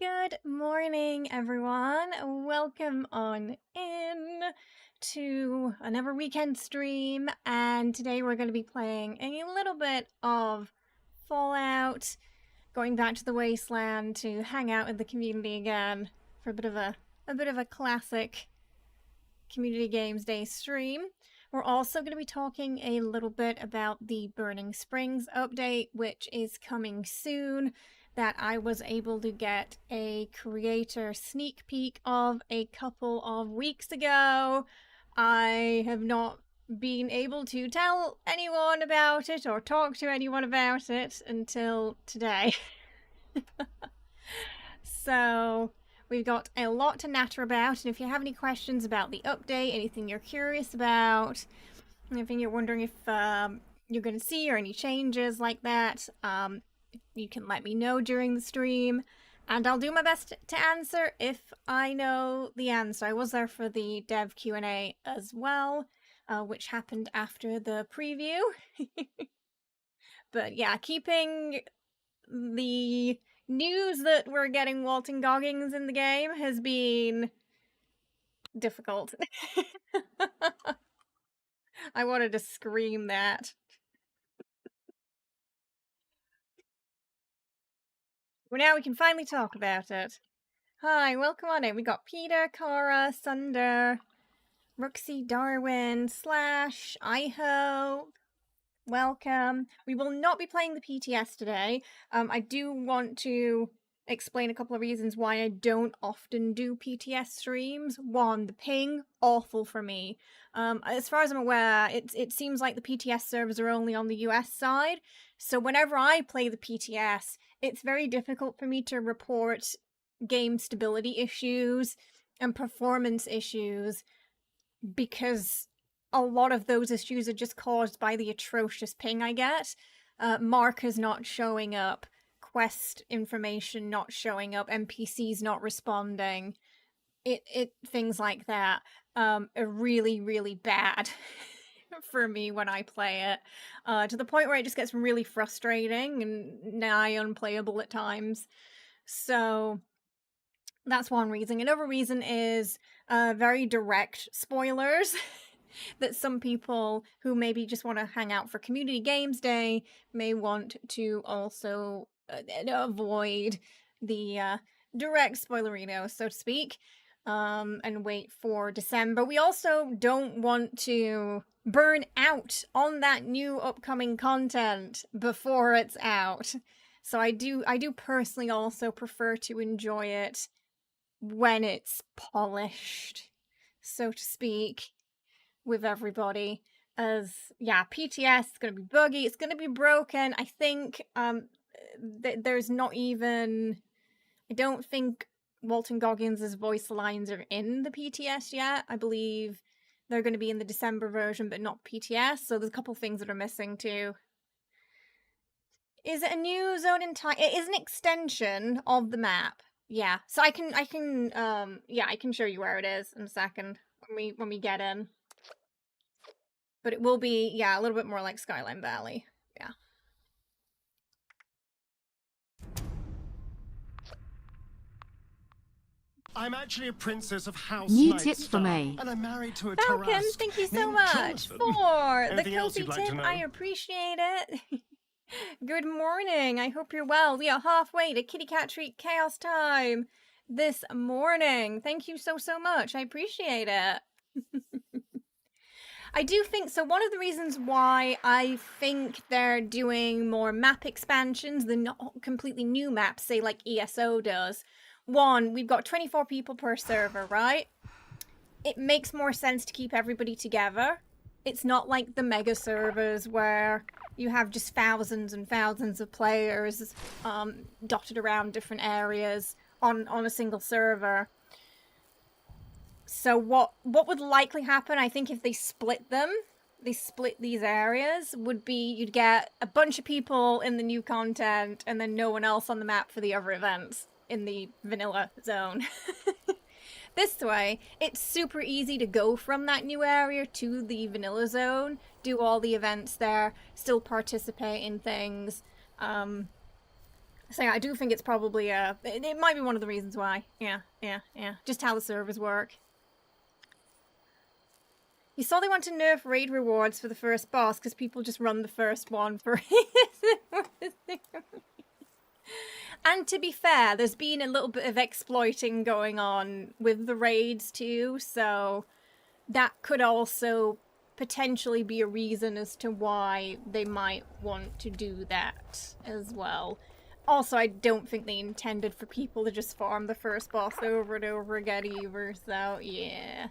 Good morning, everyone. Welcome on in to another weekend stream. And today we're going to be playing a little bit of Fallout, going back to the Wasteland to hang out with the community again for a bit of a classic Community Games Day stream. We're also going to be talking a little bit about the Burning Springs update, which is coming soon, that I was able to get a creator sneak peek of a couple of weeks ago. I have not been able to tell anyone about it or talk to anyone about it until today. So we've got a lot to natter about, and if you have any questions about the update, anything you're curious about, anything you're wondering if you're going to see or any changes like that, you can let me know during the stream, and I'll do my best to answer if I know the answer. I was there for the dev Q&A as well, which happened after the preview. But yeah, keeping the news that we're getting Walton Goggins in the game has been difficult. I wanted to scream that. Well, now we can finally talk about it. Hi, welcome on in. We got Peter, Cara, Sunder, Roxy, Darwin, Slash, Iho. Welcome. We will not be playing the PTS today. I do want to explain a couple of reasons why I don't often do PTS streams. One, the ping, awful for me. As far as I'm aware, it seems like the PTS servers are only on the US side. So whenever I play the PTS, it's very difficult for me to report game stability issues and performance issues because a lot of those issues are just caused by the atrocious ping I get. Markers not showing up, quest information not showing up, NPCs not responding. Things like that are really, really bad for me when I play it. To the point where it just gets really frustrating and nigh unplayable at times. So that's one reason. Another reason is very direct spoilers that some people who maybe just want to hang out for Community Games Day may want to also avoid the direct spoilerino, so to speak, and wait for December. We also don't want to burn out on that new upcoming content before it's out. So I do personally also prefer to enjoy it when it's polished, so to speak, with everybody. As yeah, PTS is gonna be buggy, it's gonna be broken. I think there's not even, I don't think Walton Goggins' voice lines are in the PTS yet. I believe they're going to be in the December version, but not PTS. So there's a couple things that are missing too. Is it a new zone in time? It is an extension of the map. Yeah, so I can show you where it is in a second when we get in. But it will be, yeah, a little bit more like Skyline Valley. Yeah. I'm actually a princess of House New Nightstar, tip for me. and I'm married to a Falcon, Tarrasque thank you so named much Jonathan. for the Anything else cozy you'd like to tip. know? I appreciate it. Good morning. I hope you're well. We are halfway to Kitty Cat Treat Chaos time this morning. Thank you so much. I appreciate it. I do think so. One of the reasons why I think they're doing more map expansions than not completely new maps, say like ESO does. One, we've got 24 people per server, right? It makes more sense to keep everybody together. It's not like the mega servers where you have just thousands and thousands of players dotted around different areas on a single server. So what would likely happen, I think, if they split these areas, would be you'd get a bunch of people in the new content and then no one else on the map for the other events in the vanilla zone. This way, it's super easy to go from that new area to the vanilla zone, do all the events there, still participate in things. So yeah, I do think it's probably it might be one of the reasons why. Yeah. Just how the servers work. You saw they want to nerf raid rewards for the first boss because people just run the first one for And to be fair, there's been a little bit of exploiting going on with the raids too, so that could also potentially be a reason as to why they might want to do that as well. Also, I don't think they intended for people to just farm the first boss over and over again either, so yeah.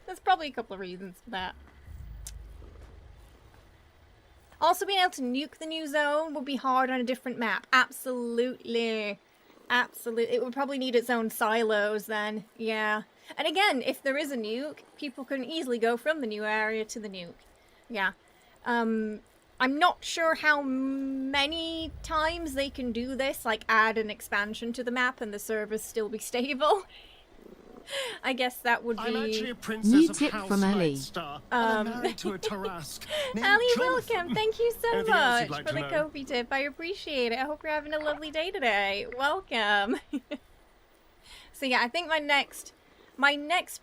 There's probably a couple of reasons for that. Also, being able to nuke the new zone would be hard on a different map. Absolutely. Absolutely. It would probably need its own silos then. Yeah. And again, if there is a nuke, people can easily go from the new area to the nuke. Yeah. I'm not sure how many times they can do this, like add an expansion to the map and the servers still be stable. I guess that would be... I'm actually a princess New of tip House from Ali. Nightstar, and I'm married to a Tarask named Ali, Jonathan. welcome. Thank you so Anything else you'd much like for to the know? Ko-fi tip. I appreciate it. I hope you're having a lovely day today. Welcome. So yeah, I think my next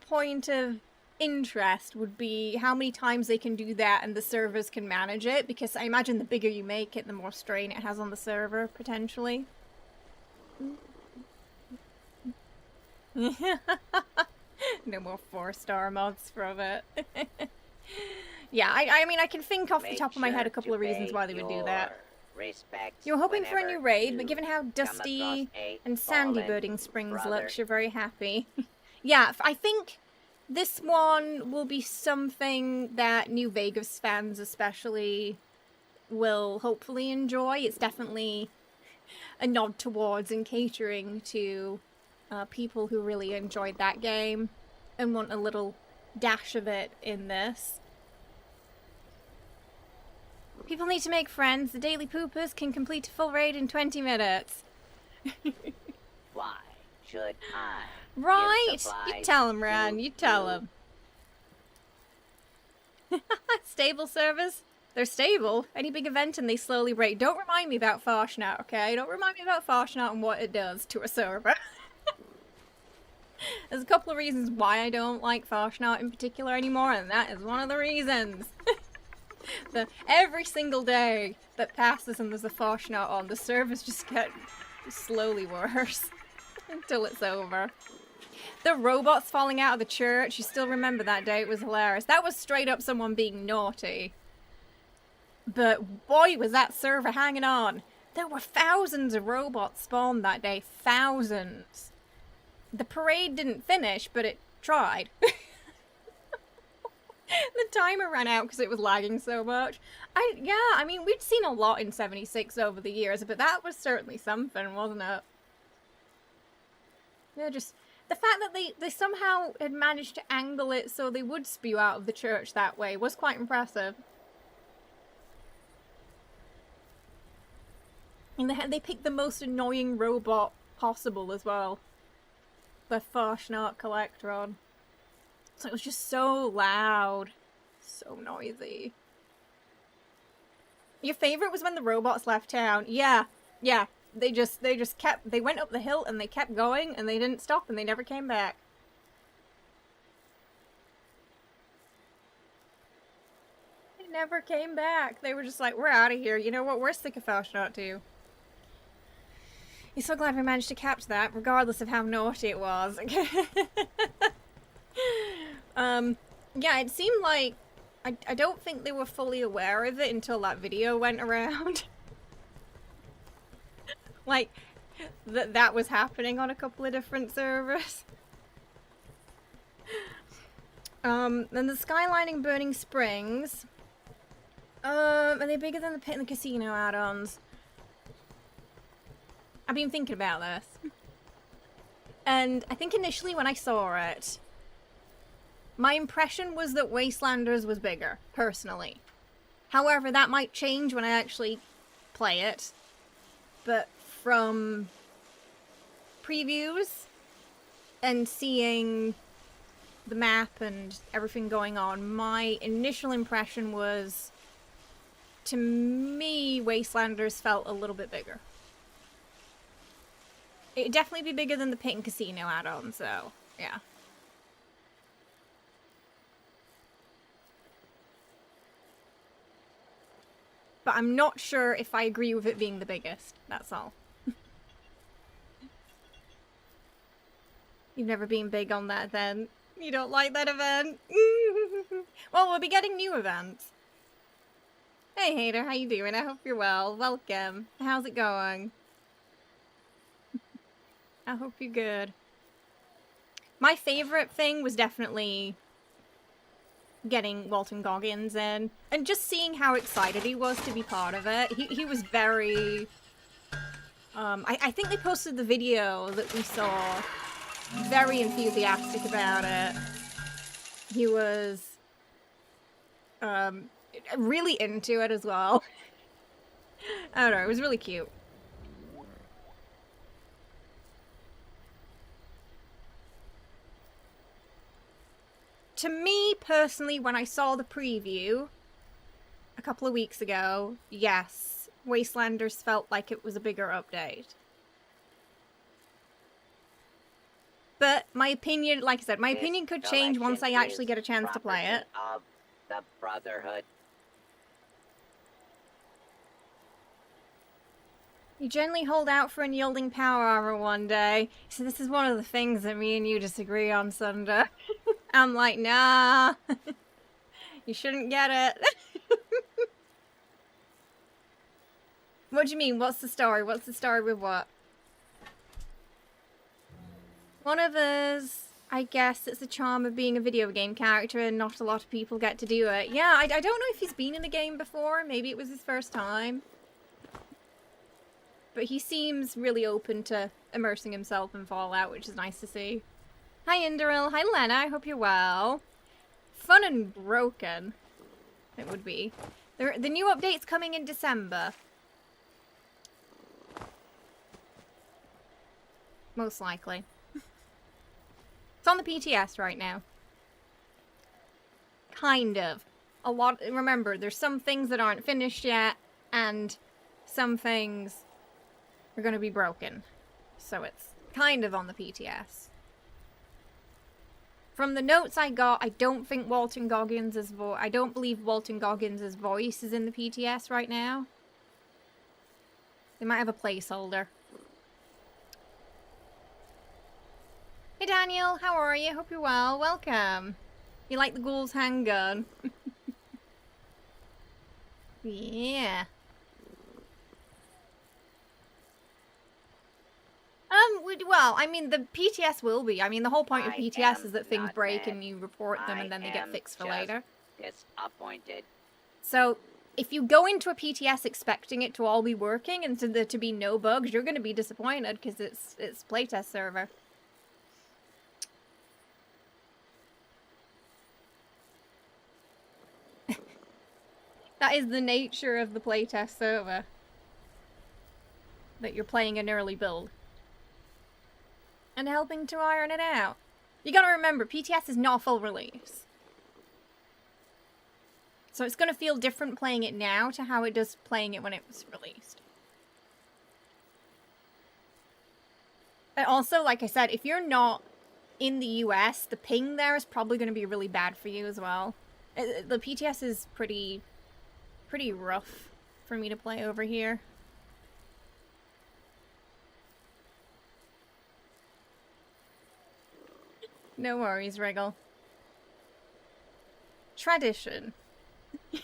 point of interest would be how many times they can do that and the servers can manage it, because I imagine the bigger you make it, the more strain it has on the server, potentially. No more 4-star mods from it. Yeah, I mean, I can think off the top of my head a couple of reasons why they would do that. You're hoping for a new raid, but given how dusty and sandy Birding Springs looks, you're very happy. Yeah, I think this one will be something that New Vegas fans especially will hopefully enjoy. It's definitely a nod towards and catering to people who really enjoyed that game and want a little dash of it in this. People need to make friends. The Daily Poopers can complete a full raid in 20 minutes. Why should I? Right! Give supplies You tell him, Ran. to You tell you? him. Stable servers? They're stable. Any big event and they slowly break. Don't remind me about Farshnat, okay? Don't remind me about Farshnat and what it does to a server. There's a couple of reasons why I don't like Farshnat in particular anymore, and that is one of the reasons. Every single day that passes and there's a Farshnat on, the servers just get slowly worse until it's over. The robots falling out of the church, you still remember that day, it was hilarious. That was straight up someone being naughty. But boy, was that server hanging on. There were thousands of robots spawned that day. Thousands. The parade didn't finish, but it tried. The timer ran out because it was lagging so much. I mean, we'd seen a lot in 76 over the years, but that was certainly something, wasn't it? Yeah, just the fact that they somehow had managed to angle it so they would spew out of the church that way was quite impressive. And they picked the most annoying robot possible as well. The Farshnat Collectron. So it was just so loud. So noisy. Your favorite was when the robots left town. Yeah. They went up the hill and they kept going and they didn't stop and they never came back. They never came back. They were just like, we're out of here. You know what? We're sick of Farshnat too. You're so glad we managed to capture that, regardless of how naughty it was. Yeah, it seemed like... I don't think they were fully aware of it until that video went around. Like, that was happening on a couple of different servers. Then the skylining Burning Springs. Are they bigger than the pit and the casino add-ons? I've been thinking about this. And I think initially when I saw it, my impression was that Wastelanders was bigger, personally. However, that might change when I actually play it. But from previews and seeing the map and everything going on, my initial impression was, to me, Wastelanders felt a little bit bigger. It'd definitely be bigger than the Pit and Casino add-on, so, yeah. But I'm not sure if I agree with it being the biggest, that's all. You've never been big on that event. You don't like that event? Well, we'll be getting new events. Hey, Hater, how you doing? I hope you're well. Welcome. How's it going? I hope you're good. My favorite thing was definitely getting Walton Goggins in, and just seeing how excited he was to be part of it. He was very... I think they posted the video that we saw. Very enthusiastic about it. He was really into it as well. I don't know, it was really cute. To me, personally, when I saw the preview a couple of weeks ago, yes, Wastelanders felt like it was a bigger update. But my opinion, like I said, my opinion could change once I actually get a chance to play it. Of the Brotherhood. You generally hold out for unyielding power armor one day. So this is one of the things that me and you disagree on, Sunder. I'm like, nah. You shouldn't get it. What do you mean? What's the story? What's the story with what? One of us, I guess it's the charm of being a video game character and not a lot of people get to do it. Yeah, I don't know if he's been in a game before. Maybe it was his first time. But he seems really open to immersing himself in Fallout, which is nice to see. Hi, Inderil. Hi, Lena. I hope you're well. Fun and broken, it would be. The new update's coming in December. Most likely. It's on the PTS right now. Kind of. A lot. Remember, there's some things that aren't finished yet, and some things are going to be broken. So it's kind of on the PTS. From the notes I got, I don't think Walton Goggins' I don't believe Walton Goggins' voice is in the PTS right now. They might have a placeholder. Hey Daniel, how are you? Hope you're well. Welcome. You like the ghoul's handgun? Yeah. Well, I mean, the PTS will be. I mean, the whole point of PTS is that things break and you report them and then they get fixed for later. Disappointed. So, if you go into a PTS expecting it to all be working and to be no bugs, you're going to be disappointed because it's playtest server. That is the nature of the playtest server. That you're playing an early build. And helping to iron it out. You gotta remember, PTS is not full release. So it's gonna feel different playing it now to how it does playing it when it was released. And also, like I said, if you're not in the US, the ping there is probably gonna be really bad for you as well. The PTS is pretty rough for me to play over here. No worries, Wriggle. Tradition.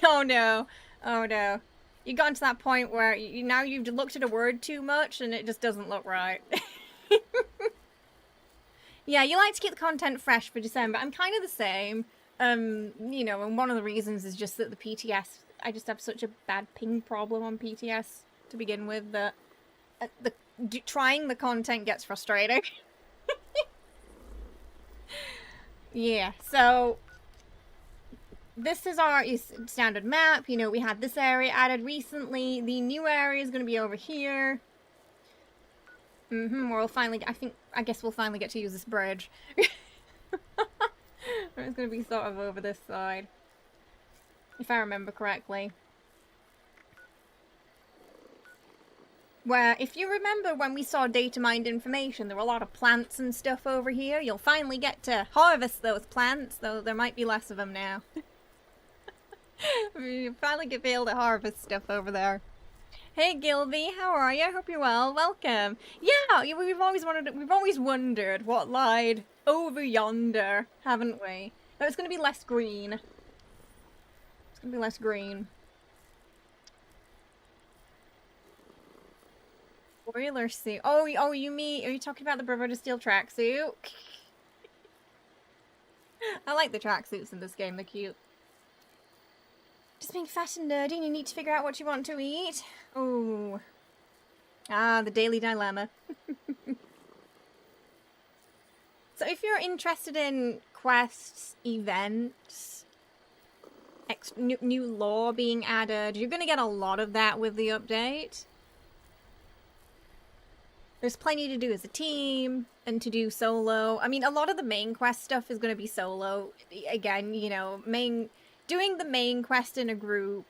Oh no. Oh no. You got to that point where now you've looked at a word too much and it just doesn't look right. Yeah, you like to keep the content fresh for December. I'm kind of the same. You know, and one of the reasons is just that the PTS, I just have such a bad ping problem on PTS to begin with that trying the content gets frustrating. Yeah, so this is our standard map. You know, we had this area added recently. The new area is going to be over here. We'll finally, I guess we'll finally get to use this bridge. It's going to be sort of over this side, if I remember correctly. Where, if you remember when we saw data mined information, there were a lot of plants and stuff over here. You'll finally get to harvest those plants, though there might be less of them now. You finally be able to harvest stuff over there. Hey Gilby, how are you? I hope you're well. Welcome. Yeah, we've always wondered what lied over yonder, haven't we? But it's gonna be less green. It's gonna be less green. Boiler suit. Oh, are you talking about the Brotherhood of Steel tracksuit? I like the tracksuits in this game, they're cute. Just being fat and nerdy and you need to figure out what you want to eat. Oh. Ah, the daily dilemma. So if you're interested in quests, events, new lore being added, you're going to get a lot of that with the update. There's plenty to do as a team and to do solo. I mean, a lot of the main quest stuff is going to be solo. Again, you know, doing the main quest in a group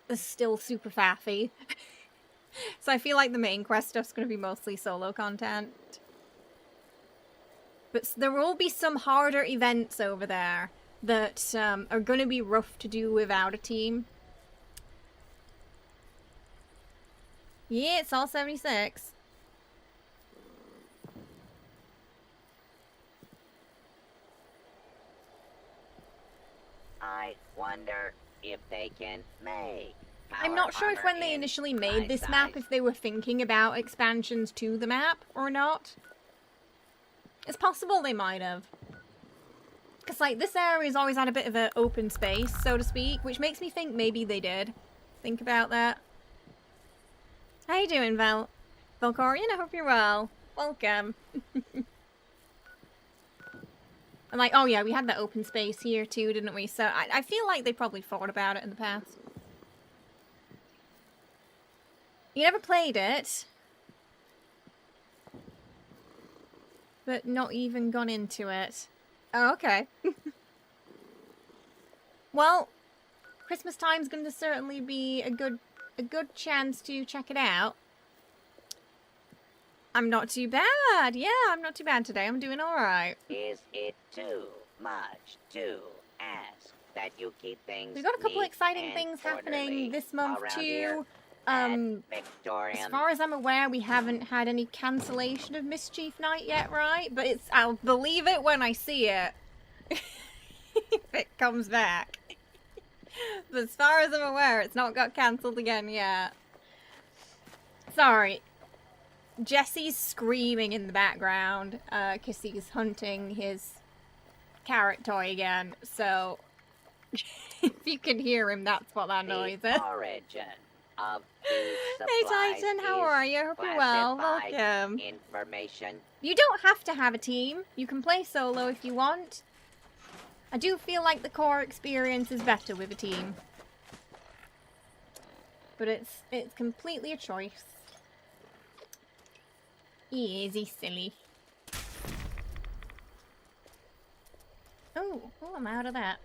is still super faffy. So I feel like the main quest stuff's going to be mostly solo content. But there will be some harder events over there that are going to be rough to do without a team. Yeah, it's all 76. I wonder if they can make. I'm not sure if when they initially made this map, if they were thinking about expansions to the map or not. It's possible they might have. Because, like, this area's always had a bit of an open space, so to speak, which makes me think maybe they did think about that. How you doing, Valkorian? I hope you're well. Welcome. I'm like, oh yeah, we had that open space here too, didn't we? So I feel like they probably thought about it in the past. You never played it, but not even gone into it. Oh, okay. Well, Christmas time's going to certainly be a good chance to check it out. I'm not too bad. Yeah, I'm not too bad today. I'm doing all right. Is it too much to ask that you keep things? We've got a couple exciting things happening this month too. As far as I'm aware, we haven't had any cancellation of Mischief Night yet, right? But I'll believe it when I see it. If it comes back. But as far as I'm aware, it's not got cancelled again yet. Sorry. Jesse's screaming in the background, because he's hunting his carrot toy again, so if you can hear him, that's what that noise is. Origin of Hey Titan, how are you? I hope you're well. Welcome. Information. You don't have to have a team. You can play solo if you want. I do feel like the core experience is better with a team. But it's completely a choice. Easy, silly. Oh, I'm out of that.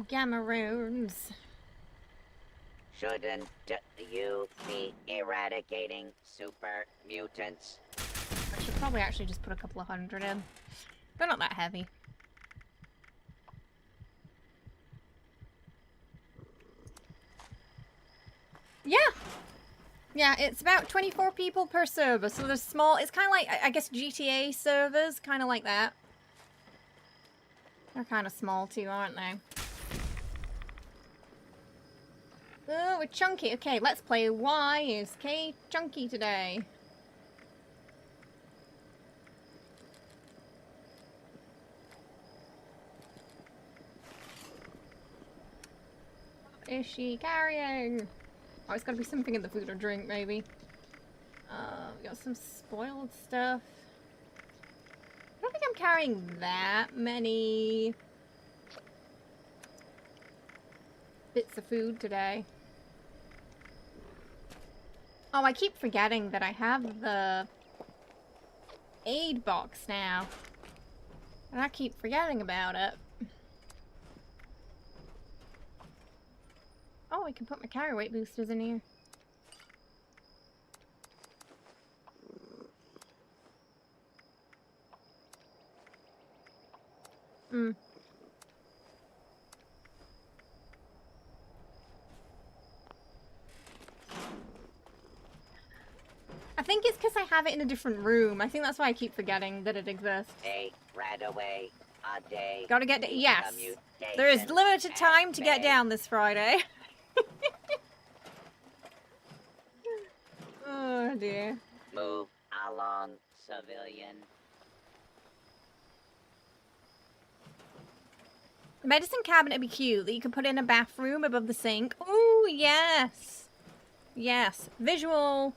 Gamma runes. Shouldn't you be eradicating super mutants? I should probably actually just put a couple of hundred in. They're not that heavy. Yeah! Yeah, it's about 24 people per server, so there's small... It's kind of like, I guess, GTA servers, kind of like that. They're kind of small too, aren't they? Oh, we're chunky. Okay, let's play Why is K chunky today? What is she carrying? Oh, it's gotta be something in the food or drink, maybe. We got some spoiled stuff. I don't think I'm carrying that many bits of food today. Oh, I keep forgetting that I have the aid box now. And I keep forgetting about it. Oh, I can put my carry weight boosters in here. Hmm. I think it's because I have it in a different room. I think that's why I keep forgetting that it exists. A rat away, a day. Gotta get to- yes! Commutation There is limited at time to get bay. down this Friday. Oh dear. Move along, civilian. The medicine cabinet would be cute that you could put in a bathroom above the sink. Ooh, yes! Yes. Visual.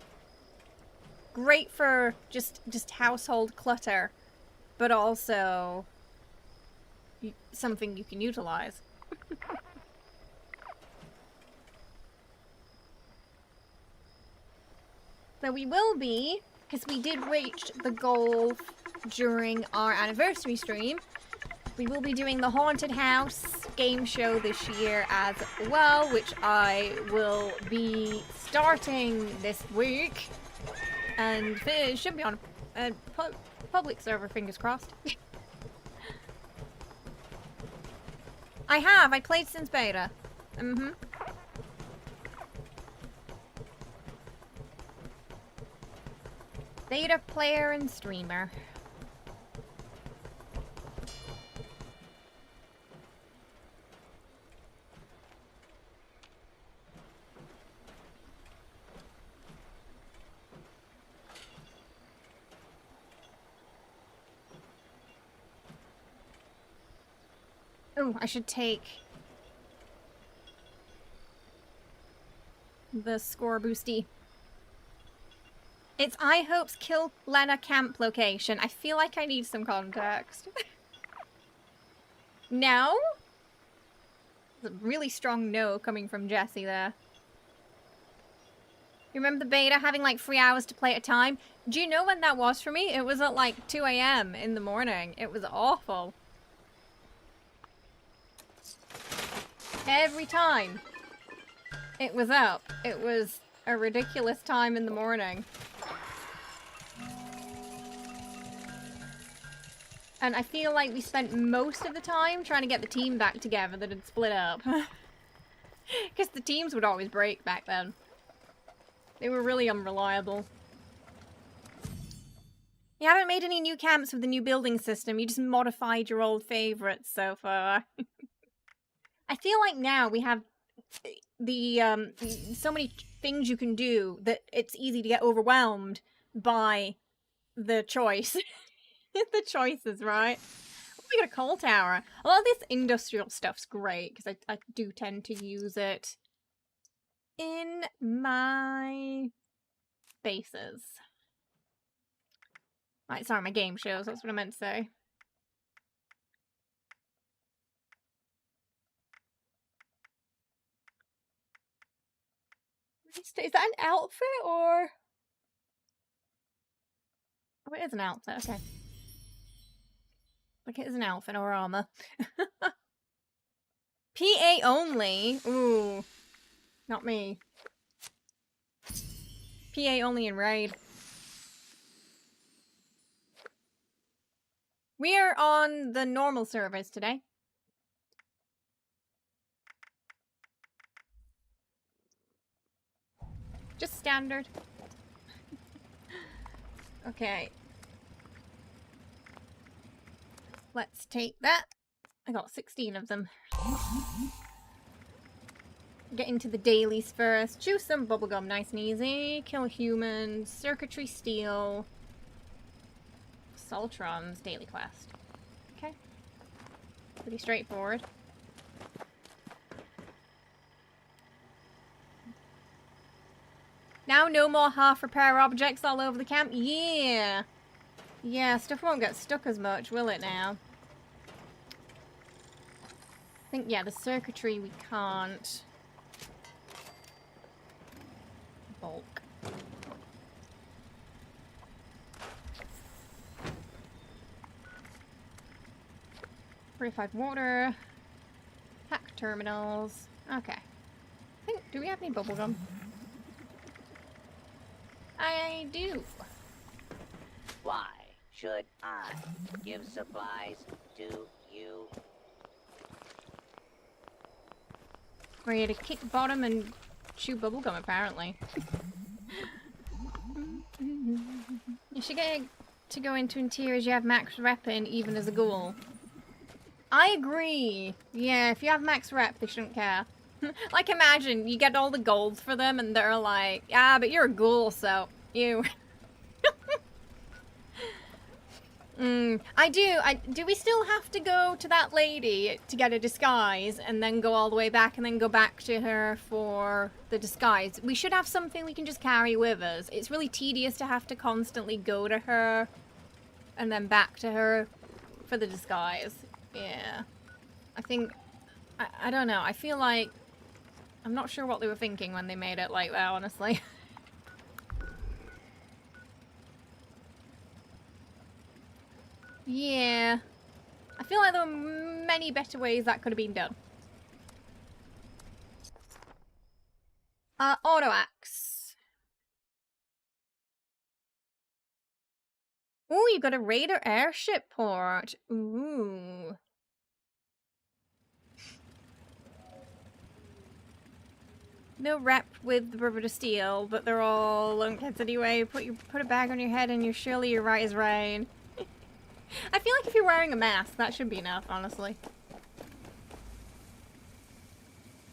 Great for just household clutter. But also something you can utilize. So we will be, because we did reach the goal during our anniversary stream, we will be doing the Haunted House game show this year as well, which I will be starting this week. And it should be on a public server, fingers crossed. I played since beta. Mm-hmm. Beta player and streamer. Oh, I should take the score boosty. It's iHope's Kill Lena camp location. I feel like I need some context. No? It's a really strong no coming from Jessie there. You remember the beta having like 3 hours to play at a time? Do you know when that was for me? It was at like 2 AM in the morning. It was awful. Every time it was up, it was a ridiculous time in the morning. And I feel like we spent most of the time trying to get the team back together that had split up. Because the teams would always break back then. They were really unreliable. You haven't made any new camps with the new building system, you just modified your old favorites so far. I feel like now we have the so many things you can do that it's easy to get overwhelmed by the choice. The choices, right? Oh, we got a coal tower. A lot of this industrial stuff's great because I do tend to use it in my bases. Right, sorry, my game shows. That's what I meant to say. Is that an outfit or? Oh, it is an outfit. Okay. Like it is an outfit or armor. PA only? Ooh. Not me. PA only in raid. We are on the normal servers today. Just standard. Okay. Let's take that. I got 16 of them. Get into the dailies first. Choose some bubblegum, nice and easy. Kill humans. Circuitry steel. Soltrons daily quest. Okay. Pretty straightforward. Now no more half repair objects all over the camp. Yeah. Yeah, stuff won't get stuck as much, will it now? I think, yeah, the circuitry we can't. Bulk. Purified water. Hack terminals. Okay. I think, do we have any bubblegum? I do. Why should I give supplies to you? We're here to kick bottom and chew bubblegum, apparently. You should get to go into interiors you have max rep in, even as a ghoul. I agree. Yeah, if you have max rep, they shouldn't care. Like, imagine, you get all the golds for them, and they're like, ah, but you're a ghoul, so, you. Do we still have to go to that lady to get a disguise, and then go all the way back, and then go back to her for the disguise? We should have something we can just carry with us. It's really tedious to have to constantly go to her, and then back to her for the disguise. Yeah. I think, I don't know, I feel like, I'm not sure what they were thinking when they made it like that, honestly. Yeah. I feel like there were many better ways that could have been done. Auto axe. Ooh, you got a Raider airship port. Ooh. No rep with the River to Steel, but they're all lunkheads anyway. Put a bag on your head and you're surely you're right as rain. I feel like if you're wearing a mask, that should be enough, honestly.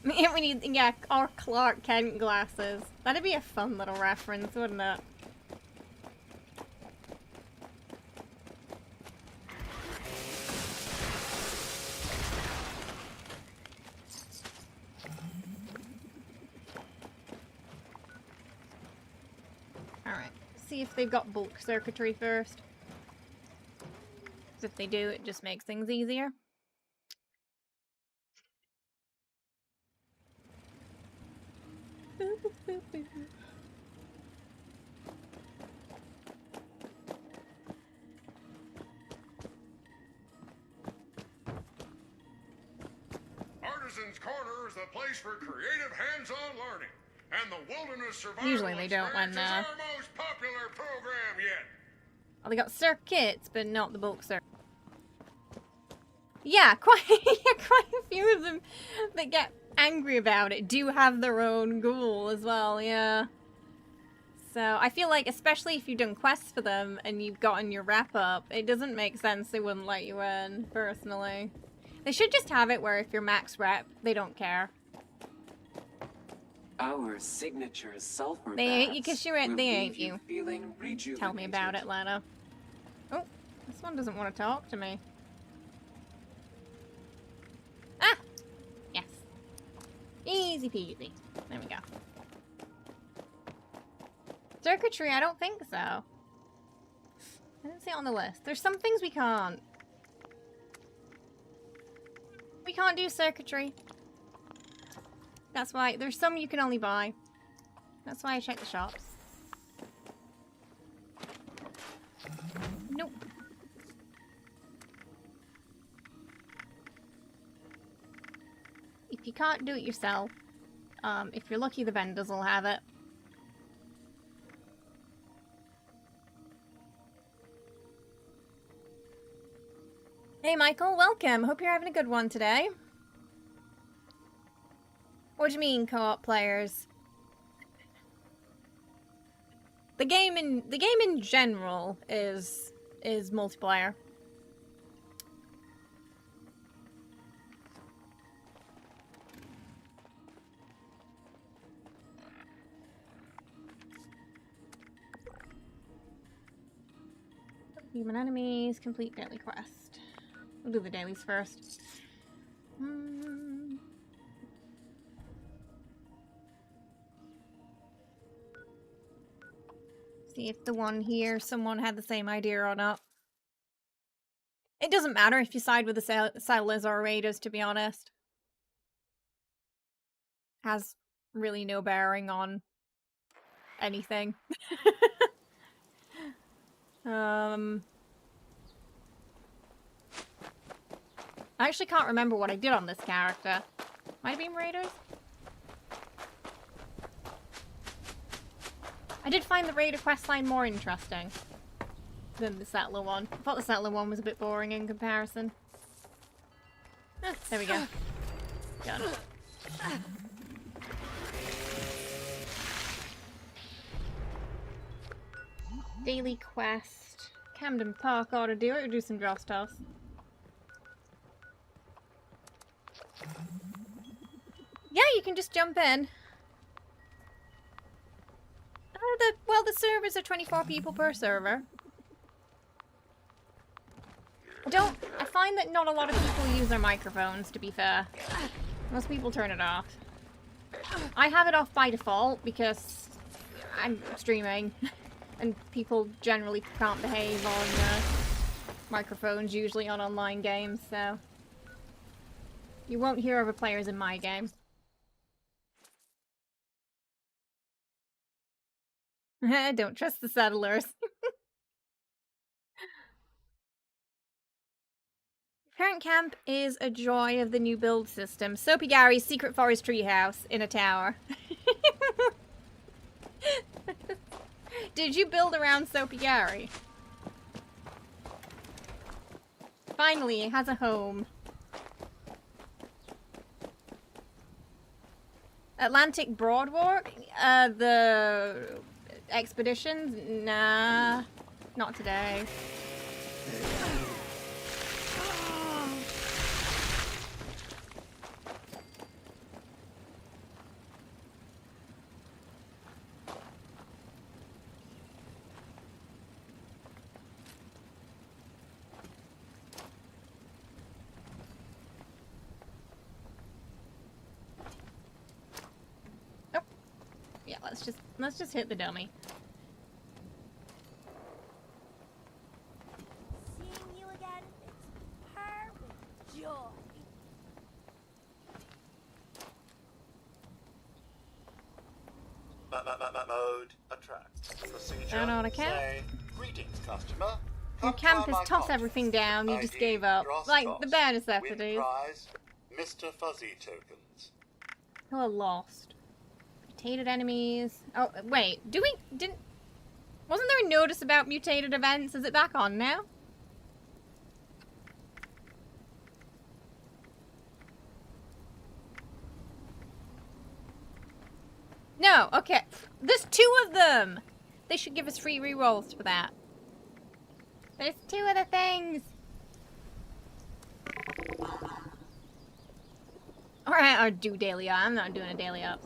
We need, yeah, our Clark Kent glasses. That'd be a fun little reference, wouldn't it? Alright, see if they've got bulk circuitry first. Because if they do, it just makes things easier. Artisan's Corner is the place for creative hands-on learning. And the Wilderness Survival Usually they don't when, Experience is our most popular program yet. Well, they got circuits, but not the bulk circuit. Yeah, quite a few of them that get angry about it do have their own ghoul as well, yeah. So I feel like, especially if you've done quests for them and you've gotten your wrap up, it doesn't make sense they wouldn't let you in, personally. They should just have it where if you're max rep, they don't care. Our signature sulfur They ain't baths you because will they leave ain't you. Feeling rejuvenated. Tell me about it, Lana. Oh, this one doesn't want to talk to me. Ah! Yes. Easy peasy. There we go. Circuitry, I don't think so. I didn't see it on the list. There's some things we can't. We can't do circuitry. That's why, there's some you can only buy. That's why I checked the shops. Nope. If you can't do it yourself, if you're lucky the vendors will have it. Hey Michael, welcome. Hope you're having a good one today. What do you mean, co-op players? The game in general is multiplayer. Human enemies, complete daily quest. We'll do the dailies first. See if the one here, someone had the same idea or not. It doesn't matter if you side with the settlers or raiders, to be honest. Has really no bearing on anything. I actually can't remember what I did on this character. Might have been raiders? I did find the Raider questline more interesting than the Settler one. I thought the Settler one was a bit boring in comparison. Ah, there we go. Done. Daily quest. Camden Park ought to do it, or do some Dross toss. Yeah, you can just jump in. Well, the servers are 24 people per server. I find that not a lot of people use their microphones, to be fair. Most people turn it off. I have it off by default because I'm streaming and people generally can't behave on microphones, usually on online games, so you won't hear other players in my game. Don't trust the settlers. Parent camp is a joy of the new build system. Soapy Gary's secret forest treehouse in a tower. Did you build around Soapy Gary? Finally, it has a home. Atlantic Broadwalk? The expeditions? Nah, not today. Yeah, let's just hit the dummy. Seeing you again, it's perfect joy. Mode attract. Procedure. Down on a camp. Say, greetings, customer. Your Come camp try is my toss coffee. everything down, you just ID, gave up. Dross Like, toss. the bare Win necessities. prize, Mr. Fuzzy tokens. Oh, lost. Mutated enemies. Oh, wait. Wasn't there a notice about mutated events? Is it back on now? No, okay. There's 2 of them! They should give us free rerolls for that. There's 2 of the things! Alright, I'll do daily up. I'm not doing a daily up.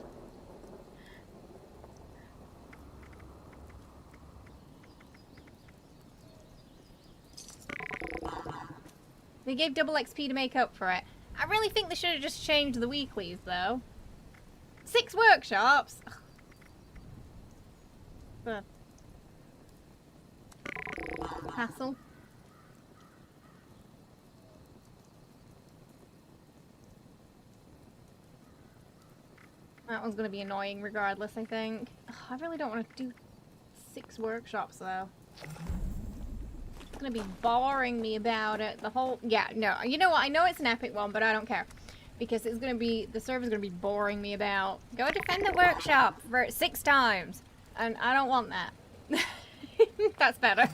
They gave double XP to make up for it. I really think they should have just changed the weeklies, though. 6 workshops? Ugh. Hassle. That one's gonna be annoying regardless, I think. Ugh, I really don't want to do 6 workshops, though. It's gonna be boring me about it. The whole... Yeah, no. You know what? I know it's an epic one, but I don't care. Because it's gonna be... The server's gonna be boring me about. Go defend the workshop for 6 times. And I don't want that. That's better.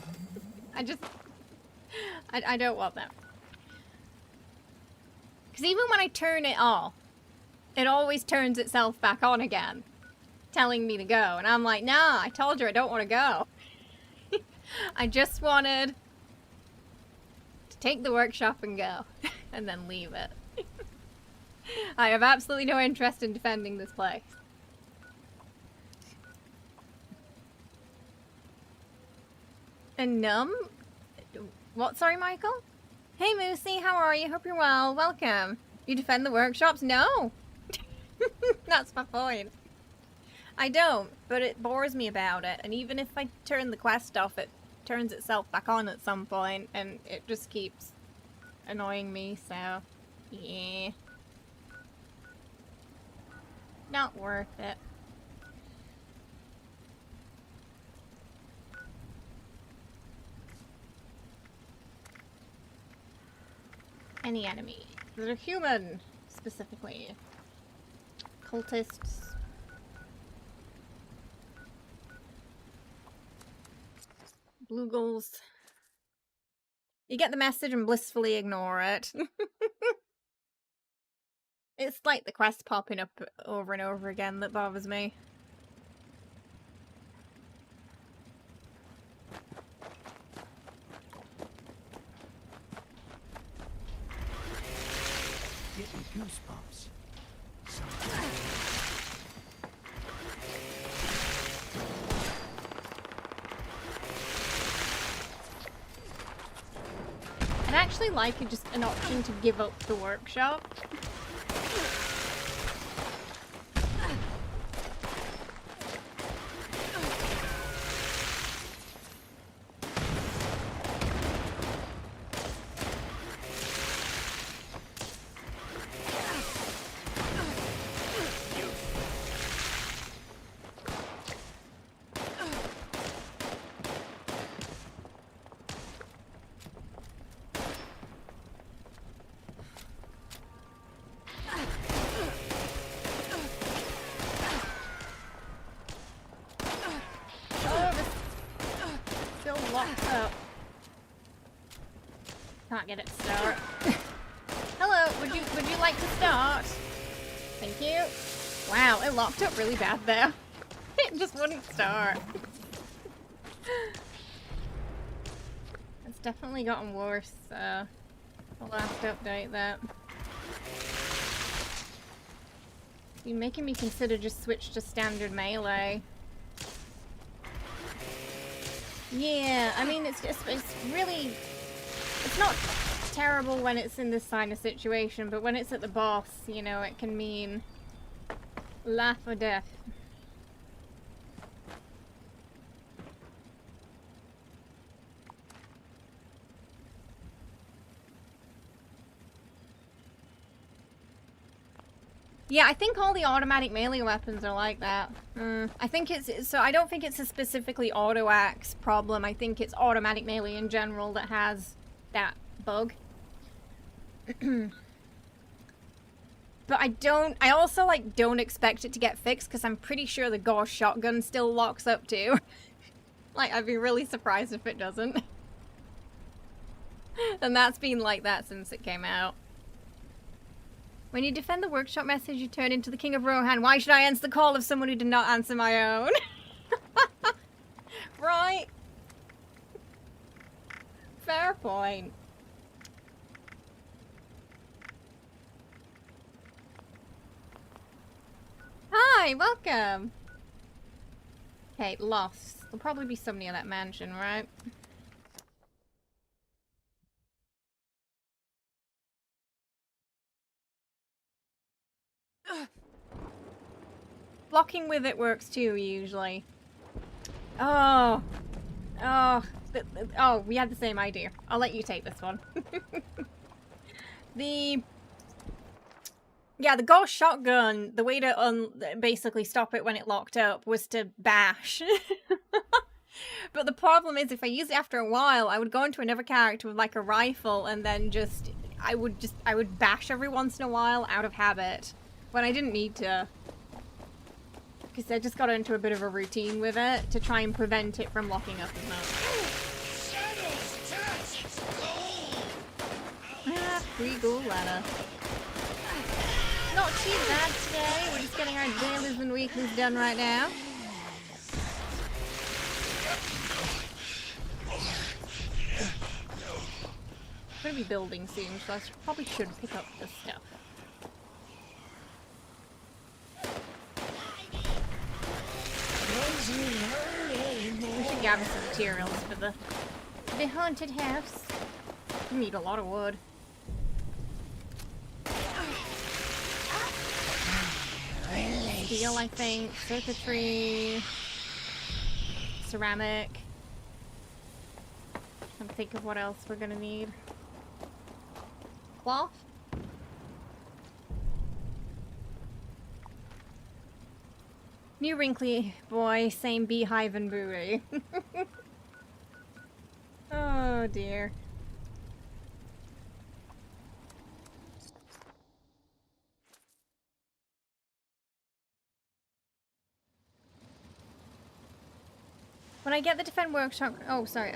I don't want that. Because even when I turn it off, it always turns itself back on again. Telling me to go. And I'm like, nah, I told you I don't want to go. I just wanted to take the workshop and go. And then leave it. I have absolutely no interest in defending this place. And numb? What? Sorry, Michael? Hey, Moosey, how are you? Hope you're well. Welcome. You defend the workshops? No! That's my point. I don't, but it bores me about it. And even if I turn the quest off, it turns itself back on at some point, and it just keeps annoying me, so... Yeah. Not worth it. Any enemy that are human, specifically. Cultists. Bloogles. You get the message and blissfully ignore it. It's like the quest popping up over and over again that bothers me. Get me goosebumps. I'd actually like just an option to give up the workshop. Can't get it to start. Hello, would you like to start? Thank you. Wow, it locked up really bad there. It just wouldn't start. It's definitely gotten worse, the last update that. You're making me consider just switch to standard melee. Yeah, I mean, it's really... It's not terrible when it's in this kind of situation, but when it's at the boss, you know, it can mean life or death. Yeah, I think all the automatic melee weapons are like that. I think it's... So I don't think it's a specifically auto-axe problem. I think it's automatic melee in general that has that bug. But I also, like, don't expect it to get fixed because I'm pretty sure the Gauss shotgun still locks up too. Like, I'd be really surprised if it doesn't. And that's been like that since it came out. When you defend the workshop message, you turn into the King of Rohan. Why should I answer the call of someone who did not answer my own? Right? Fair point. Hi, welcome. Okay, lost. There'll probably be somebody in that mansion, right? Blocking with it works too, usually. Oh. Oh. Oh, we had the same idea. I'll let you take this one. Yeah, the Gauss shotgun, the way to basically stop it when it locked up was to bash. But the problem is, if I use it after a while, I would go into another character with like a rifle and then I would bash every once in a while out of habit when I didn't need to. Because I just got into a bit of a routine with it to try and prevent it from locking up as much. Ah, free ghoul ladder. Not too bad today. We're just getting our dailies and weeklies done right now. I'm gonna be building soon, so I probably should pick up this stuff. We should gather some materials for the haunted house. We need a lot of wood. Steel, I think. Circuitry. Ceramic. Can't think of what else we're gonna need. Cloth? New wrinkly boy, same beehive and booty. Oh dear. When I get the Defend Workshop... Oh, sorry.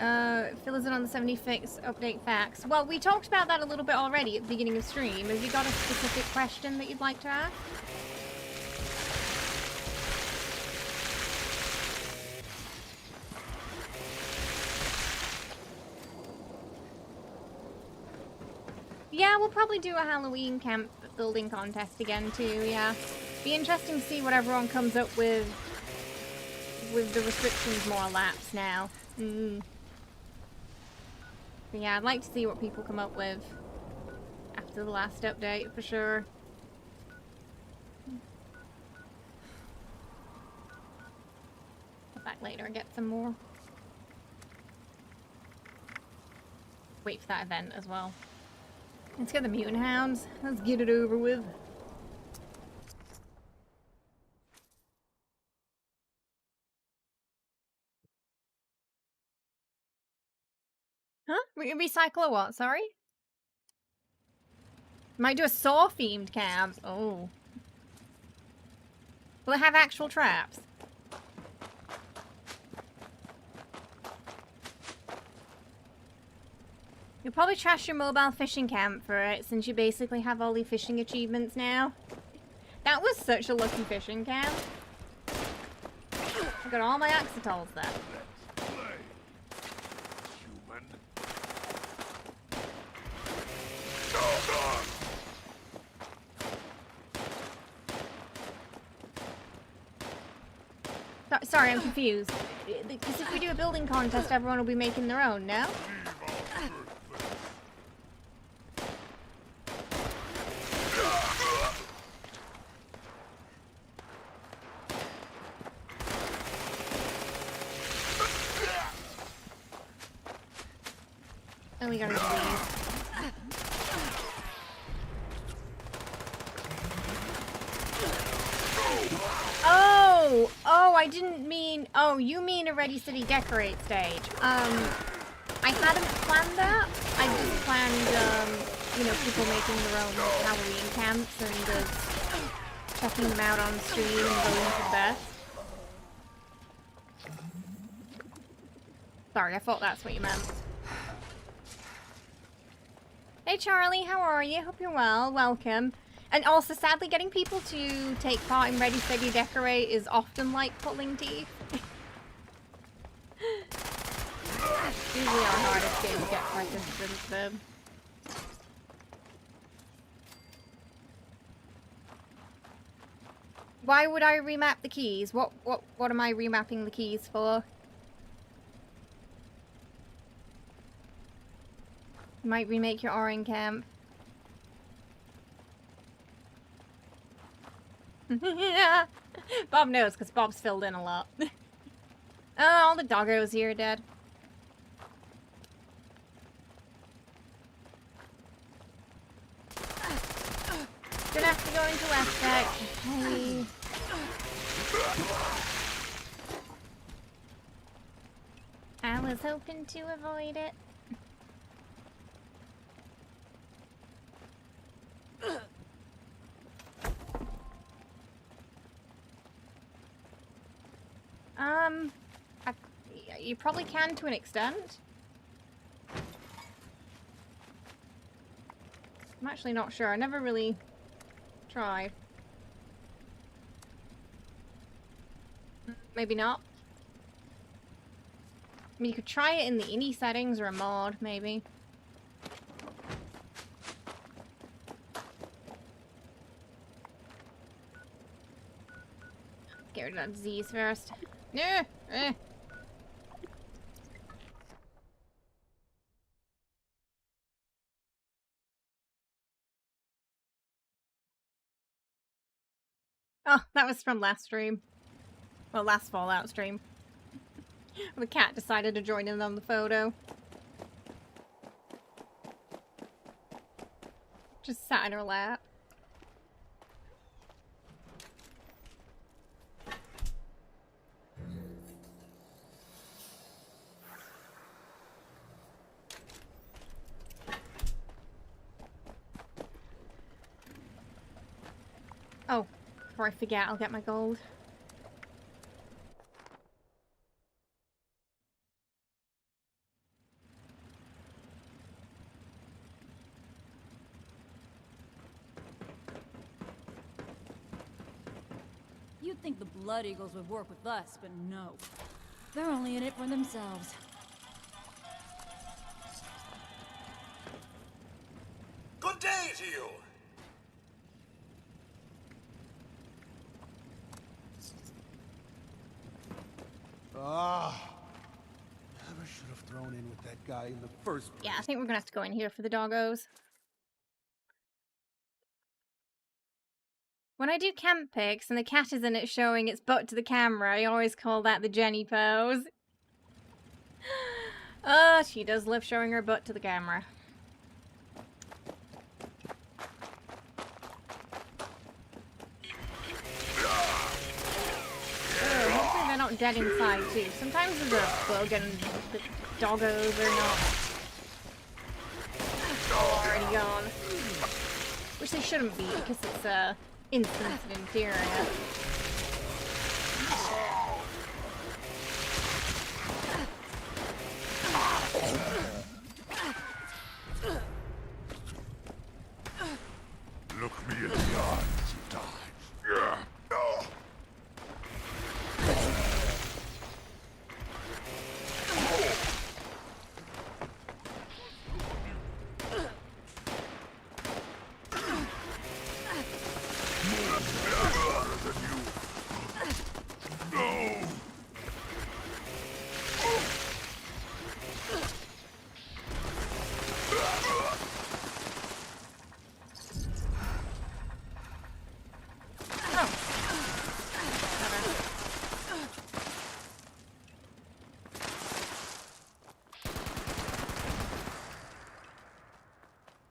Fill us in on the 76 update facts. Well, we talked about that a little bit already at the beginning of stream. Have you got a specific question that you'd like to ask? Yeah, we'll probably do a Halloween camp building contest again too, yeah. Be interesting to see what everyone comes up with the restrictions more lapsed now. But yeah, I'd like to see what people come up with after the last update, for sure. Go back later and get some more. Wait for that event as well. Let's get the mutant hounds. Let's get it over with. Huh? Recycle a what? Sorry? Might do a saw-themed camp. Oh. Will it have actual traps? You'll probably trash your mobile fishing camp for it, since you basically have all the fishing achievements now. That was such a lucky fishing camp. I got all my axitols there. Let's play, human. Sorry, I'm confused. Because if we do a building contest, everyone will be making their own, no? Oh, we gotta leave. Oh, I didn't mean... Oh, you mean a Ready City Decorate stage. I hadn't planned that. I just planned, you know, people making their own Halloween camps and just checking them out on stream and going for the best. Sorry, I thought that's what you meant. Hey Charlie, how are you? Hope you're well. Welcome. And also, sadly, getting people to take part in Ready, Steady, Decorate is often like pulling teeth. Usually our hardest game to get participants in. Why would I remap the keys? What am I remapping the keys for? You might remake your Orin camp. Yeah. Bob knows, because Bob's filled in a lot. Oh, all the doggos here are dead. Gonna have to go into left deck. Hey. I was hoping to avoid it. You probably can to an extent. I'm actually not sure. I never really tried. Maybe not. I mean, you could try it in the ini settings or a mod, maybe. Get rid of that disease first. Yeah. Oh, that was from last stream. Well, last Fallout stream. The cat decided to join in on the photo. Just sat in her lap. Oh, before I forget, I'll get my gold. You'd think the Blood Eagles would work with us, but no. They're only in it for themselves. Good day to you! Ah. Never should have thrown in with that guy in the first place. Yeah, I think we're gonna have to go in here for the doggos. When I do camp pics and the cat is in it showing its butt to the camera, I always call that the Jenny pose. Oh, she does love showing her butt to the camera. Hopefully they're not dead inside too. Sometimes there's a bug and the doggos are not already gone. Which they shouldn't be because it's a insensitive area. Look me in the eyes sometimes. Yeah.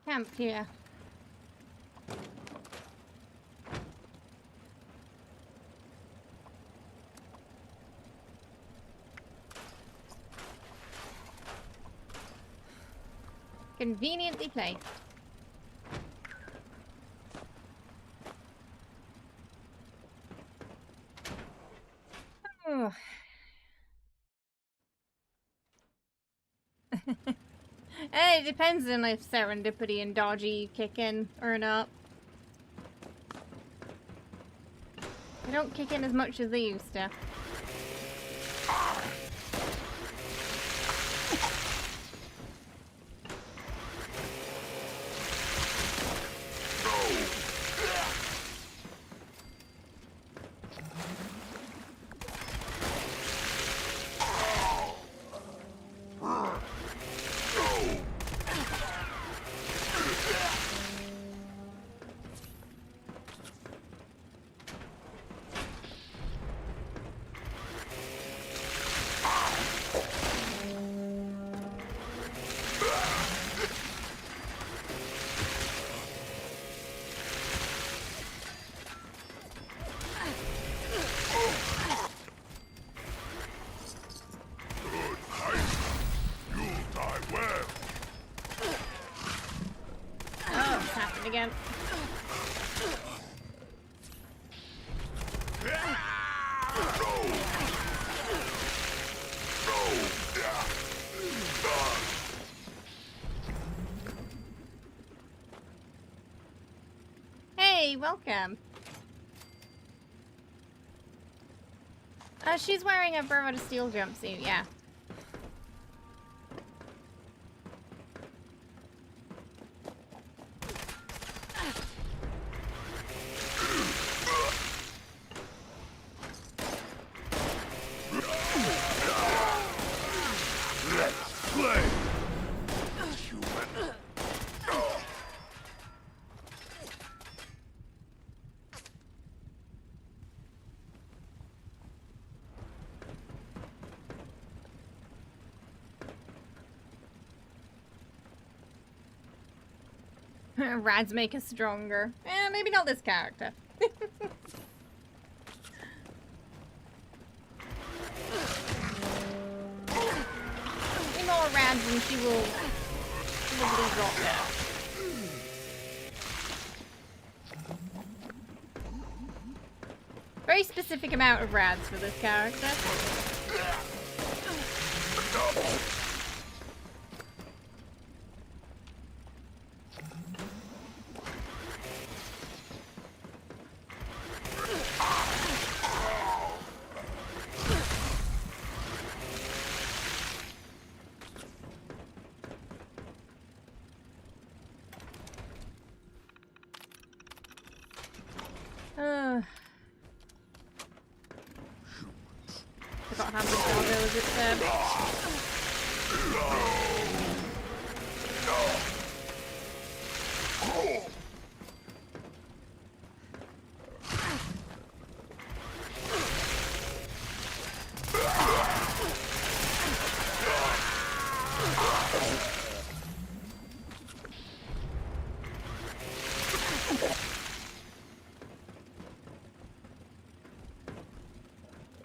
Camp here. Conveniently placed. Oh. It depends on if serendipity and dodgy kick in or not. They don't kick in as much as they used to. Again. Hey, welcome. She's wearing a Bravado Steel jumpsuit, yeah. Rads make us stronger. Maybe not this character. Any more rads and she will probably drop down. Very specific amount of rads for this character. Forgot how many doggos it said.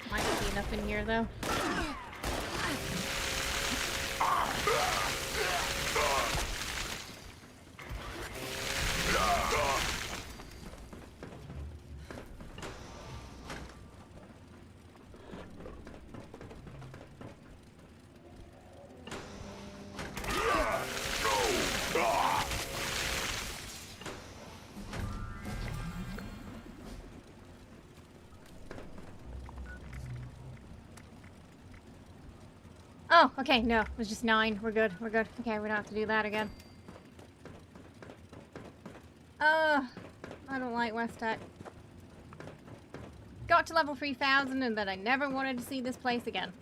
Might not be enough in here though. Oh, okay, no, it was just 9. We're good, we're good. Okay, we don't have to do that again. I don't like West Tech. Got to level 3000 and then I never wanted to see this place again.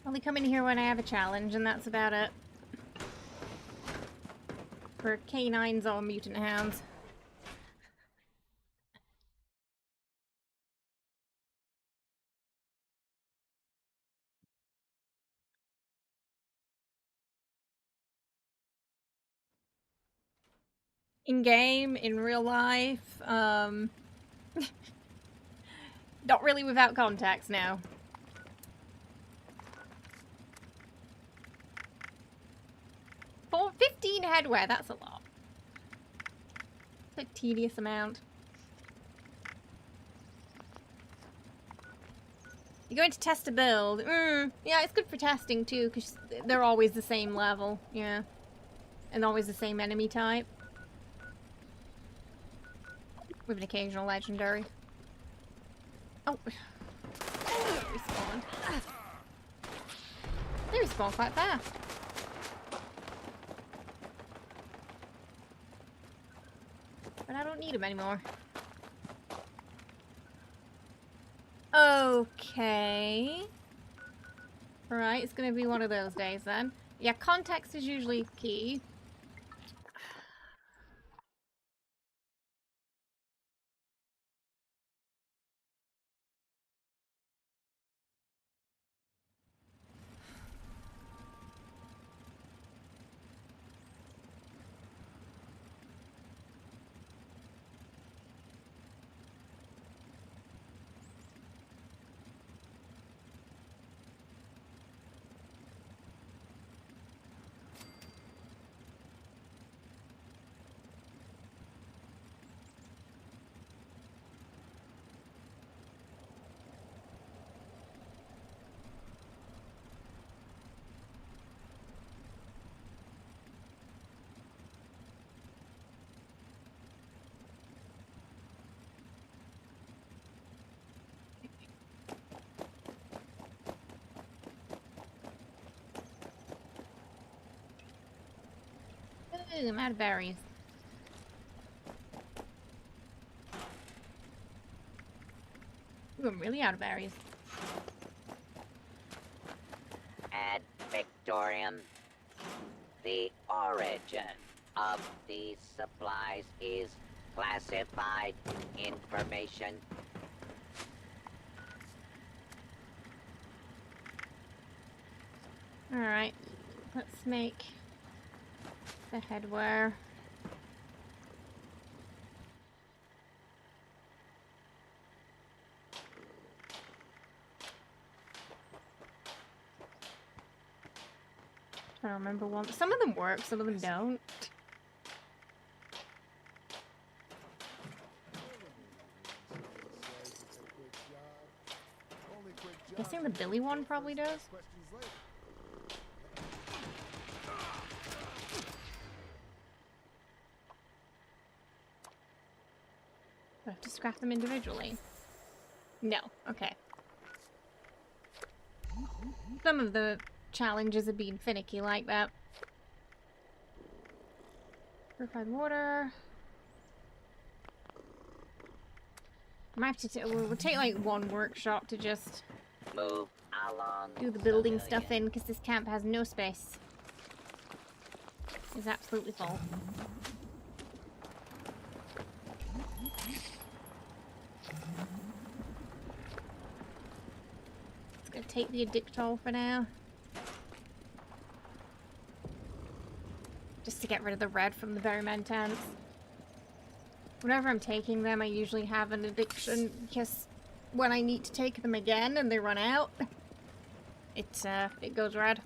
Only come in here when I have a challenge and that's about it. For canines or mutant hounds. In game, in real life, not really without context now. For 15 headwear, that's a lot. It's a tedious amount. You're going to test a build. Yeah, it's good for testing too, because they're always the same level. Yeah. And always the same enemy type. With an occasional legendary. Oh. They respawn. They respawn quite fast. But I don't need them anymore. Okay. Alright, it's gonna be one of those days then. Yeah, context is usually key. Ooh, I'm out of berries. Ooh, I'm really out of berries. Ad Victoriam. The origin of these supplies is classified information. Alright, let's make the headwear. I don't remember one. Some of them work, some of them don't. Guessing the Billy one probably does. Do I have to scrap them individually? No. Okay. Some of the challenges have been finicky like that. Purified water. I might have to we'll take like one workshop to just Move along. do the building stuff in, because this camp has no space. It's absolutely full. Just gonna take the addictol for now. Just to get rid of the red from the berryman tents. Whenever I'm taking them, I usually have an addiction, because when I need to take them again and they run out, it goes red.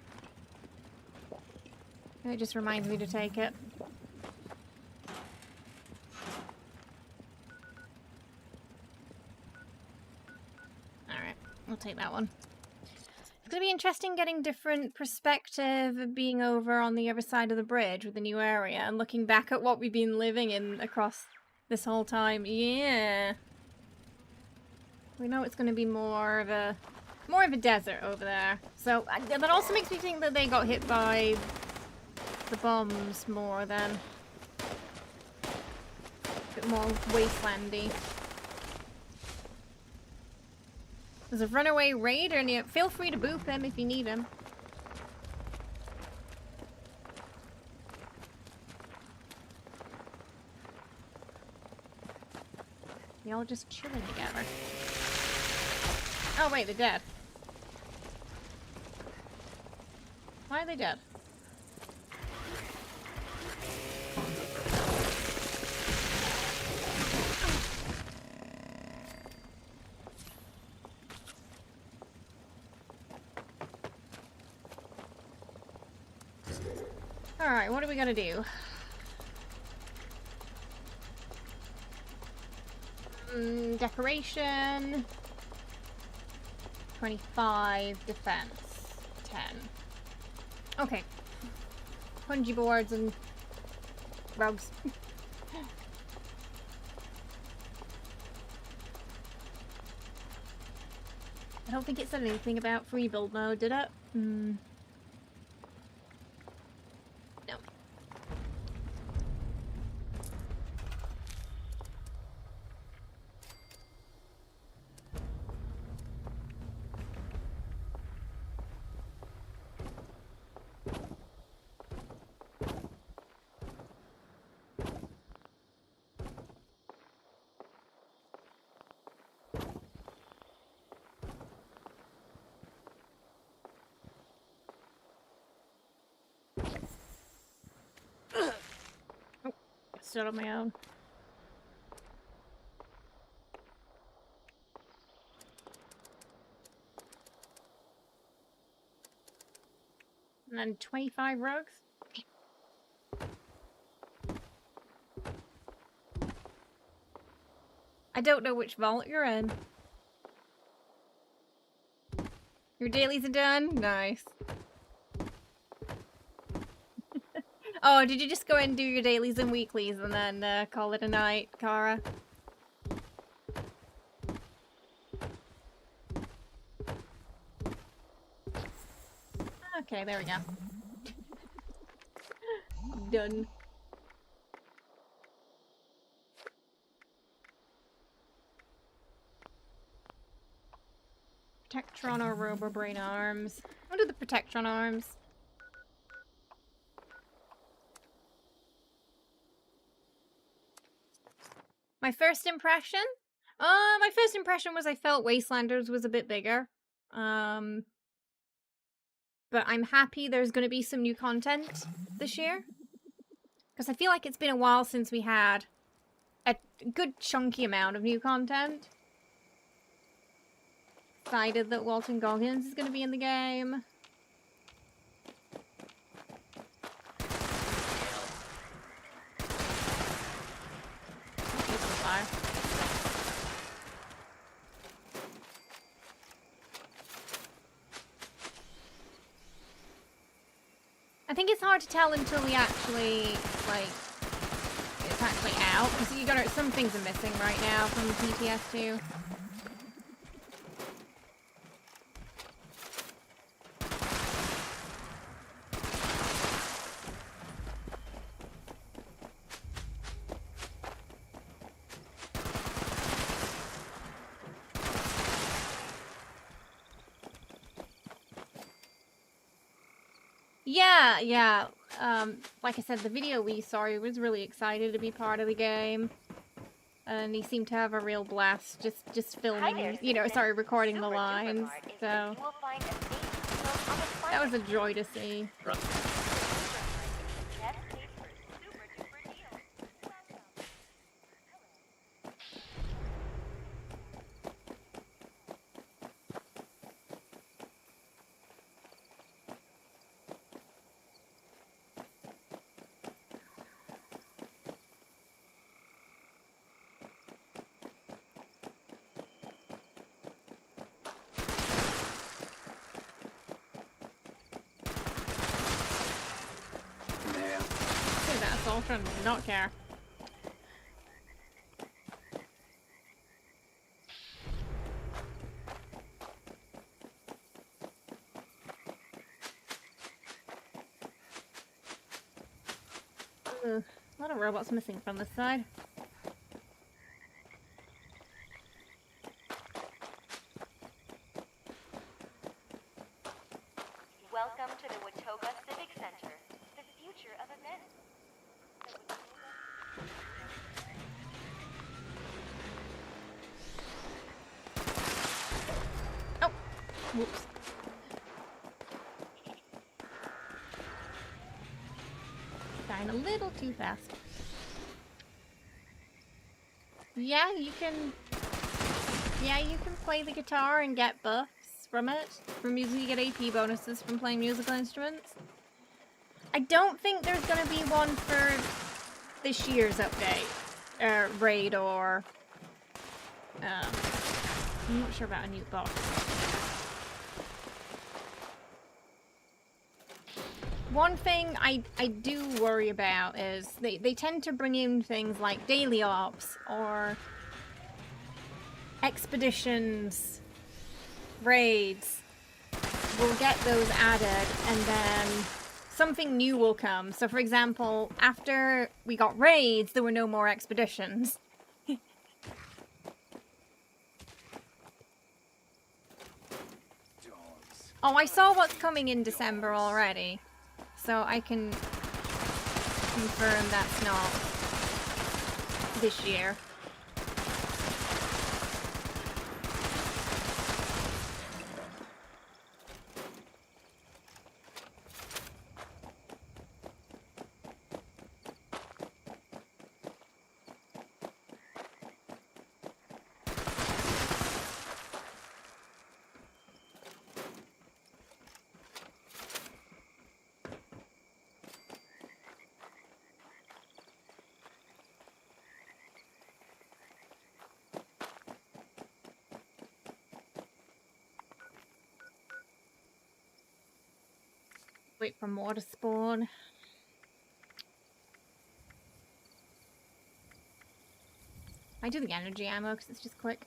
And it just reminds me to take it. Alright, we'll take that one. It's gonna be interesting getting different perspective of being over on the other side of the bridge with the new area and looking back at what we've been living in across this whole time. Yeah. We know it's gonna be more of a desert over there. So that also makes me think that they got hit by the bombs more than a bit more wastelandy. There's a runaway raider near. Feel free to boop him if you need him. Y'all just chilling together. Oh wait, they're dead. Why are they dead? Alright, what do we gotta do? Decoration. 25 defense. 10. Okay. Punji boards and rugs. I don't think it said anything about free build mode, did it? No. Stood on my own. And then 25 rugs. I don't know which vault you're in. Your dailies are done? Nice. Oh, did you just go and do your dailies and weeklies and then call it a night, Kara? Okay, there we go. Done. Protectron or Robobrain arms. What are the Protectron arms? My first impression? My first impression was I felt Wastelanders was a bit bigger. But I'm happy there's going to be some new content this year. Because I feel like it's been a while since we had a good chunky amount of new content. Excited that Walton Goggins is going to be in the game. I think it's hard to tell until we actually, like, it's actually out. Because you got some things are missing right now from the PTS2. Yeah, yeah. Like I said, the video we saw, he was really excited to be part of the game. And he seemed to have a real blast just filming, you know, sorry, recording the lines. So that was a joy to see. Yeah. Look at that Sultran did not care. Ugh, a lot of robots missing from this side. Welcome to the Watoga Civic Center, the future of events. Oh, whoops. Dying a little too fast. Yeah, you can play the guitar and get buffs from it. From using, you get AP bonuses from playing musical instruments. I don't think there's gonna be one for this year's update, raid, or I'm not sure about a new box. One thing I do worry about is they tend to bring in things like daily ops or expeditions, raids. We'll get those added and then something new will come. So for example, after we got raids, there were no more expeditions. Oh, I saw what's coming in December already. So I can confirm that's not this year. Wait for more to spawn. I do the energy ammo because it's just quick.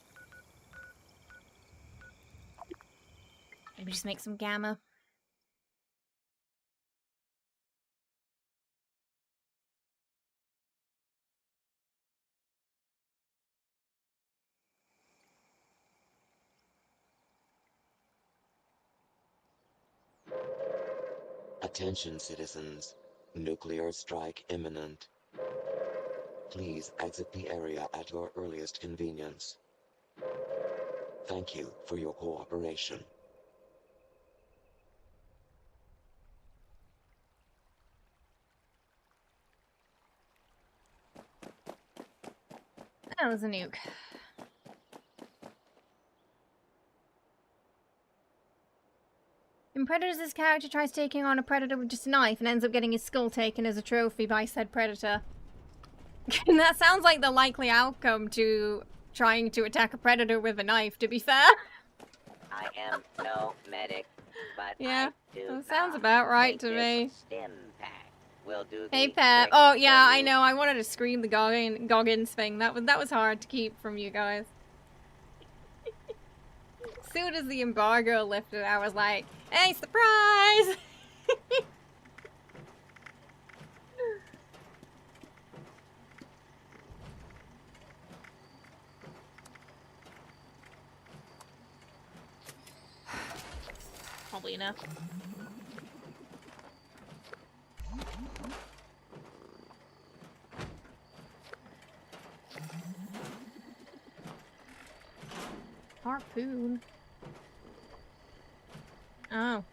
Maybe just make some gamma. Attention citizens, nuclear strike imminent. Please exit the area at your earliest convenience. Thank you for your cooperation. That was a nuke. In Predators, this character tries taking on a predator with just a knife and ends up getting his skull taken as a trophy by said predator. And that sounds like the likely outcome to trying to attack a predator with a knife, to be fair. I am no medic, but Yeah, I do that sounds now about right think to this me. Stim pack will do Hey the Pep. trick Oh for yeah, I you. know. I wanted to scream the Goggins thing. That was hard to keep from you guys. As soon as the embargo lifted, I was like, "Hey, surprise!" Probably enough. Harpoon. Oh.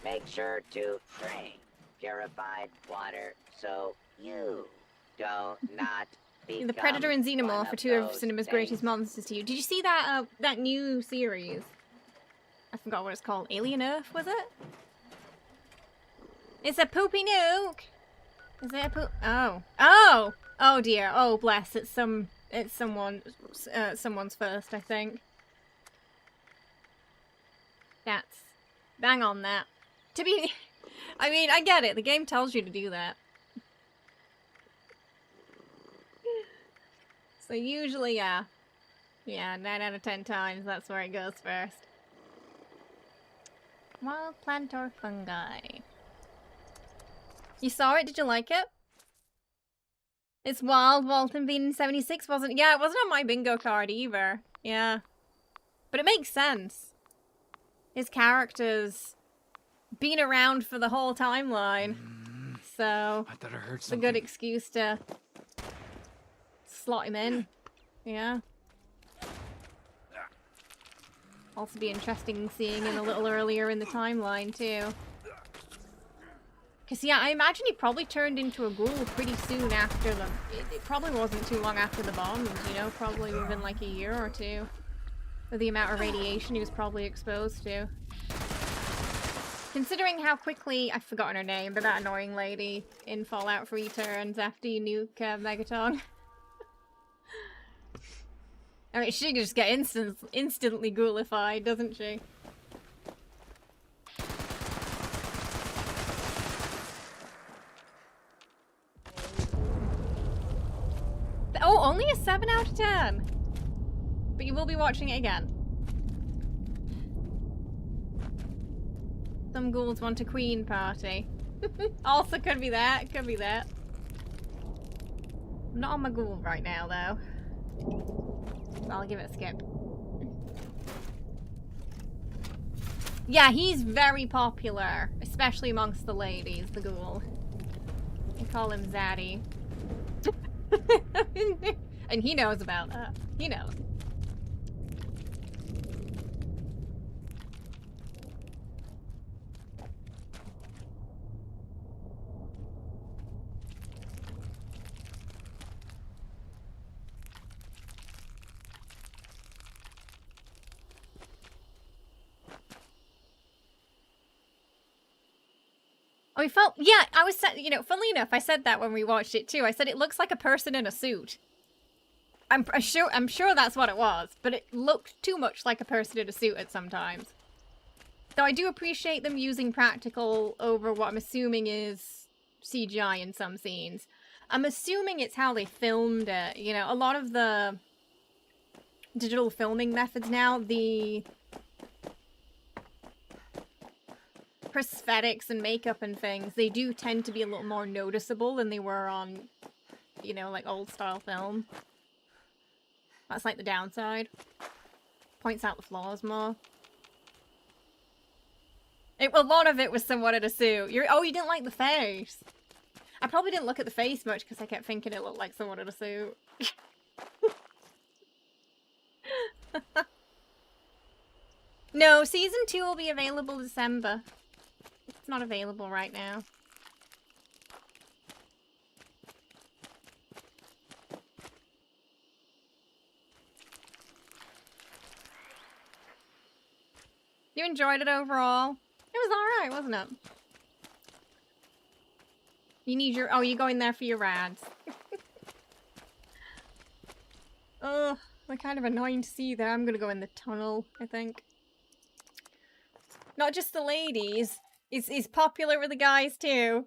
Make sure to drink purified water so you don't not become The Predator and one Xenomorph are two of those cinema's things. greatest monsters to you. Did you see that that new series? I forgot what it's called. Alien Earth, was it? It's a poopy nuke! Is it a poop? Oh. Oh! Oh dear. Oh bless. It's someone's first, I think. That's bang on that. To be, I mean, I get it. The game tells you to do that. So usually, yeah, 9 out of 10 times, that's where it goes first. Wild plant or fungi? You saw it? Did you like it? It's wild. Walton Bean 76 wasn't. Yeah, it wasn't on my bingo card either. Yeah, but it makes sense. His character's been around for the whole timeline, so I thought I heard it's a something. good excuse to slot him in. Yeah. Also be interesting seeing him a little earlier in the timeline too. Because yeah, I imagine he probably turned into a ghoul pretty soon after the... It probably wasn't too long after the bombs, you know? Probably within like a year or two. With the amount of radiation he was probably exposed to. Considering how quickly... I've forgotten her name, but that annoying lady in Fallout 3 turns after you nuke Megaton. I mean, she can just get instantly ghoulified, doesn't she? Oh, only a 7 out of 10! But you will be watching it again. Some ghouls want a queen party. Also could be that, could be that. I'm not on my ghoul right now, though. So I'll give it a skip. Yeah, he's very popular, especially amongst the ladies, the ghoul. They call him Zaddy. And he knows about that. He knows. Oh, we felt, yeah, I was, you know, funnily enough, I said that when we watched it too. I said it looks like a person in a suit. I'm sure that's what it was, but it looked too much like a person in a suit at some times. Though I do appreciate them using practical over what I'm assuming is CGI in some scenes. I'm assuming it's how they filmed it. You know, a lot of the digital filming methods now, the prosthetics and makeup and things, they do tend to be a little more noticeable than they were on, you know, like old style film. That's like the downside. Points out the flaws more. A lot of it was someone in a suit. Oh, you didn't like the face. I probably didn't look at the face much because I kept thinking it looked like someone in a suit. No, season 2 will be available December. It's not available right now. You enjoyed it overall? It was alright, wasn't it? You need your... Oh, you going there for your rads. Oh, they're kind of annoying to see there. I'm gonna go in the tunnel, I think. Not just the ladies. He's popular with the guys, too.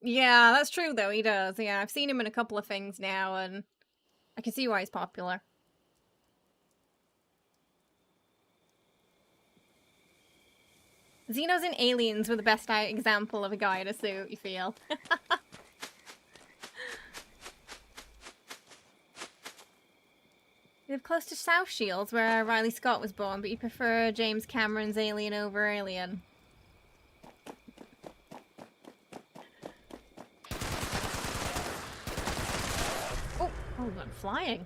Yeah, that's true, though. He does. Yeah, I've seen him in a couple of things now, and I can see why he's popular. Xenos and Aliens were the best example of a guy in a suit, you feel? You live close to South Shields, where Riley Scott was born, but you prefer James Cameron's Alien over Alien. Oh, Oh, I'm flying.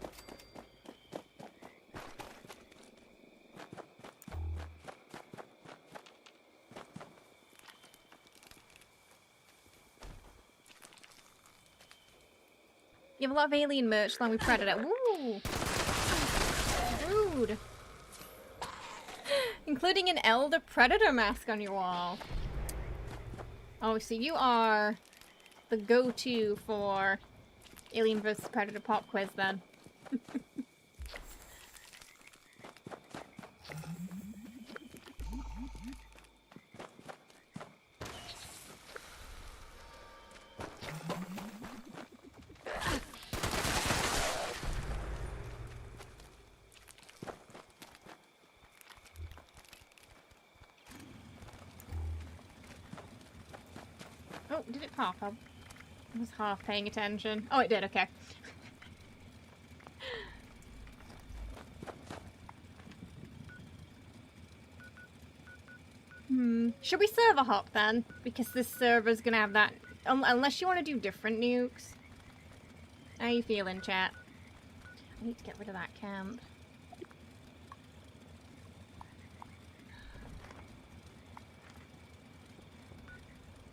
You have a lot of alien merch along with Predator. Ooh! Rude! Including an Elder Predator mask on your wall. Oh, so you are the go-to for Alien vs. Predator pop quiz then. Oh, did it pop? I was half paying attention. Oh, it did, okay. Should we server hop then? Because this server's gonna have that... unless you want to do different nukes. How you feeling, chat? I need to get rid of that camp.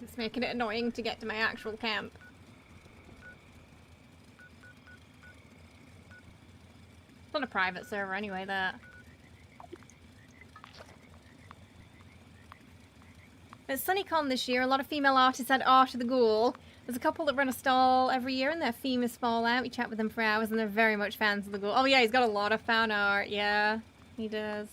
It's making it annoying to get to my actual camp. It's on a private server anyway, that. At SunnyCon this year, a lot of female artists had Art of the Ghoul. There's a couple that run a stall every year and they're famous Fallout. We chat with them for hours and they're very much fans of the Ghoul. Oh yeah, he's got a lot of fan art. Yeah, he does.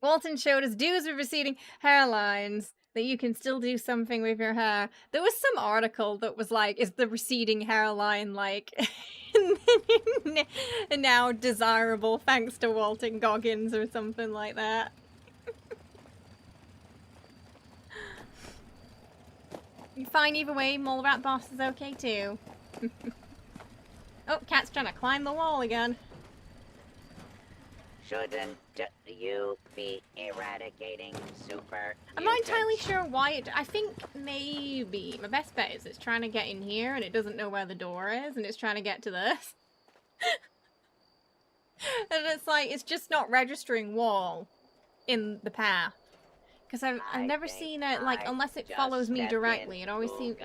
Walton showed us dudes with receding hairlines, that you can still do something with your hair. There was some article that was like, is the receding hairline like now desirable thanks to Walton Goggins or something like that. You fine either way, Mole Rat Boss is okay too. Oh, cat's trying to climb the wall again. Shouldn't you be eradicating super I'm not entirely mutants? sure why it... I think maybe... My best bet is it's trying to get in here and it doesn't know where the door is and it's trying to get to this. And it's like, it's just not registering wall in the path. Because I've never seen it, like, unless it follows me directly. It always seems...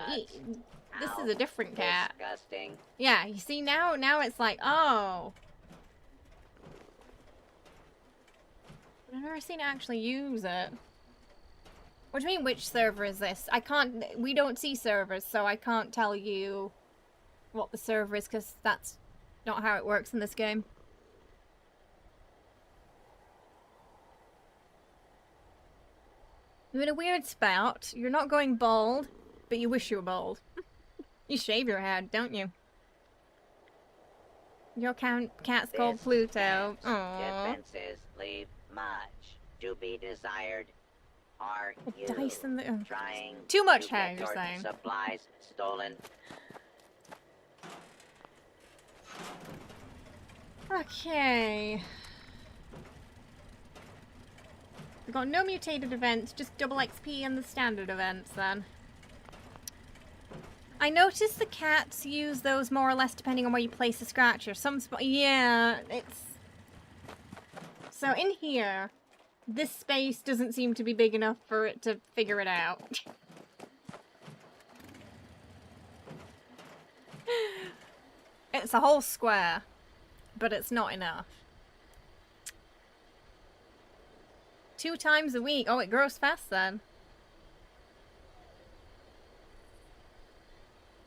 This is a different cat. Disgusting. Yeah, you see, now it's like, oh... I've never seen it actually use it. What do you mean, which server is this? I can't... We don't see servers, so I can't tell you what the server is, because that's not how it works in this game. You're in a weird spot. You're not going bald, but you wish you were bald. You shave your head, don't you? Your cat's called Pluto. Aww. Defenses leave much to be desired. Are you Dice in the... trying Too much to hair, get you're your saying. supplies stolen? Okay. We've got no mutated events, just double XP and the standard events then. I noticed the cats use those more or less depending on where you place the scratcher. Some yeah, it's... So in here, this space doesn't seem to be big enough for it to figure it out. It's a whole square, but it's not enough. 2 times a week. Oh, it grows fast then.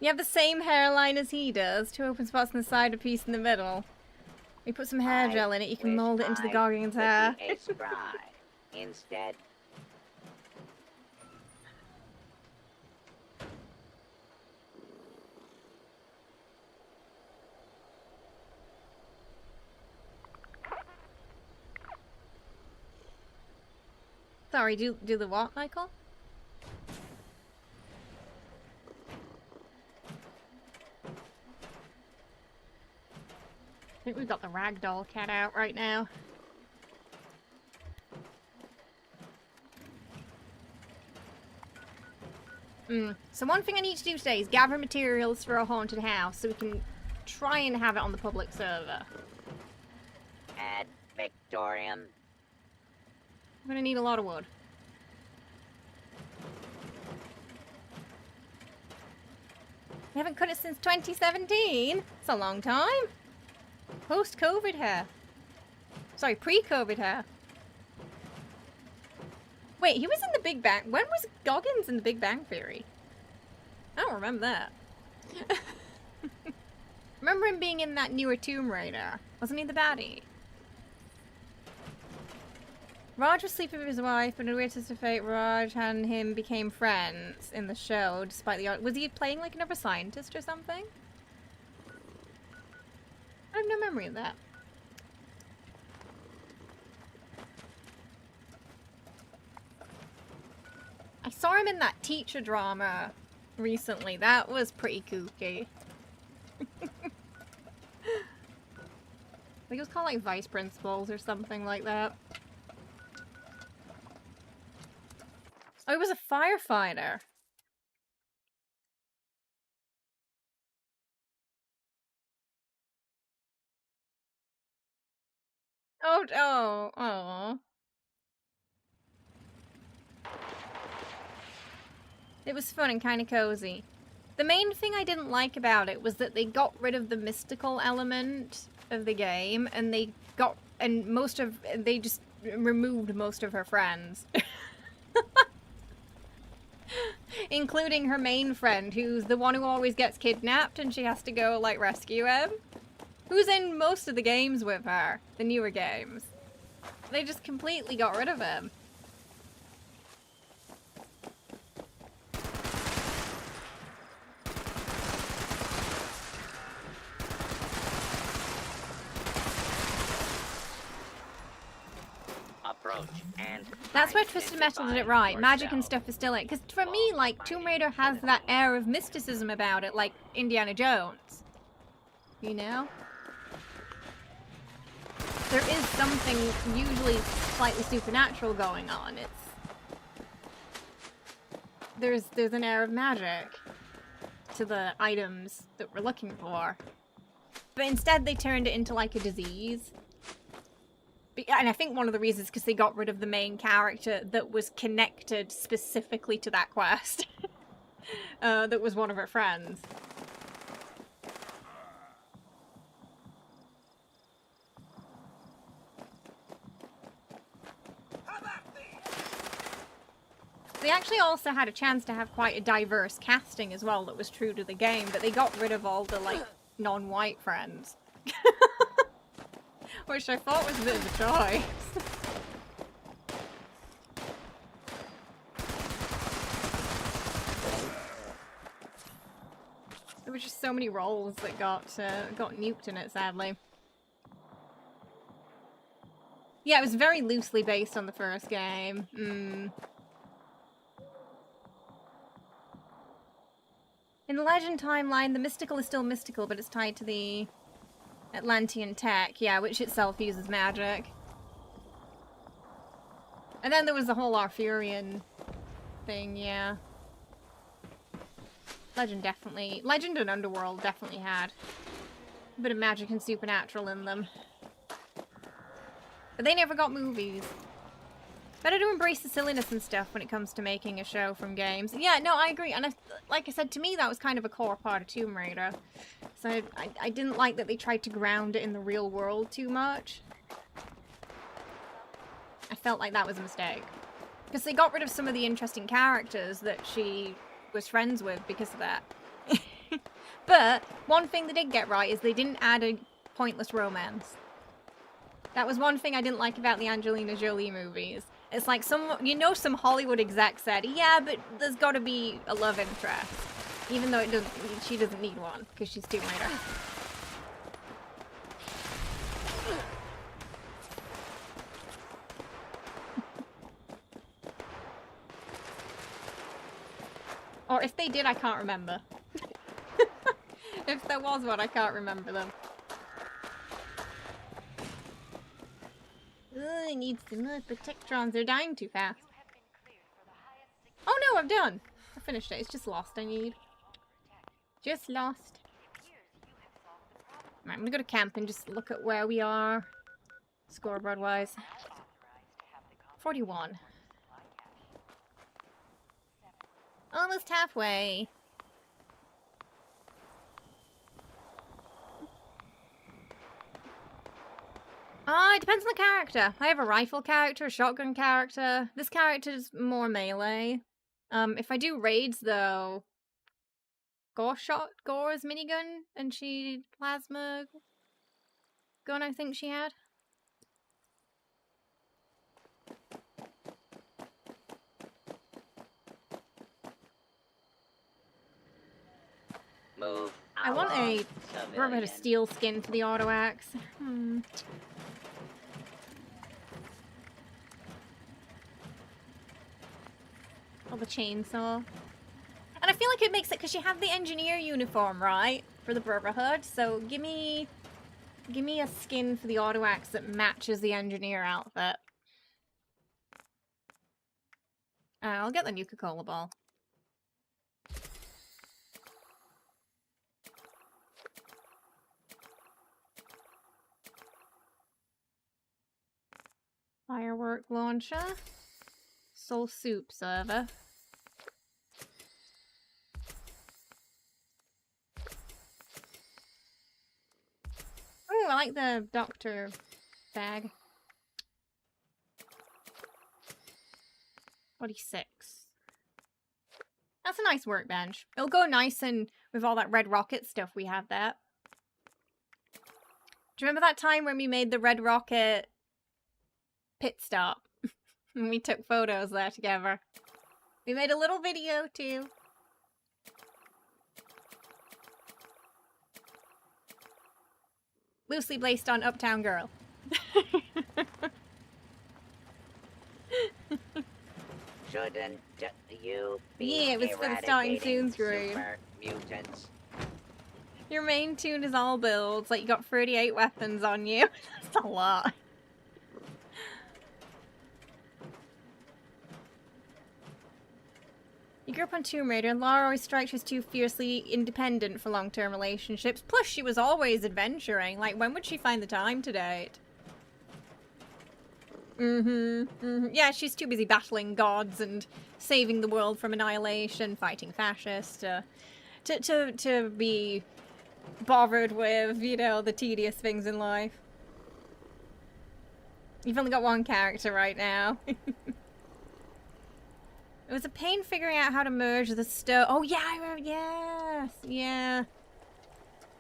You have the same hairline as he does. 2 open spots on the side, a piece in the middle. You put some hair gel in it, you can mold it into the Goggins hair. A scribe instead. Sorry, do the what, Michael? I think we've got the ragdoll cat out right now. So one thing I need to do today is gather materials for a haunted house so we can try and have it on the public server. Add Victorian. I'm gonna need a lot of wood. We haven't cut it since 2017. It's a long time. Post-COVID hair. Sorry, pre-COVID hair. Wait, he was in the Big Bang. When was Goggins in the Big Bang Theory? I don't remember that. Remember him being in that newer Tomb Raider. Wasn't he the baddie? Raj was sleeping with his wife, but in a weird twist of fate, Raj and him became friends in the show, despite the... Was he playing like another scientist or something? I have no memory of that. I saw him in that teacher drama recently. That was pretty kooky. I think it was called like Vice Principals or something like that. Oh, he was a firefighter. Oh. It was fun and kind of cozy. The main thing I didn't like about it was that they got rid of the mystical element of the game, and they just removed most of her friends. Including her main friend, who's the one who always gets kidnapped and she has to go, like, rescue him. Who's in most of the games with her, the newer games. They just completely got rid of him. Approach and... That's where Twisted Metal did it right. Magic and stuff is still in. Because for me, like, Tomb Raider has that air of mysticism about it, like Indiana Jones. You know? There is something usually slightly supernatural going on. There's an air of magic to the items that we're looking for. But instead they turned it into like a disease. And I think one of the reasons is because they got rid of the main character that was connected specifically to that quest. That was one of her friends. They actually also had a chance to have quite a diverse casting as well that was true to the game, but they got rid of all the, like, non-white friends. Which I thought was a bit of a choice. There were just so many roles that got nuked in it, sadly. Yeah, it was very loosely based on the first game. In the Legend timeline, the mystical is still mystical, but it's tied to the Atlantean tech, yeah, which itself uses magic. And then there was the whole Arthurian thing, yeah. Legend and Underworld definitely had a bit of magic and supernatural in them. But they never got movies. Better to embrace the silliness and stuff when it comes to making a show from games. Yeah, no, I agree. And like I said, to me that was kind of a core part of Tomb Raider. So I didn't like that they tried to ground it in the real world too much. I felt like that was a mistake. Because they got rid of some of the interesting characters that she was friends with because of that. But one thing they did get right is they didn't add a pointless romance. That was one thing I didn't like about the Angelina Jolie movies. It's like some Hollywood exec said, yeah, but there's got to be a love interest. Even though she doesn't need one, because she's Tomb Raider. Or if they did, I can't remember. If there was one, I can't remember them. Ugh, I need some more protectrons. They're dying too fast. Oh no, I'm done. I finished it. It's just lost I need. Just lost. Right, I'm gonna go to camp and just look at where we are. Scoreboard wise. 41. Almost halfway. It depends on the character. I have a rifle character, a shotgun character. This character is more melee. If I do raids though, Gore's minigun, and she plasma gun I think she had. Move. I want a Brotherhood of civilian. Steel skin for the auto axe. Or the chainsaw. And I feel like it makes it because she had the engineer uniform, right? For the Brotherhood. So give me a skin for the auto axe that matches the engineer outfit. I'll get the Nuka-Cola ball. Firework launcher. Soul soup server. Ooh, I like the doctor bag. 46. That's a nice workbench. It'll go nice and with all that red rocket stuff we have there. Do you remember that time when we made the red rocket pit stop? And we took photos there together. We made a little video too. Loosely based on Uptown Girl. Shouldn't you be Yeah, it was for the starting eradicating soon screen. super mutants? Your main tune is all builds, like you got 38 weapons on you. That's a lot. You grew up on Tomb Raider, and Lara always strikes you as too fiercely independent for long-term relationships. Plus, she was always adventuring. Like, when would she find the time to date? Yeah, she's too busy battling gods and saving the world from annihilation, fighting fascists, to be bothered with, you know, the tedious things in life. You've only got one character right now. It was a pain figuring out how to merge the stove. Oh yeah, I remember. Yes, yeah,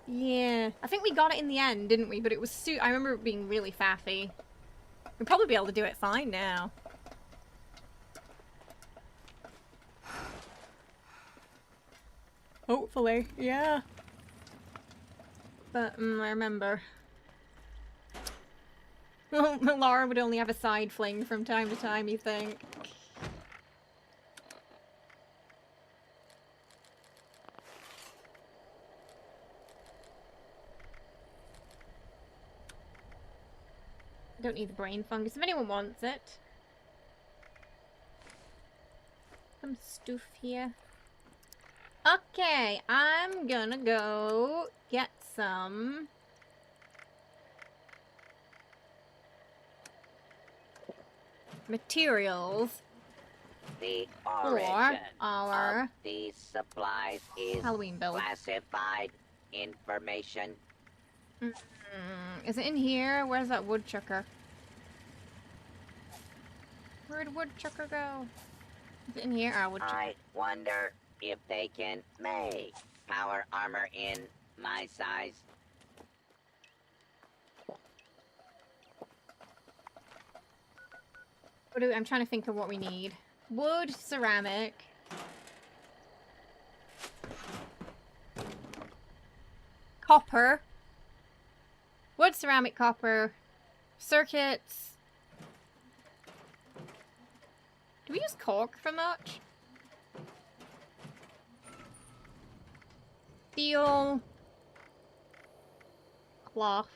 yeah. I think we got it in the end, didn't we? But it was I remember it being really faffy. We'll probably be able to do it fine now. Hopefully, yeah. But I remember. Well, Laura would only have a side fling from time to time, you think? I don't need the brain fungus if anyone wants it. Some stuff here. Okay, I'm gonna go get some materials The for origin our of these supplies is Halloween build. classified information. Is it in here? Where's that woodchucker? Where'd woodchucker go? Is it in here? Ah, woodchucker. I wonder if they can make power armor in my size. I'm trying to think of what we need. Wood, ceramic. Copper. Wood, ceramic, copper. Circuits. Do we use cork for much? Steel. Cloth.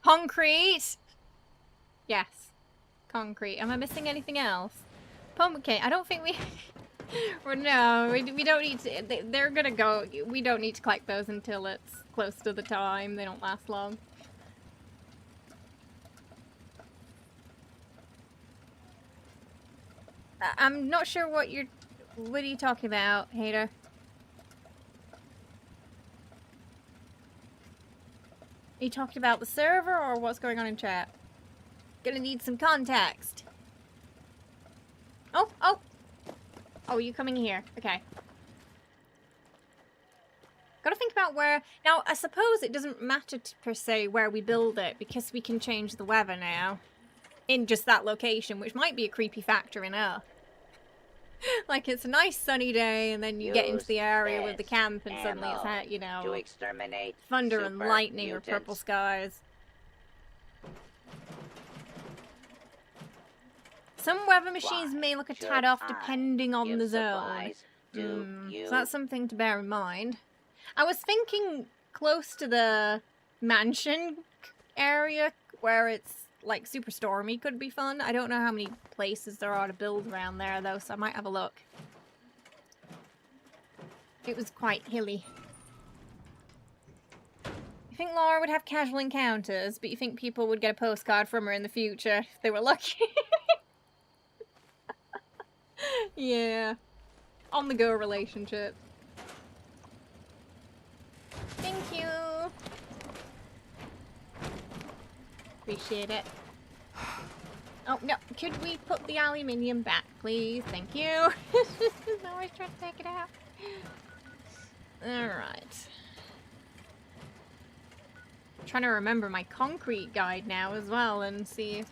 Concrete. Yes. Concrete. Am I missing anything else? Pumpkin. I don't think we... well, no, we don't need to... They're gonna go... We don't need to collect those until it's close to the time. They don't last long. I'm not sure what you're... What are you talking about, Hater? Are you talking about the server or what's going on in chat? Gonna need some context. Oh, oh! Oh, you coming here. Okay. Gotta think about where... Now, I suppose it doesn't matter per se where we build it, because we can change the weather now. In just that location, which might be a creepy factor in Earth. Like, it's a nice sunny day, and then you get into the area with the camp, and suddenly it's, you know, to exterminate thunder and lightning or purple skies. Some weather machines may look a tad off depending on the zone. So that's something to bear in mind. I was thinking close to the mansion area where it's like super stormy could be fun. I don't know how many places there are to build around there though, so I might have a look. It was quite hilly. I think Laura would have casual encounters, but you think people would get a postcard from her in the future if they were lucky? Yeah. On the go relationship. Thank you. Appreciate it. Oh, no. Could we put the aluminium back, please? Thank you. Always trying to take it out. Alright. Trying to remember my concrete guide now as well and see if...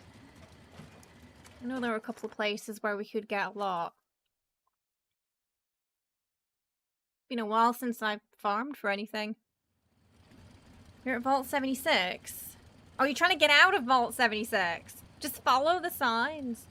I know there were a couple of places where we could get a lot. Been a while since I've farmed for anything. You're at Vault 76. Oh, you're trying to get out of Vault 76. Just follow the signs.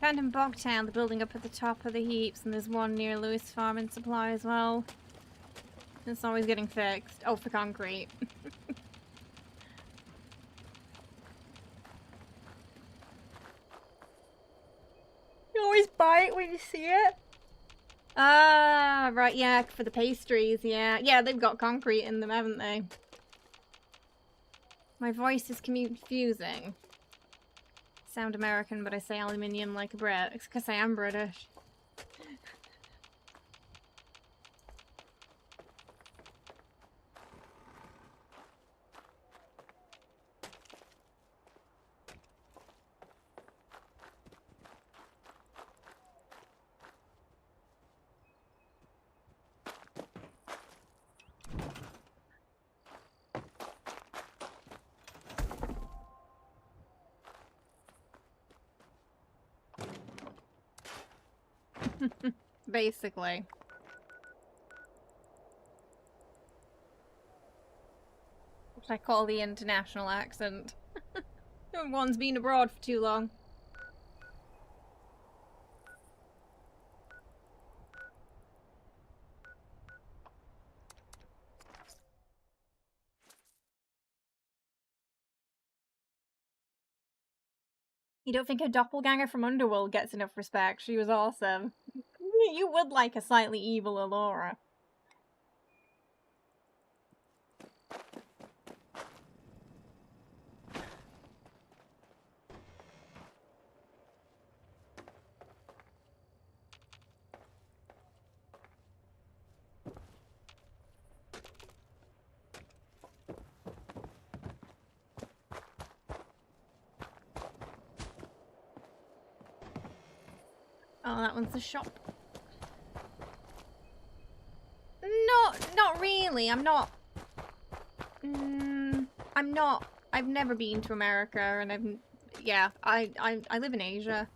Found in Bogtown, the building up at the top of the heaps, and there's one near Lewis Farm and Supply as well. It's always getting fixed. Oh, for concrete. You always buy it when you see it? Ah, right, yeah, for the pastries, yeah. Yeah, they've got concrete in them, haven't they? My voice is confusing. Sound American, but I say aluminium like a Brit. It's because I am British. Basically. What I call the international accent. One's been abroad for too long. You don't think a doppelganger from Underworld gets enough respect? She was awesome. You would like a slightly evil Allura. Oh, that one's the shop. Not really. I'm not. I've never been to America, and yeah, I live in Asia.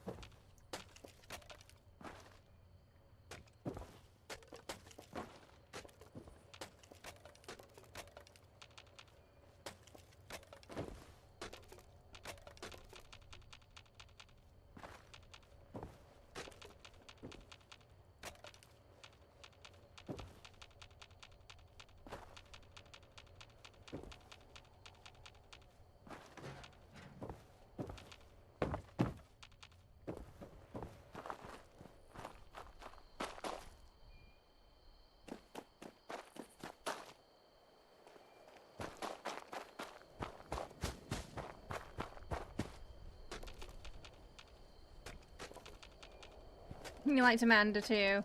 You liked Amanda too.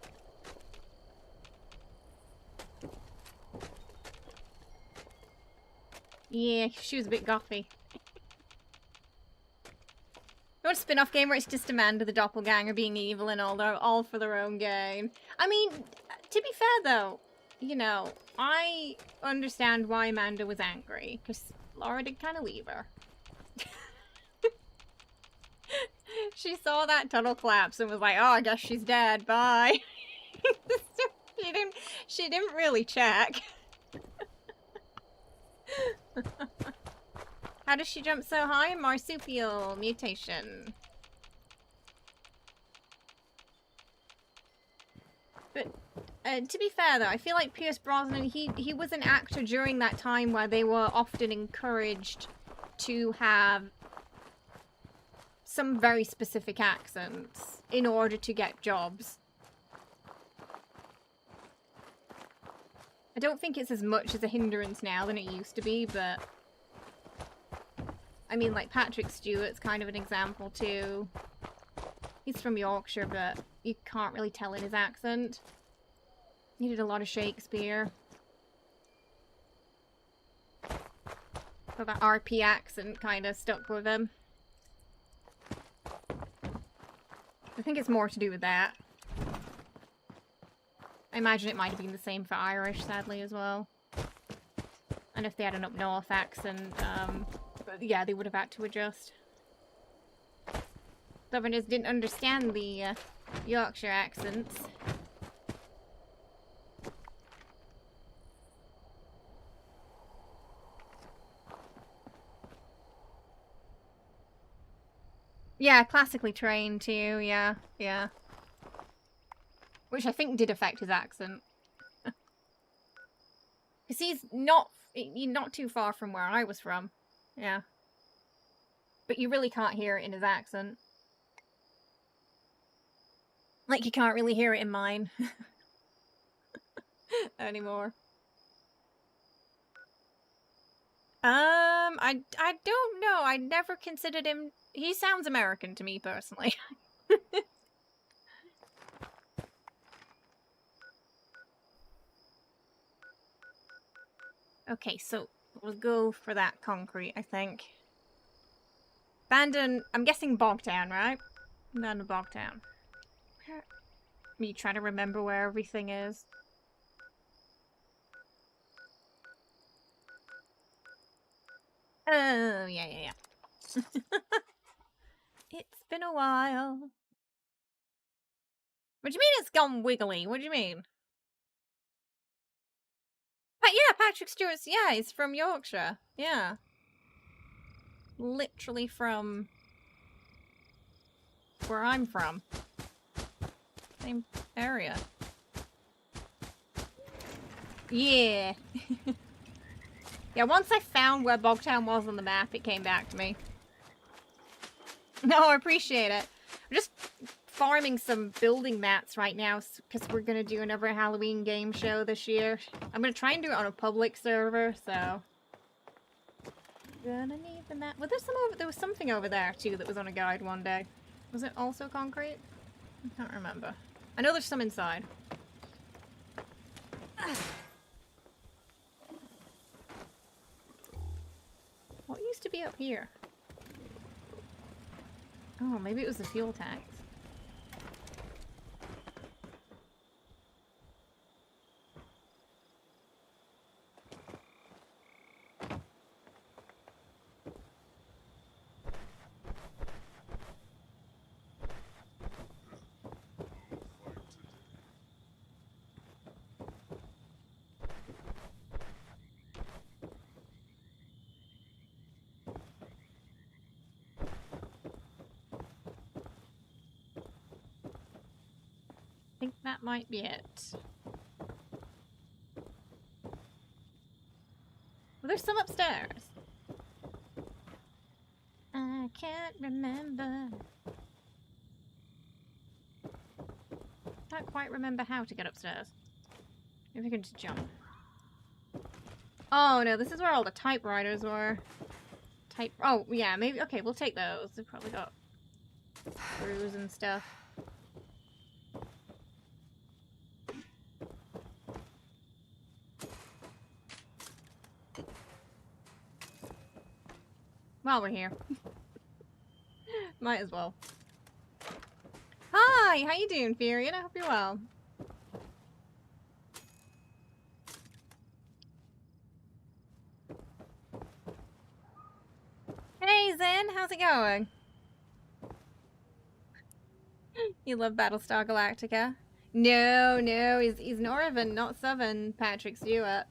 Yeah, she was a bit gothy. You want a spin-off game where it's just Amanda the doppelganger being evil and all for their own gain. I mean, to be fair though, you know, I understand why Amanda was angry, because Laura did kind of leave her. She saw that tunnel collapse and was like, oh, I guess she's dead, bye. She didn't really check. How does she jump so high? Marsupial mutation. But to be fair though, I feel like Pierce Brosnan, he was an actor during that time where they were often encouraged to have some very specific accents in order to get jobs. I don't think it's as much as a hindrance now than it used to be, but I mean, like, Patrick Stewart's kind of an example too. He's from Yorkshire, but you can't really tell in his accent. He did a lot of Shakespeare. So that RP accent kind of stuck with him. I think it's more to do with that. I imagine it might have been the same for Irish, sadly, as well. And if they had an up north accent, yeah, they would have had to adjust. Southerners didn't understand the Yorkshire accents. Yeah, classically trained too, yeah, yeah. Which I think did affect his accent. Because he's not too far from where I was from. Yeah. But you really can't hear it in his accent. Like, you can't really hear it in mine. Anymore. I don't know. I never considered him... He sounds American to me, personally. Okay, so we'll go for that concrete, I think. Abandon... I'm guessing Bogtown, right? Abandon Bogtown. Me trying to remember where everything is. Oh, yeah. It's been a while. What do you mean it's gone wiggly? What do you mean? But yeah, Patrick Stewart's, yeah, he's from Yorkshire. Yeah. Literally from where I'm from. Same area. Yeah. Yeah, once I found where Bogtown was on the map, it came back to me. No, I appreciate it. I'm just farming some building mats right now because we're going to do another Halloween game show this year. I'm going to try and do it on a public server, so... Gonna need the mat. Well, there was something over there, too, that was on a guide one day. Was it also concrete? I can't remember. I know there's some inside. What used to be up here? Oh, maybe it was the fuel tanks. I think that might be it. Well, there's some upstairs. I can't remember. Can't quite remember how to get upstairs. Maybe we can just jump. Oh no, this is where all the typewriters were. Oh yeah, maybe. Okay, we'll take those. They've probably got screws and stuff. While we're here. Might as well. Hi, how you doing, Furion? I hope you're well. Hey Zen, how's it going? You love Battlestar Galactica? No, no, he's Northern, not Southern, Patrick Stewart.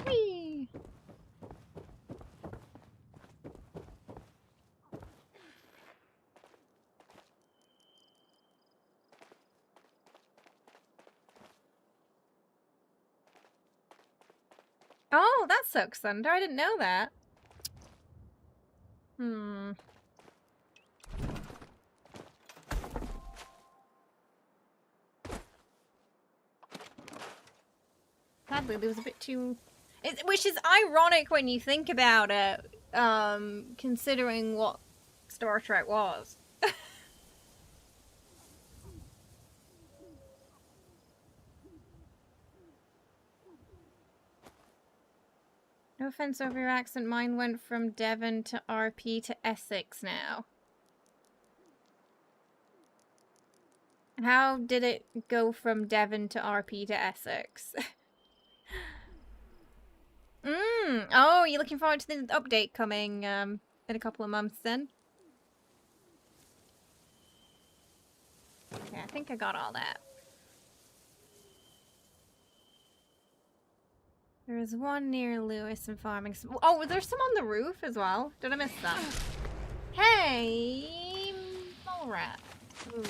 Whee! Oh, that sucks, Thunder. I didn't know that. Hmm. Sadly, there was a bit too... which is ironic when you think about it, considering what Star Trek was. No offense over your accent, mine went from Devon to RP to Essex now. How did it go from Devon to RP to Essex? Oh, you're looking forward to the update coming in a couple of months then? Okay, I think I got all that. There is one near Lewis and farming. Oh, there's some on the roof as well. Did I miss that? Hey, mole rat. Ooh.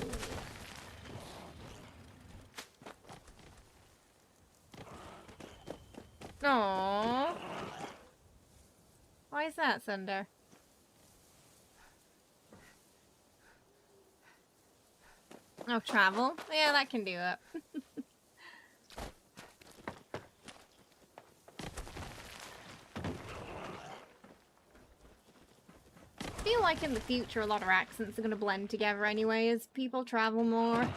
Aww. Why is that, Thunder? Oh, travel? Yeah, that can do it. I feel like in the future a lot of accents are going to blend together anyway as people travel more.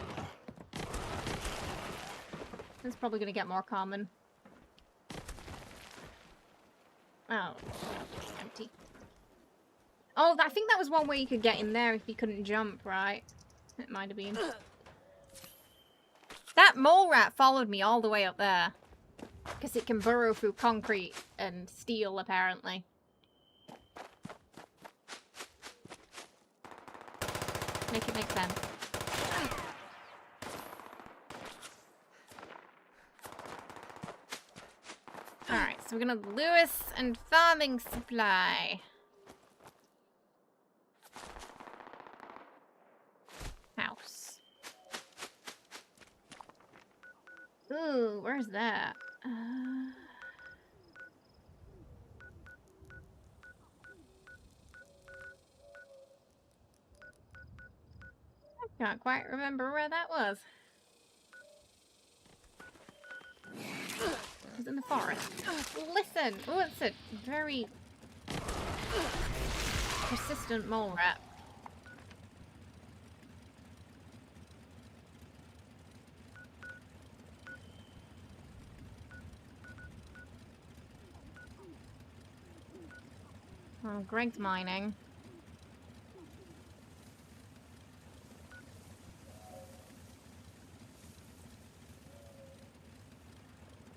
It's probably going to get more common. Oh, empty. Oh, I think that was one way you could get in there if you couldn't jump, right? It might have been. That mole rat followed me all the way up there. Because it can burrow through concrete and steel, apparently. Make it make sense. Alright, so we're gonna Lewis and farming supply. House. Ooh, where's that? I can't quite remember where that was. It was in the forest. Listen! Oh, it's a very persistent mole rat. Oh, Greg's mining.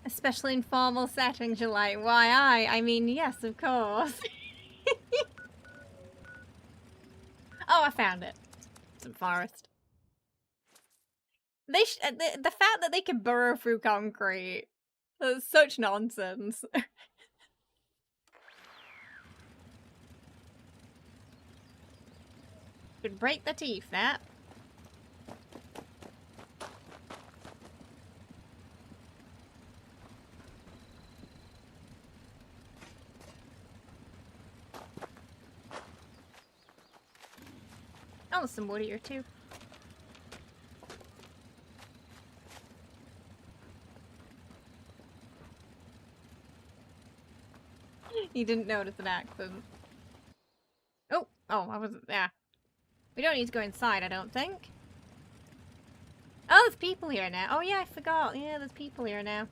Especially in formal settings, you're like, why I mean, yes, of course. Oh, I found it. Some forest. They the fact that they can burrow through concrete. That's such nonsense. Could break the teeth, that. Oh, some wood here too. You didn't notice an accent. Oh, I wasn't there. We don't need to go inside, I don't think. Oh, there's people here now. Oh yeah, I forgot. Yeah, there's people here now.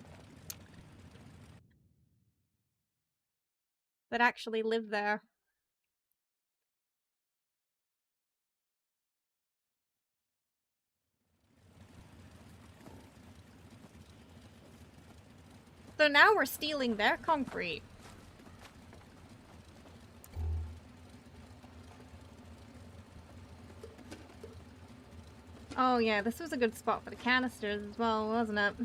That actually live there. So now we're stealing their concrete. Oh yeah, this was a good spot for the canisters as well, wasn't it?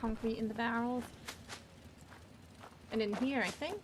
Concrete in the barrels. And in here, I think.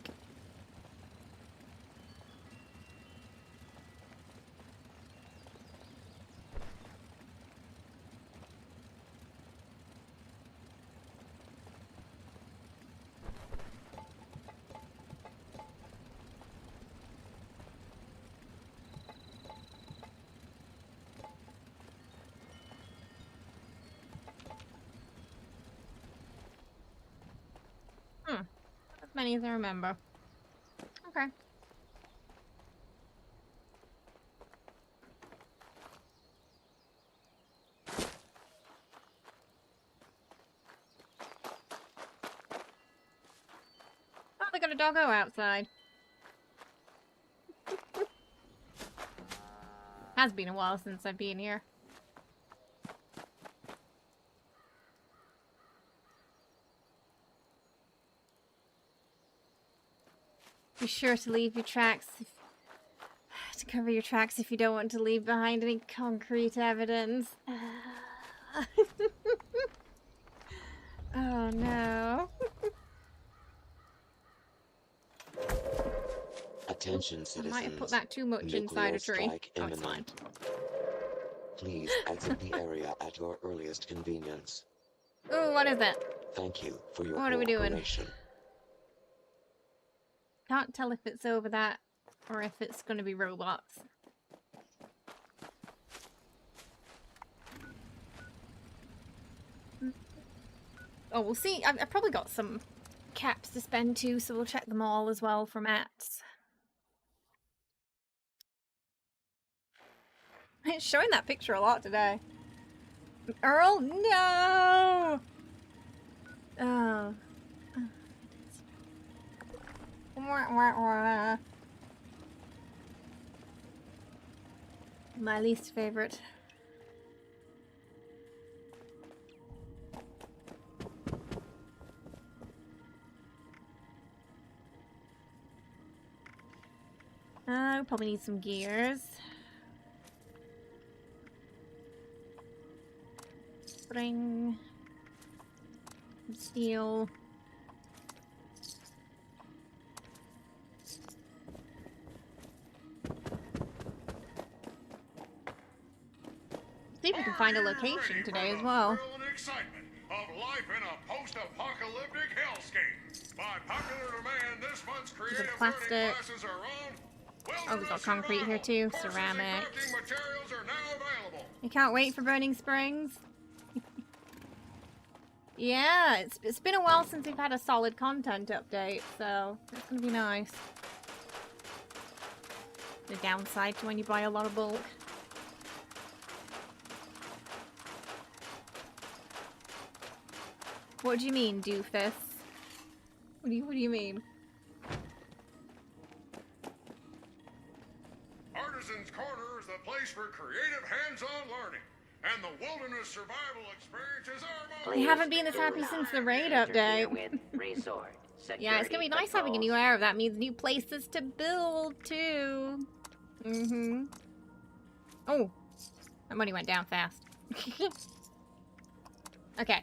As many as I remember. Okay. Oh, they got a doggo outside. Has been a while since I've been here. Be sure to leave your tracks to cover your tracks if you don't want to leave behind any concrete evidence. Oh no. Attention, I citizens. might have put that too much inside Nuclear a tree. strike Oh, it's fine. imminent. Please exit the area at your earliest convenience. Ooh, what is it? Thank you for your What are we doing? cooperation. Can't tell if it's over that or if it's going to be robots. Oh, we'll see. I've probably got some caps to spend too, so we'll check them all as well for mats. It's showing that picture a lot today. Earl, no! Oh. Wah, wah, wah. My least favorite. Probably need some gears. Spring. Steel. See if we can find a location today as well. Thrill and excitement of life in a post-apocalyptic hellscape. By popular demand, this month's creative learning plastic. classes are on. Oh, we've got concrete here too. Courses and Ceramic. crafting materials are now available. You can't wait for Burning Springs. Yeah, it's been a while since we've had a solid content update, so it's gonna be nice. The downside to when you buy a lot of bulk. What do you mean, doofus? What do you mean? Artisan's Corner is the place for creative hands-on learning. And the wilderness survival experiences are We haven't been this happy since the raid update. Yeah, it's gonna be nice having a new era. That means new places to build, too. Oh. That money went down fast. Okay.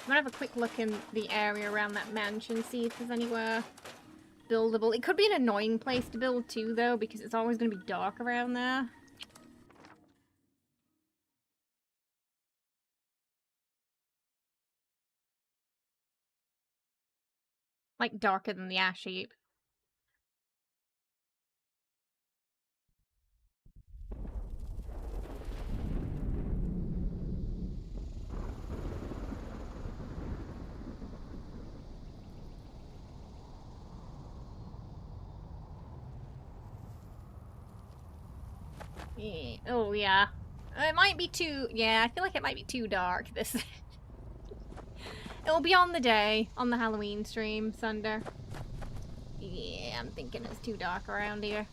I'm gonna have a quick look in the area around that mansion, see if there's anywhere buildable. It could be an annoying place to build too, though, because it's always gonna be dark around there. Like darker than the ash heap. Yeah. Oh, yeah. It might be too... Yeah, I feel like it might be too dark, this. It'll be on the day, on the Halloween stream, Sunder. Yeah, I'm thinking it's too dark around here.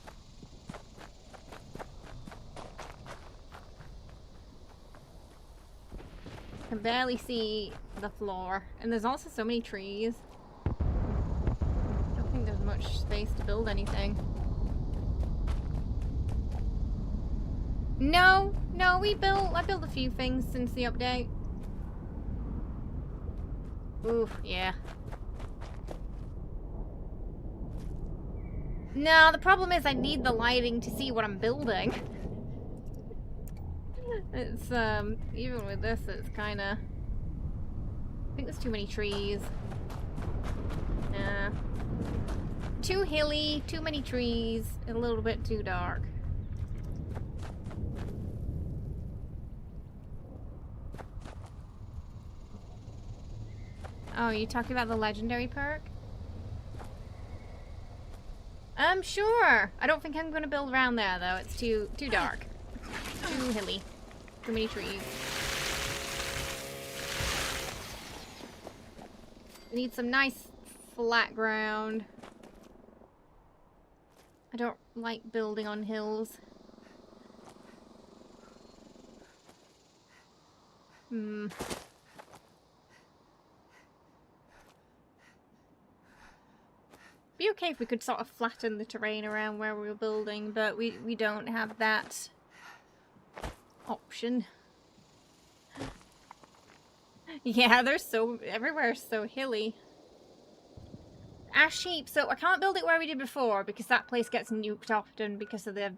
Can barely see the floor. And there's also so many trees. I don't think there's much space to build anything. No, I built a few things since the update. Ooh, yeah. No, the problem is I need the lighting to see what I'm building. It's, even with this, it's kinda... I think there's too many trees. Yeah. Too hilly, too many trees, a little bit too dark. Oh, you talking about the legendary perk? Sure. I don't think I'm gonna build around there though. It's too dark. Too hilly. Too many trees. We need some nice flat ground. I don't like building on hills. Be okay if we could sort of flatten the terrain around where we were building, but we don't have that option. Yeah, they're so... everywhere's so hilly. Ash heap, so I can't build it where we did before because that place gets nuked often because of the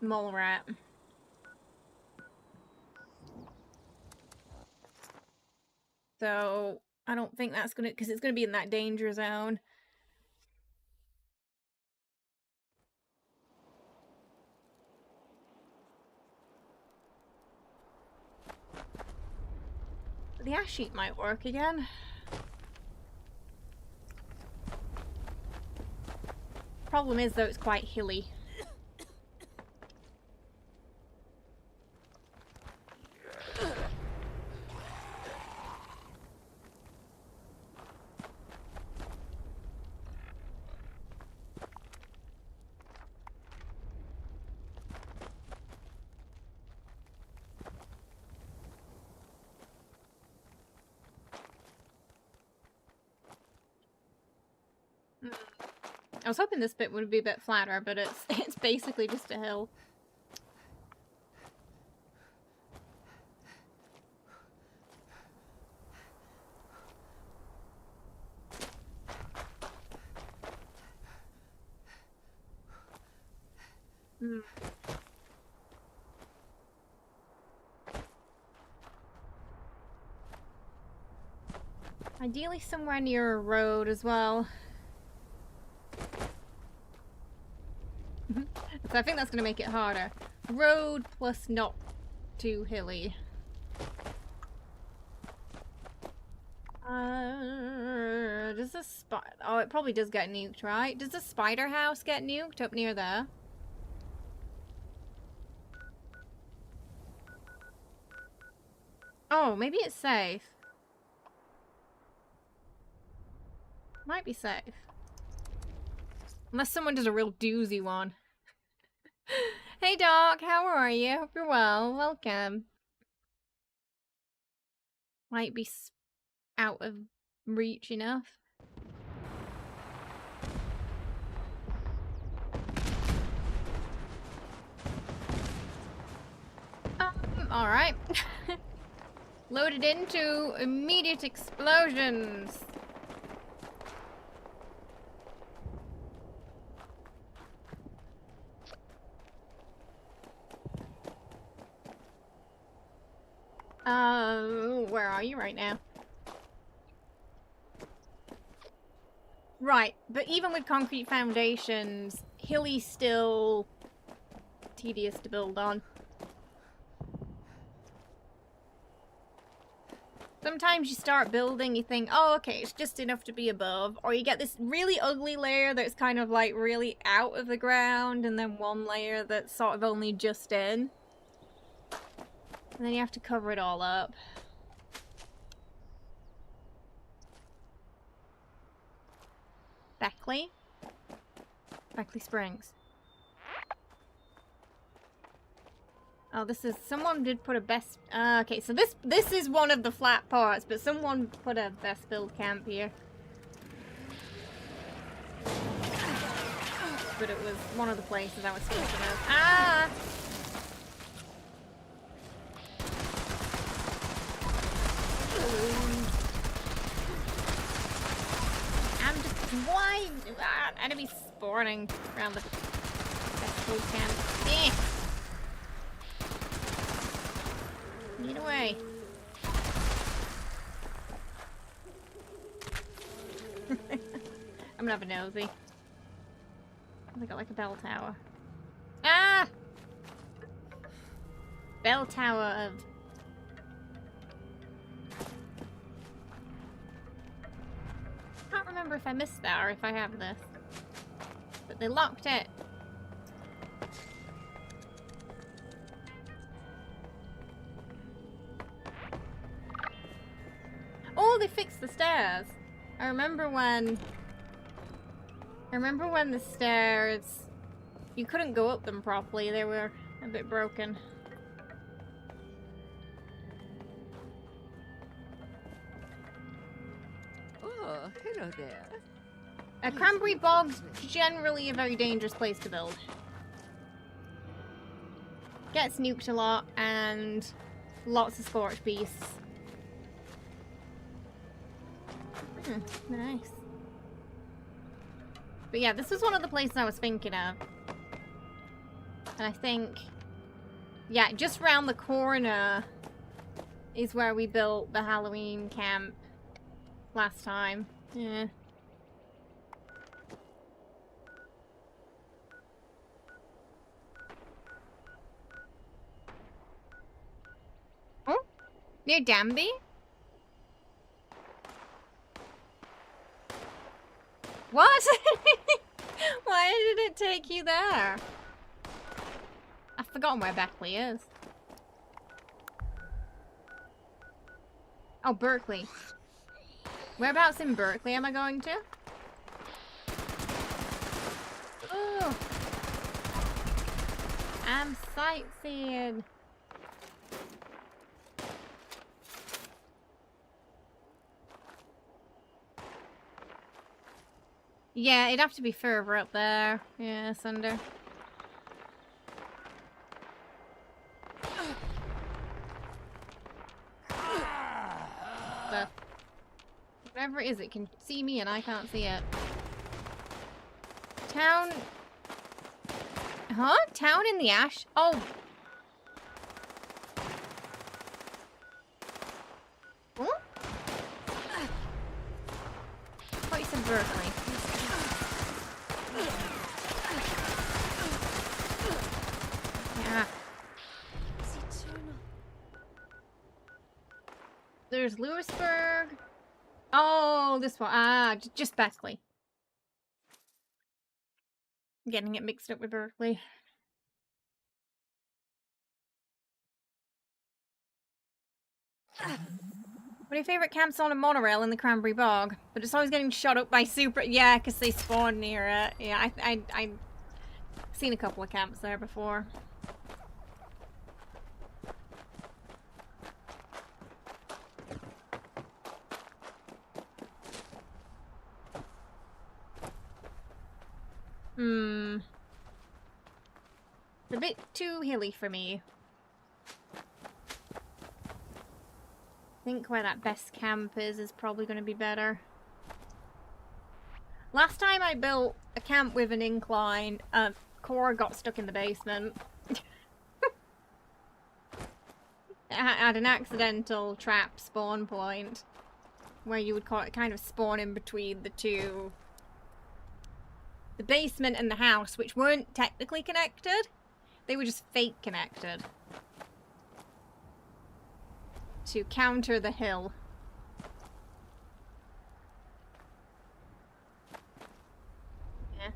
mole rat. So I don't think that's gonna... because it's gonna be in that danger zone. The ash heap might work again. Problem is though, it's quite hilly. I was hoping this bit would be a bit flatter, but it's basically just a hill. Ideally somewhere near a road as well. So I think that's going to make it harder. Road plus not too hilly. Does the oh, it probably does get nuked, right? Does the spider house get nuked up near there? Oh, maybe it's safe. Might be safe. Unless someone does a real doozy one. Hey Doc, how are you? Hope you're well. Welcome. Might be out of reach enough. Alright. Loaded into immediate explosions. Where are you right now? Right, but even with concrete foundations, hilly's still tedious to build on. Sometimes you start building, you think, oh, okay, it's just enough to be above. Or you get this really ugly layer that's kind of like really out of the ground, and then one layer that's sort of only just in. And then you have to cover it all up. Beckley? Beckley Springs. Oh, this is, someone did put a best, okay, so this is one of the flat parts, but someone put a best build camp here. But it was one of the places I was thinking of. Ah! I'm just, why? Enemies spawning around the best build camp. Eh. Get away. I'm gonna have a nosy. They got like a bell tower. Ah! Bell tower of... I can't remember if I missed that or if I have this. But they locked it. Oh, they fixed the stairs. I remember when the stairs, you couldn't go up them properly. They were a bit broken. Oh, hello there. A cranberry bog's generally a very dangerous place to build. Gets nuked a lot and lots of scorched beasts. Nice. But yeah, this was one of the places I was thinking of. And I think, yeah, just round the corner is where we built the Halloween camp last time. Yeah. Oh? Near Danby? What? Why did it take you there? I've forgotten where Beckley is. Oh, Berkeley. Whereabouts in Berkeley am I going to? Oh, I'm sightseeing. Yeah, it'd have to be further up there. Yeah, Sunder. But whatever it is, it can see me and I can't see it. Town... Huh? Town in the ash? Oh. What? I thought you said Berkeley. Yeah. There's Lewisburg. Oh, this one. Ah, just Beckley. I'm getting it mixed up with Berkeley. What are your favourite camps on a monorail in the Cranberry Bog? But it's always getting shot up by super... Yeah, because they spawn near it. Yeah, I've seen a couple of camps there before. It's a bit too hilly for me. I think where that best camp is probably going to be better. Last time I built a camp with an incline, Cora got stuck in the basement. It had an accidental trap spawn point where you would kind of spawn in between the two the basement and the house, which weren't technically connected. They were just fake connected. To counter the hill. Yeah.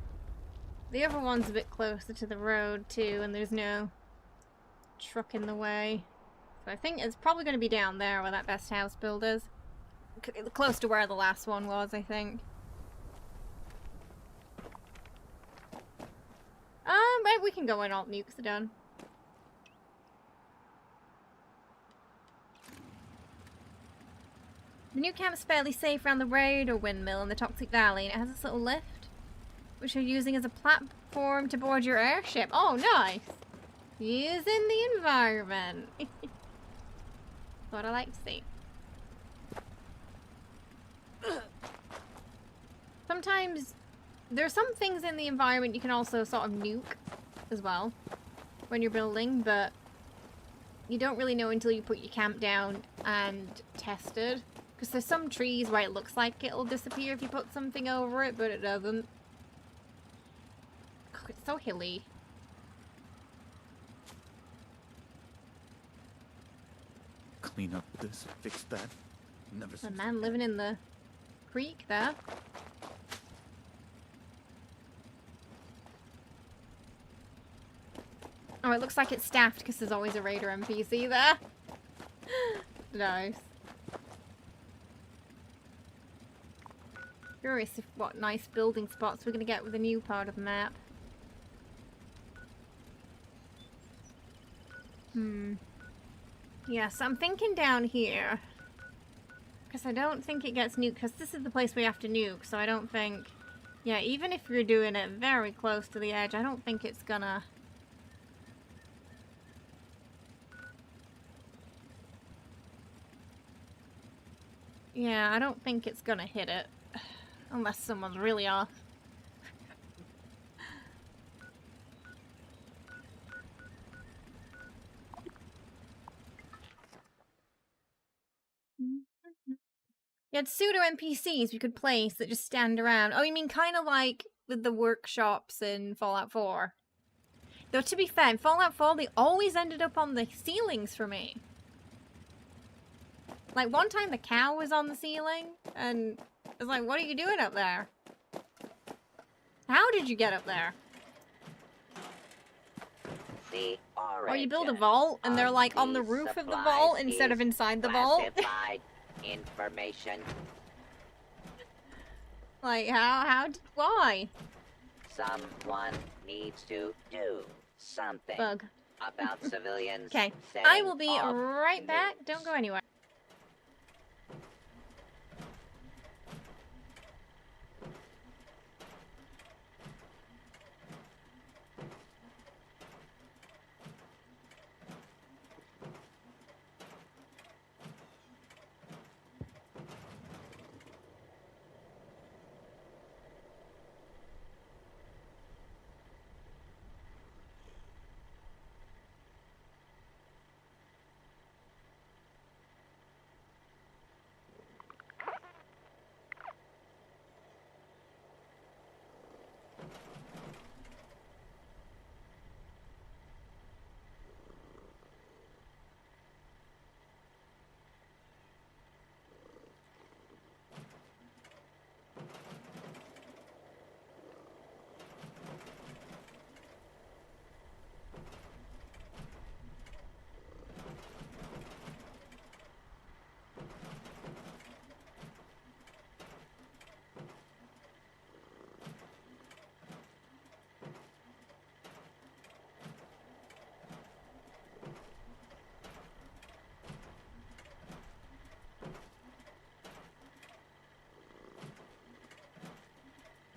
The other one's a bit closer to the road too, and there's no truck in the way. So I think it's probably going to be down there where that best house build is. Close to where the last one was, I think. Maybe we can go when all nukes are done. The new camp's fairly safe around the radar windmill in the Toxic Valley, and it has this little lift, which you're using as a platform to board your airship. Oh, nice! Using the environment. What I like to see. Sometimes there's some things in the environment you can also sort of nuke as well when you're building, but you don't really know until you put your camp down and test it. Because there's some trees where it looks like it'll disappear if you put something over it, but it doesn't. Oh, it's so hilly. Clean up this, fix that. Never A man living in the creek there. Oh, it looks like it's staffed because there's always a raider NPC there. Nice. Curious if what nice building spots we're gonna get with the new part of the map. Yes, I'm thinking down here. Because I don't think it gets nuked, because this is the place we have to nuke, so I don't think... Yeah, even if you're doing it very close to the edge, I don't think it's gonna... Yeah, I don't think it's gonna hit it. Unless someone's really off. You had pseudo NPCs we could place that just stand around. Oh, you mean kind of like with the workshops in Fallout 4? Though to be fair, in Fallout 4 they always ended up on the ceilings for me. Like one time the cow was on the ceiling and I was like, what are you doing up there? How did you get up there? Or you build a vault and they're like on the roof of the vault instead of inside the vault. Information. Like why? Someone needs to do something Bug. about civilians. Okay, I will be right back. Don't go anywhere.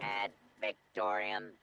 Ad Victorium.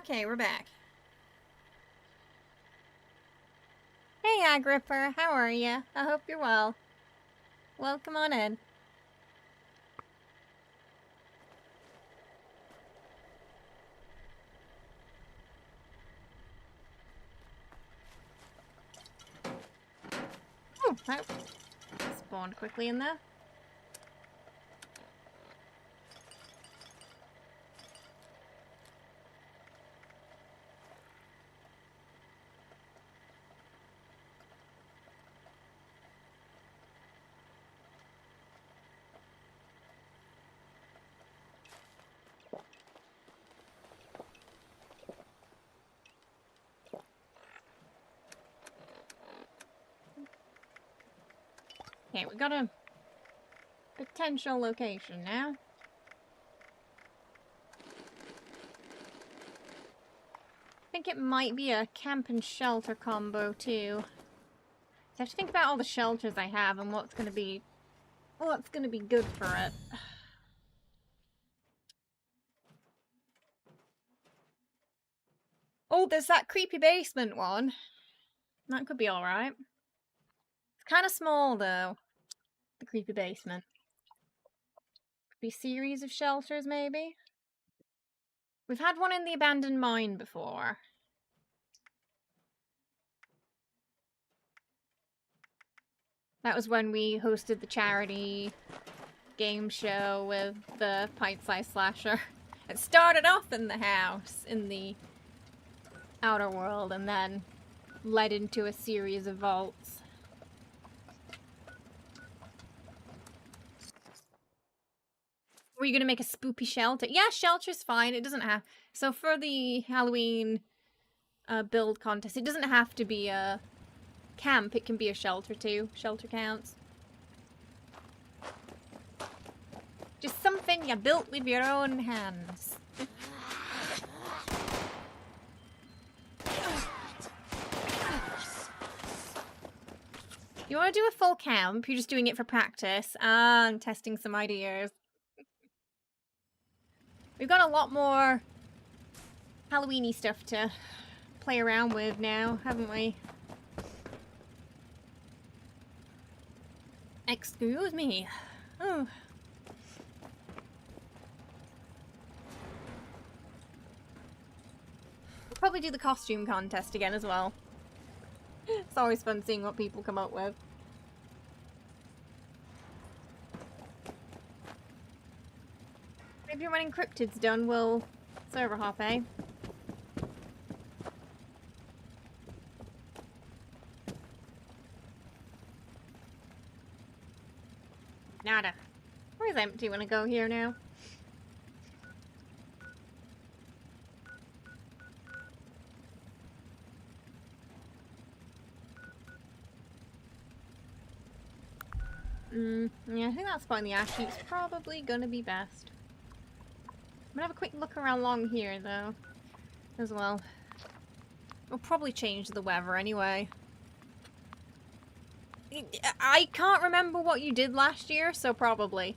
Okay, we're back. Hey, Agripper, how are you? I hope you're well. Welcome on in. Oh, that spawned quickly in there. Okay, we got a potential location now. I think it might be a camp and shelter combo too. So I have to think about all the shelters I have and what's gonna be good for it. Oh, there's that creepy basement one. That could be alright. It's kind of small though. The creepy basement. Could be a series of shelters maybe. We've had one in the abandoned mine before. That was when we hosted the charity game show with the pint-sized slasher. It started off in the house, in the outer world, and then led into a series of vaults. Were you gonna make a spoopy shelter? Yeah, shelter's fine. It doesn't have... So for the Halloween build contest, it doesn't have to be a camp. It can be a shelter too. Shelter counts. Just something you built with your own hands. You want to do a full camp? You're just doing it for practice. Ah, I'm testing some ideas. We've got a lot more Halloween-y stuff to play around with now, haven't we? Excuse me. Oh. We'll probably do the costume contest again as well. It's always fun seeing what people come up with. Maybe when Encrypted's done, we'll server hop, eh? Nada. Where's empty when I go here now? Yeah, I think that spot in the ash heap's probably gonna be best. I'm gonna have a quick look around along here, though, as well. We'll probably change the weather anyway. I can't remember what you did last year, so probably.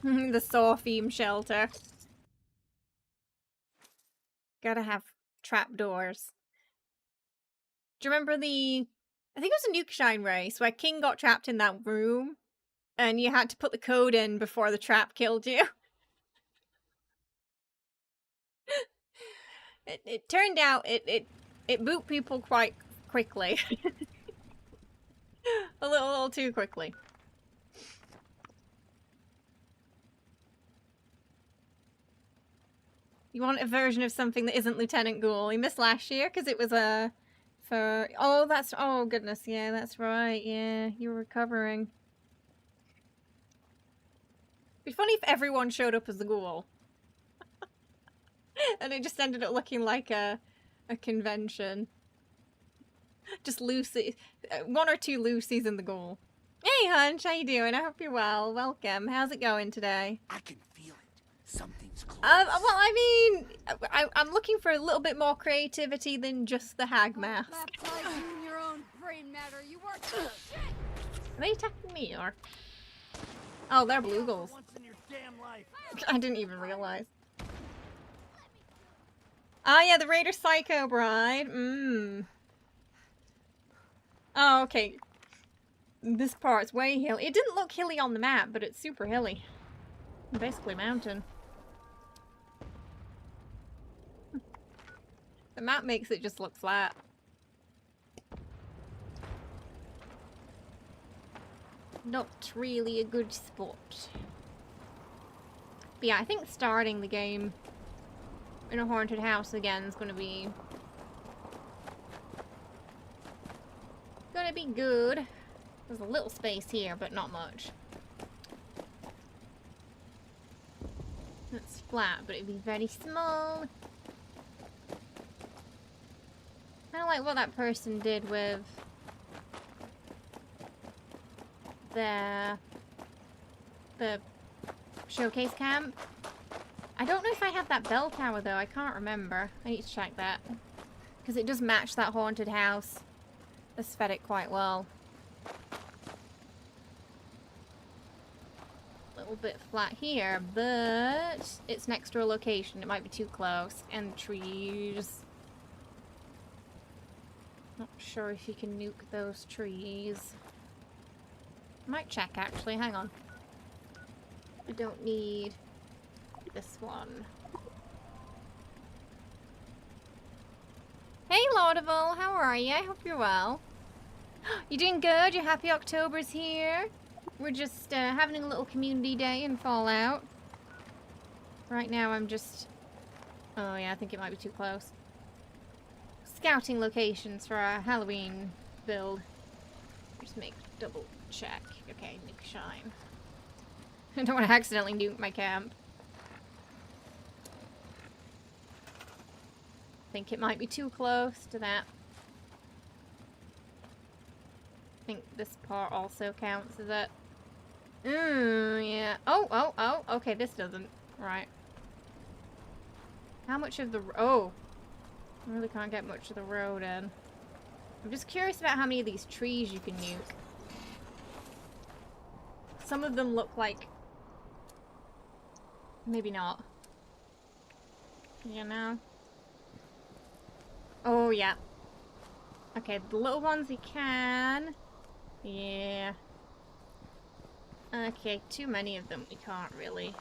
The Saw theme shelter. Gotta have trapdoors. Do you remember the... I think it was a Nuke Shine race where King got trapped in that room and you had to put the code in before the trap killed you? It turned out it booped people quite quickly. a little too quickly. You want a version of something that isn't Lieutenant Ghoul. You missed last year because it was for... Oh, that's... Oh, goodness. Yeah, that's right. Yeah, you were recovering. It'd be funny if everyone showed up as the Ghoul. And it just ended up looking like a convention. Just Lucy... one or two Lucy's in the Ghoul. Hey, Hunch. How you doing? I hope you're well. Welcome. How's it going today? I can feel it. Something's close. Well, I mean, I'm looking for a little bit more creativity than just the hag mask. Baptize you in your own brain matter. You weren't shit. Are they attacking me or? Oh, they're blue ghouls. Once in your damn life. I didn't even realize. Ah, yeah, the Raider Psycho Bride. Oh, okay. This part's way hilly. It didn't look hilly on the map, but it's super hilly. Basically mountain. The map makes it just look flat. Not really a good spot. But yeah, I think starting the game in a haunted house again is gonna be good. There's a little space here, but not much. It's flat, but it'd be very small. Kind of like what that person did with the showcase camp. I don't know if I have that bell tower though. I can't remember. I need to check that. Because it does match that haunted house aesthetic quite well. A little bit flat here, but it's next to a location. It might be too close. And trees. Not sure if you can nuke those trees. Might check actually, hang on. We don't need this one. Hey Laudable, how are you? I hope you're well. You doing good? You're happy October's here? We're just having a little community day in Fallout. Right now I'm just... Oh yeah, I think it might be too close. Scouting locations for our Halloween build. Just make double check. Okay, nuke shine. I don't want to accidentally nuke my camp. I think it might be too close to that. I think this part also counts as it. Yeah. Oh, okay, this doesn't. Right. How much of the... Oh. I really can't get much of the road in. I'm just curious about how many of these trees you can nuke. Some of them look like... Maybe not. You know? Oh, yeah. Okay, the little ones you can. Yeah. Okay, too many of them we can't really.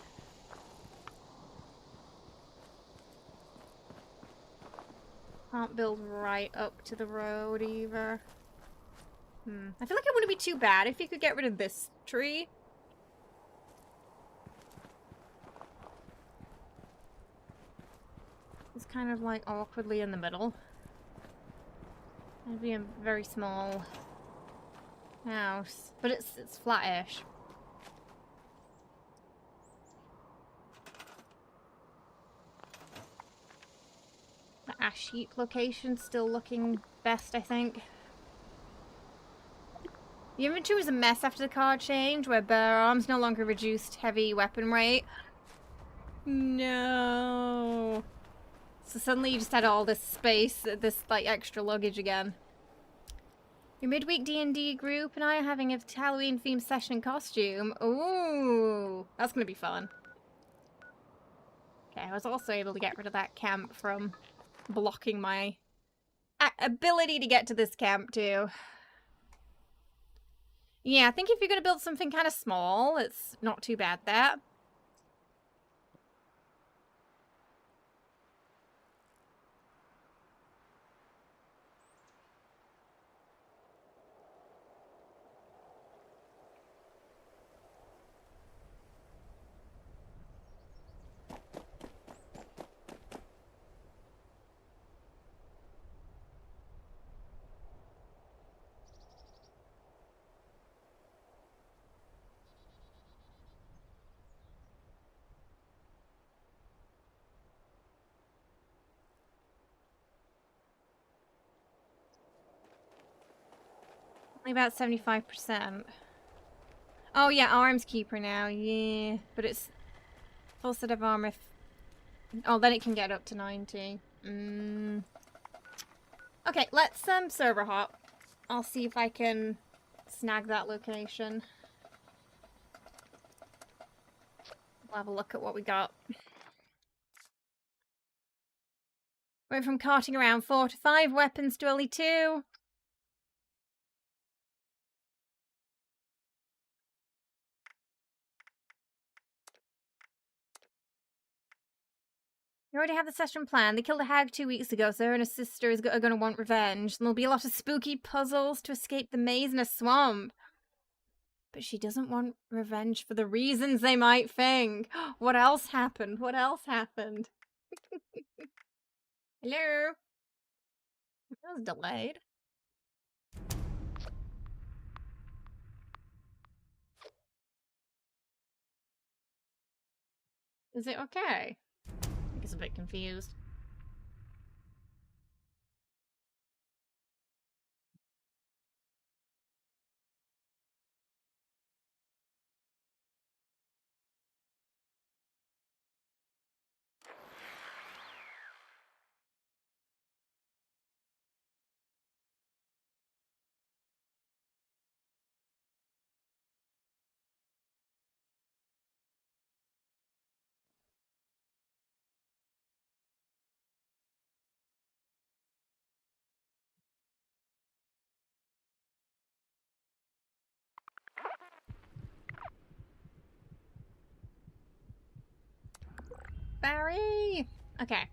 Can't build right up to the road either. I feel like it wouldn't be too bad if you could get rid of this tree. It's kind of like awkwardly in the middle. It'd be a very small house, but it's flat-ish. The ash heap location's still looking best, I think. The inventory was a mess after the card change, where bare arms no longer reduced heavy weapon rate. No. So suddenly you just had all this space, this like extra luggage again. Your midweek D&D group and I are having a Halloween themed session costume. Ooh, that's gonna be fun. Okay, I was also able to get rid of that camp from blocking my ability to get to this camp too. Yeah, I think if you're gonna build something kind of small, it's not too bad that. Only about 75%. Oh yeah, arms keeper now, yeah. But it's full set of armor. Oh, then it can get up to 90. Okay, let's server hop. I'll see if I can snag that location. We'll have a look at what we got. Went from carting around 4 to 5 weapons to only 2. You already have the session planned. They killed a hag 2 weeks ago, so her and her sister are going to want revenge. And there'll be a lot of spooky puzzles to escape the maze in a swamp. But she doesn't want revenge for the reasons they might think. What else happened? What else happened? Hello? That was delayed. Is it okay? I guess I'm a bit confused. Barry! Okay.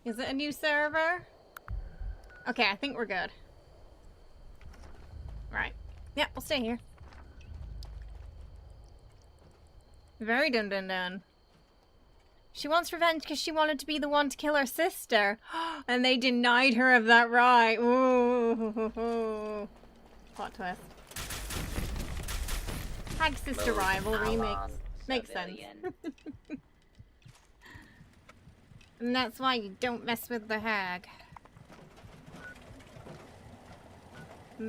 Is it a new server? Okay, I think we're good. Right. Yep, we'll stay here. Very dun. She wants revenge because she wanted to be the one to kill her sister. And they denied her of that right. Ooh. Plot twist. Hag sister rivalry makes sense. And that's why you don't mess with the hag. I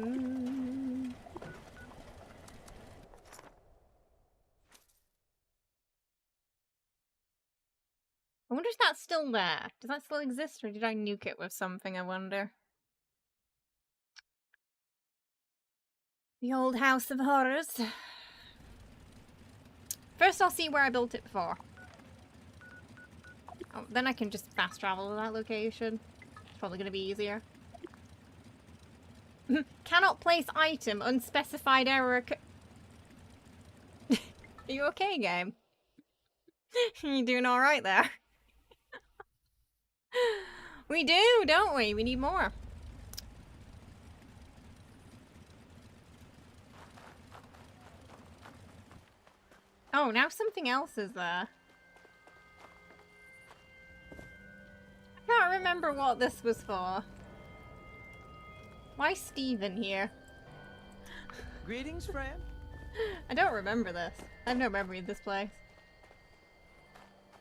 wonder if that's still there. Does that still exist, or did I nuke it with something, I wonder? The old house of horrors. First I'll see where I built it before. Oh, then I can just fast travel to that location. It's probably going to be easier. Cannot place item, unspecified error. Are you okay, game? You doing alright there? We do, don't we? We need more. Oh, now something else is there. I can't remember what this was for. Why Steven here? Greetings, friend. I don't remember this. I have no memory of this place.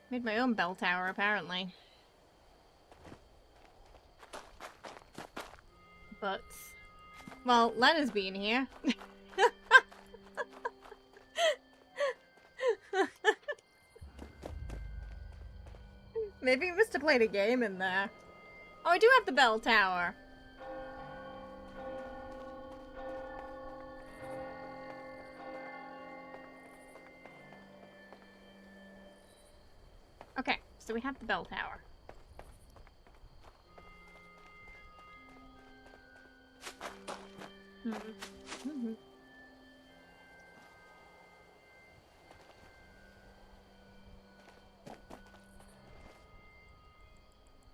Made my own bell tower, apparently. But, well, Lena's been here. Maybe we must have played a game in there. Oh, I do have the bell tower. Okay, so we have the bell tower.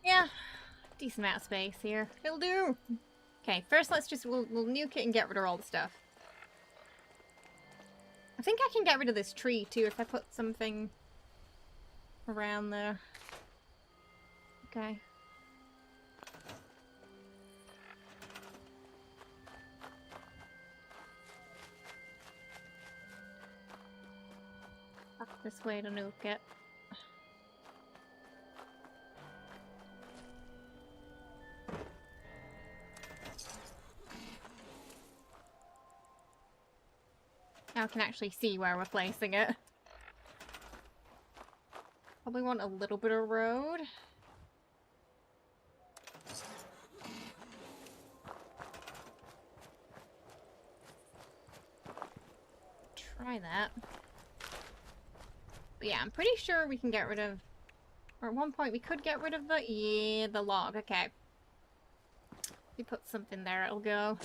Yeah, decent amount of space here. It'll do. Okay, first we'll nuke it and get rid of all the stuff. I think I can get rid of this tree too if I put something around there. Okay. Up this way to nuke it. Now I can actually see where we're placing it. Probably want a little bit of road. Try that. But yeah, I'm pretty sure we can get rid of... Or at one point we could get rid of the... Yeah, the log. Okay. If we put something there, it'll go.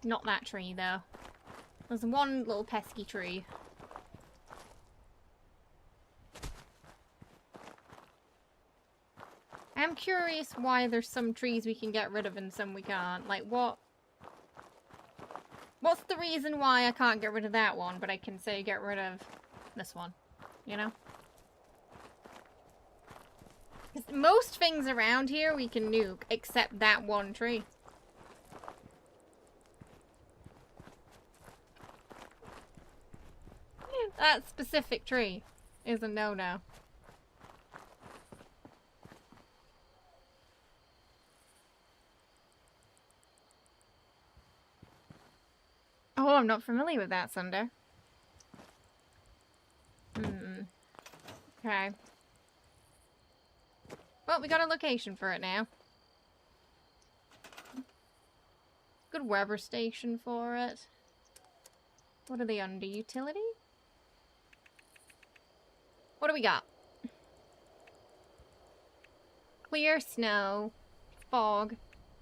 Not that tree, though. There's one little pesky tree. I'm curious why there's some trees we can get rid of and some we can't. Like, what... What's the reason why I can't get rid of that one, but I can say get rid of this one? You know? 'Cause most things around here we can nuke, except that one tree. That specific tree is a no-no. Oh, I'm not familiar with that, Sunder. Okay. Well, we got a location for it now. Good weather station for it. What are they under? Utility? What do we got? Clear snow. Fog.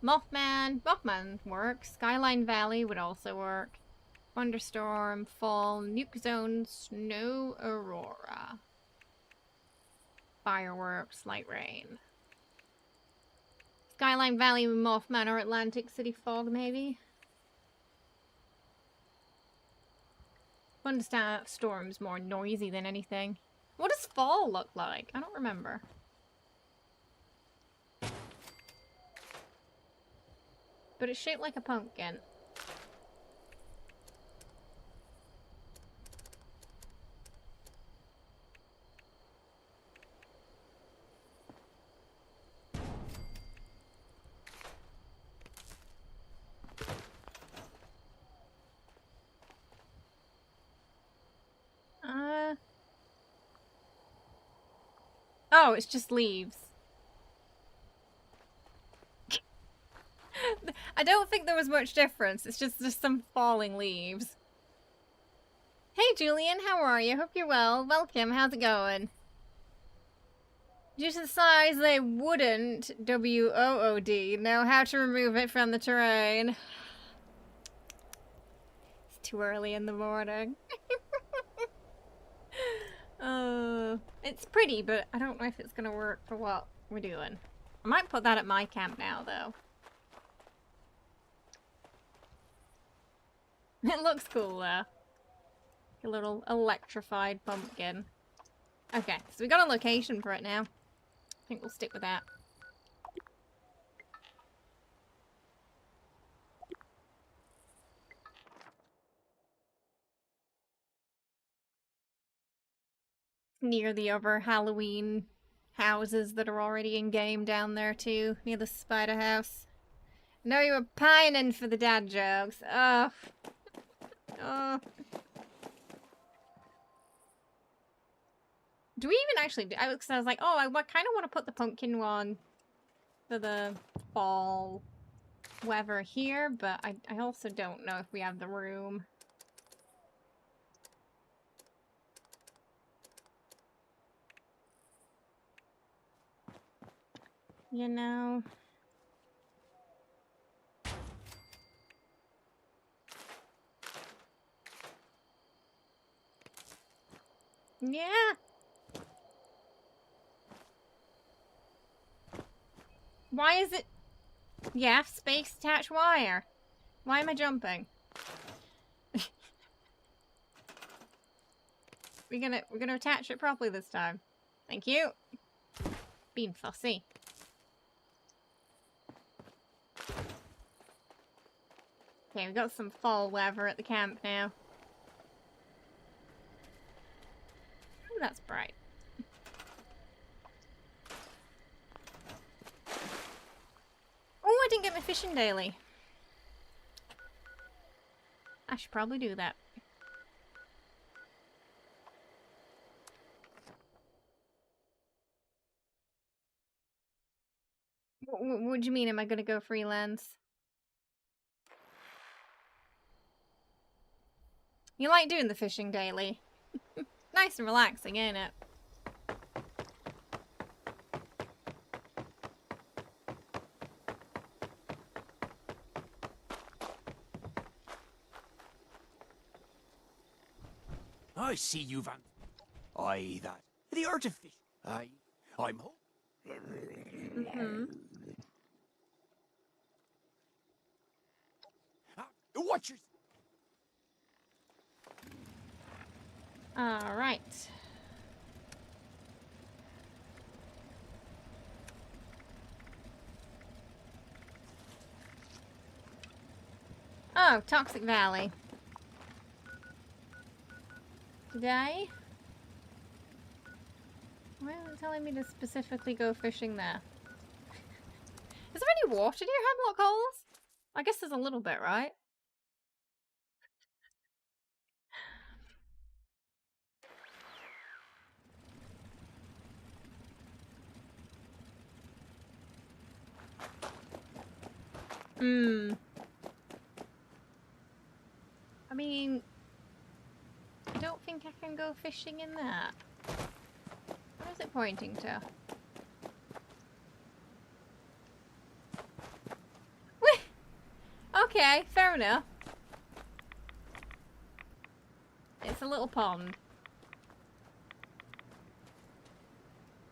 Mothman. Mothman works. Skyline Valley would also work. Thunderstorm. Fall. Nuke zone. Snow. Aurora. Fireworks. Light rain. Skyline Valley with Mothman or Atlantic City Fog, maybe? Thunderstorm's more noisy than anything. What does fall look like? I don't remember. But it's shaped like a pumpkin. Oh, it's just leaves. I don't think there was much difference. It's just some falling leaves. Hey, Julian, how are you? Hope you're well. Welcome. How's it going? Due to the size, they wouldn't, W-O-O-D, know how to remove it from the terrain. It's too early in the morning. It's pretty, but I don't know if it's gonna work for what we're doing. I might put that at my camp now, though. It looks cool, though. A little electrified pumpkin. Okay, so we got a location for it now. I think we'll stick with that. Near the other Halloween houses that are already in-game down there, too. Near the spider house. No, you were pining for the dad jokes. Oh. Oh. Do we even actually do... I was like, oh, I kind of want to put the pumpkin one for the fall weather here, but I also don't know if we have the room. You know... Yeah. Why is it... Yeah, space attach wire. Why am I jumping? We're gonna attach it properly this time. Thank you. Being fussy. Okay, we've got some fall weather at the camp now. Oh, that's bright. Oh, I didn't get my fishing daily. I should probably do that. What do you mean, am I gonna go freelance? You like doing the fishing daily? Nice and relaxing, ain't it? I see you've Aye, that. The artificial. Aye, I'm home. Watch your... All right. Oh, Toxic Valley. Today? Why isn't it telling me to specifically go fishing there? Is there any water near Hemlock Holes? I guess there's a little bit, right? I mean, I don't think I can go fishing in that. What is it pointing to? Whee! Okay, fair enough. It's a little pond.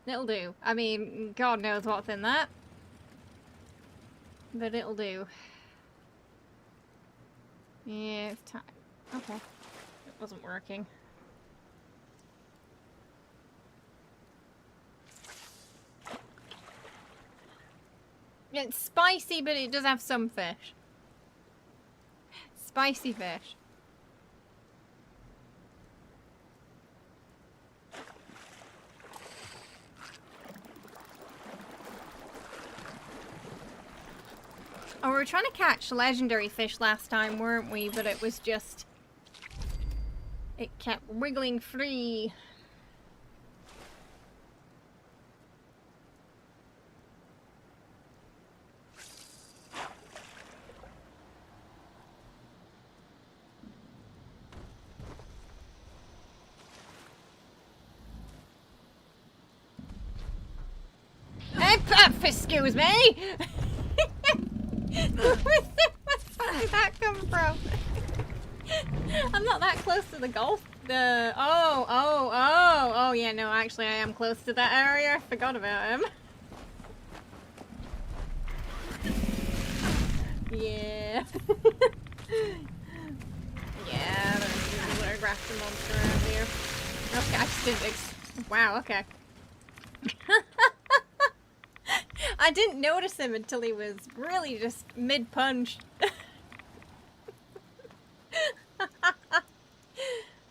It'll do. I mean, God knows what's in that. But it'll do. Yeah, it's time. Okay. It wasn't working. It's spicy, but it does have some fish. Spicy fish. Oh, we were trying to catch legendary fish last time, weren't we? But it was just... it kept wiggling free. Excuse me! Where did that come from? I'm not that close to the golf. Oh, yeah, no, actually I am close to that area. I forgot about him. Yeah. Yeah, there's a grafted monster around here. Okay, I just didn't wow, okay. I didn't notice him until he was really just mid-punch.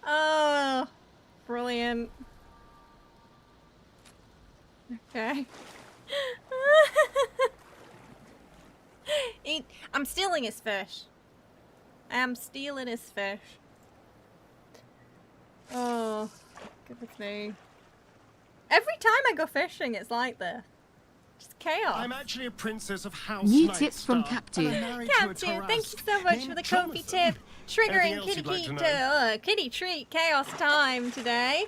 Oh, brilliant. Okay. I'm stealing his fish. I'm stealing his fish. Oh, goodness me. Every time I go fishing, it's like this. Just chaos. I'm actually a princess of House New Night tips from Star, Captain. and I'm married to a Captain, Taras thank you so much for named the comfy Jonathan. tip. Triggering Anything else you'd like to know? kitty treat chaos time today.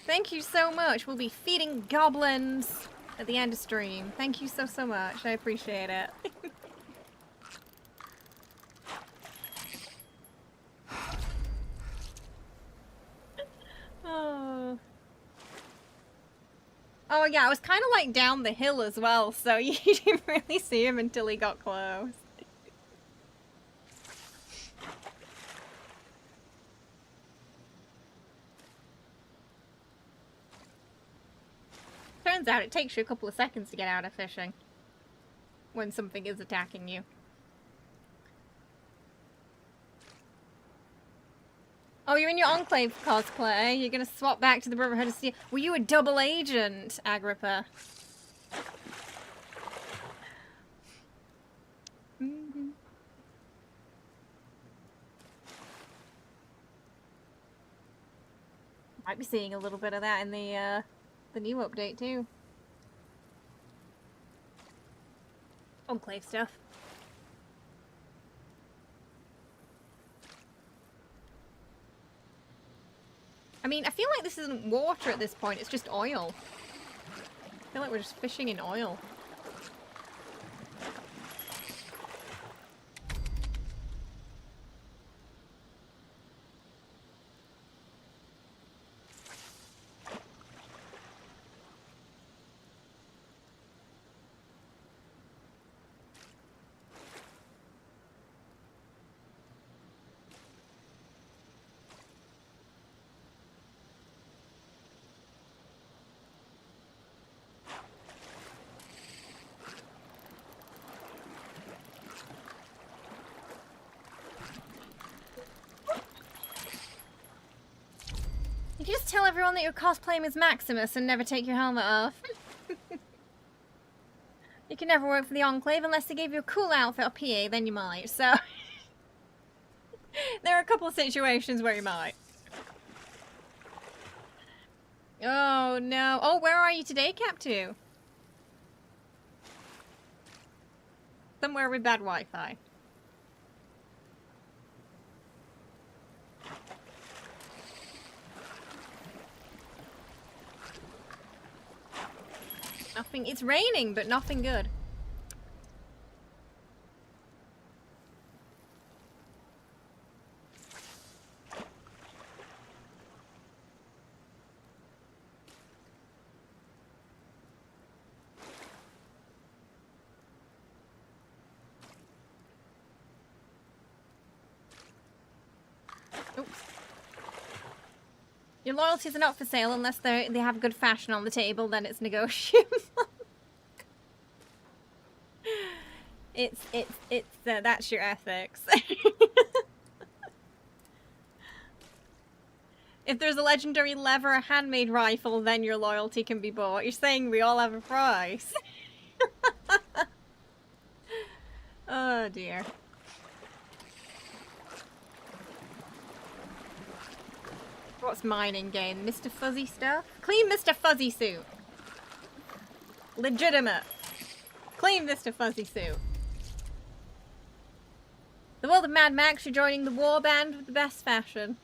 Thank you so much. We'll be feeding goblins at the end of stream. Thank you so much. I appreciate it. Oh. Oh yeah, I was kind of like down the hill as well, so you didn't really see him until he got close. Turns out it takes you a couple of seconds to get out of fishing when something is attacking you. Oh, you're in your Enclave cosplay. You're gonna swap back to the Brotherhood of Steel. Were you a double agent, Agrippa? Mm-hmm. Might be seeing a little bit of that in the new update too. Enclave stuff. I mean, I feel like this isn't water at this point, it's just oil. I feel like we're just fishing in oil. You can just tell everyone that you're cosplaying as Maximus and never take your helmet off. You can never work for the Enclave unless they gave you a cool outfit up here, then you might, so... There are a couple of situations where you might. Oh no. Oh, where are you today, Cap2? Somewhere with bad Wi-Fi. Nothing. It's raining, but nothing good. Oops. Your loyalties are not for sale unless they have good fashion on the table, then it's negotiable. That's your ethics. If there's a legendary lever handmade rifle, then your loyalty can be bought. You're saying we all have a price. Oh dear. What's mining game? Mr. Fuzzy stuff? Clean Mr. Fuzzy suit. Legitimate. Clean Mr. Fuzzy suit. The world of Mad Max, you're joining the war band with the best fashion.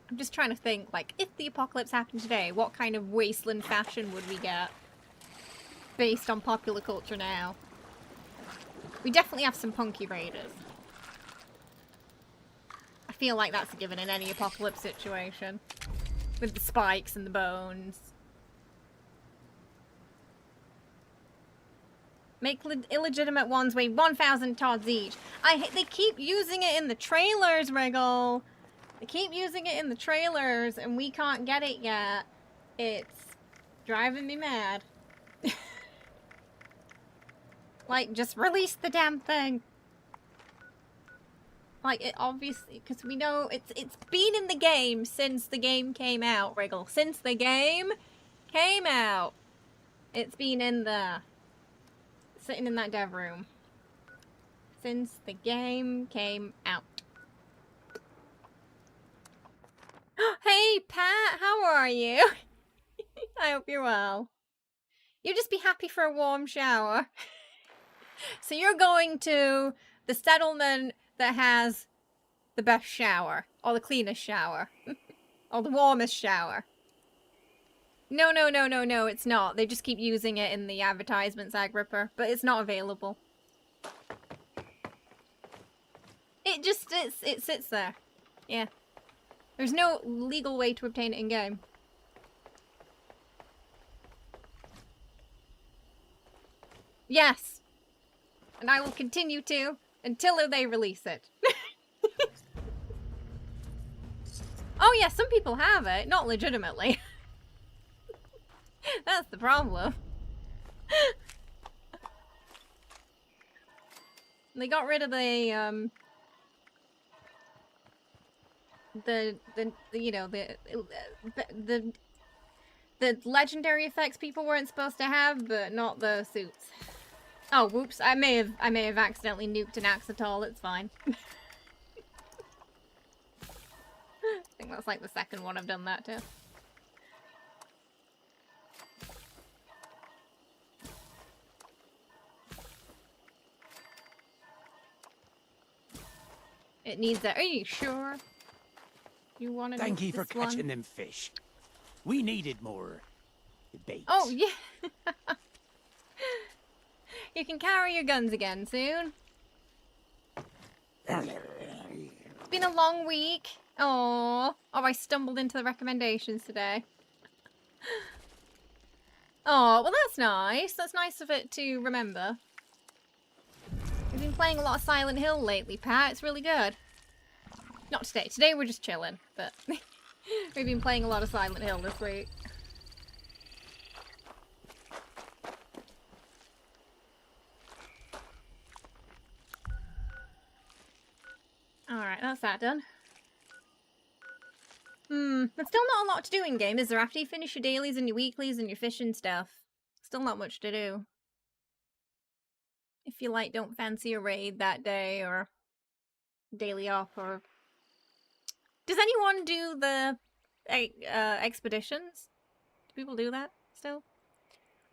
I'm just trying to think, like, if the apocalypse happened today, what kind of Wasteland fashion would we get? Based on popular culture now. We definitely have some punky raiders. I feel like that's a given in any apocalypse situation. With the spikes and the bones. Make illegitimate ones weigh 1,000 tods each. They keep using it in the trailers, Wriggle. They keep using it in the trailers and we can't get it yet. It's driving me mad. Like, just release the damn thing. Like, it obviously, because we know it's been in the game since the game came out, Wriggle. Since the game came out. It's been in there. Sitting in that dev room. Since the game came out. Hey, Pat, how are you? I hope you're well. You just be happy for a warm shower. So you're going to the settlement that has the best shower, or the cleanest shower, or the warmest shower. No, it's not. They just keep using it in the advertisements, Agrippa, but it's not available. It sits there. Yeah. There's no legal way to obtain it in-game. Yes. And I will continue to until they release it. Oh yeah, some people have it, not legitimately. That's the problem. They got rid of the legendary effects people weren't supposed to have, but not the suits. Oh, whoops! I may have accidentally nuked an Axatol. It's fine. I think that's like the second one I've done that to. It needs that. Are you sure? You want to? Thank you for catching them fish. We needed more bait. Oh yeah. You can carry your guns again soon. It's been a long week. Oh, I stumbled into the recommendations today. Oh, well that's nice. That's nice of it to remember. We've been playing a lot of Silent Hill lately, Pat. It's really good. Not today. Today we're just chilling, but we've been playing a lot of Silent Hill this week. Alright, that's that done. There's still not a lot to do in game, is there? After you finish your dailies and your weeklies and your fishing stuff. Still not much to do. If you like don't fancy a raid that day or daily op or... Does anyone do the expeditions? Do people do that still?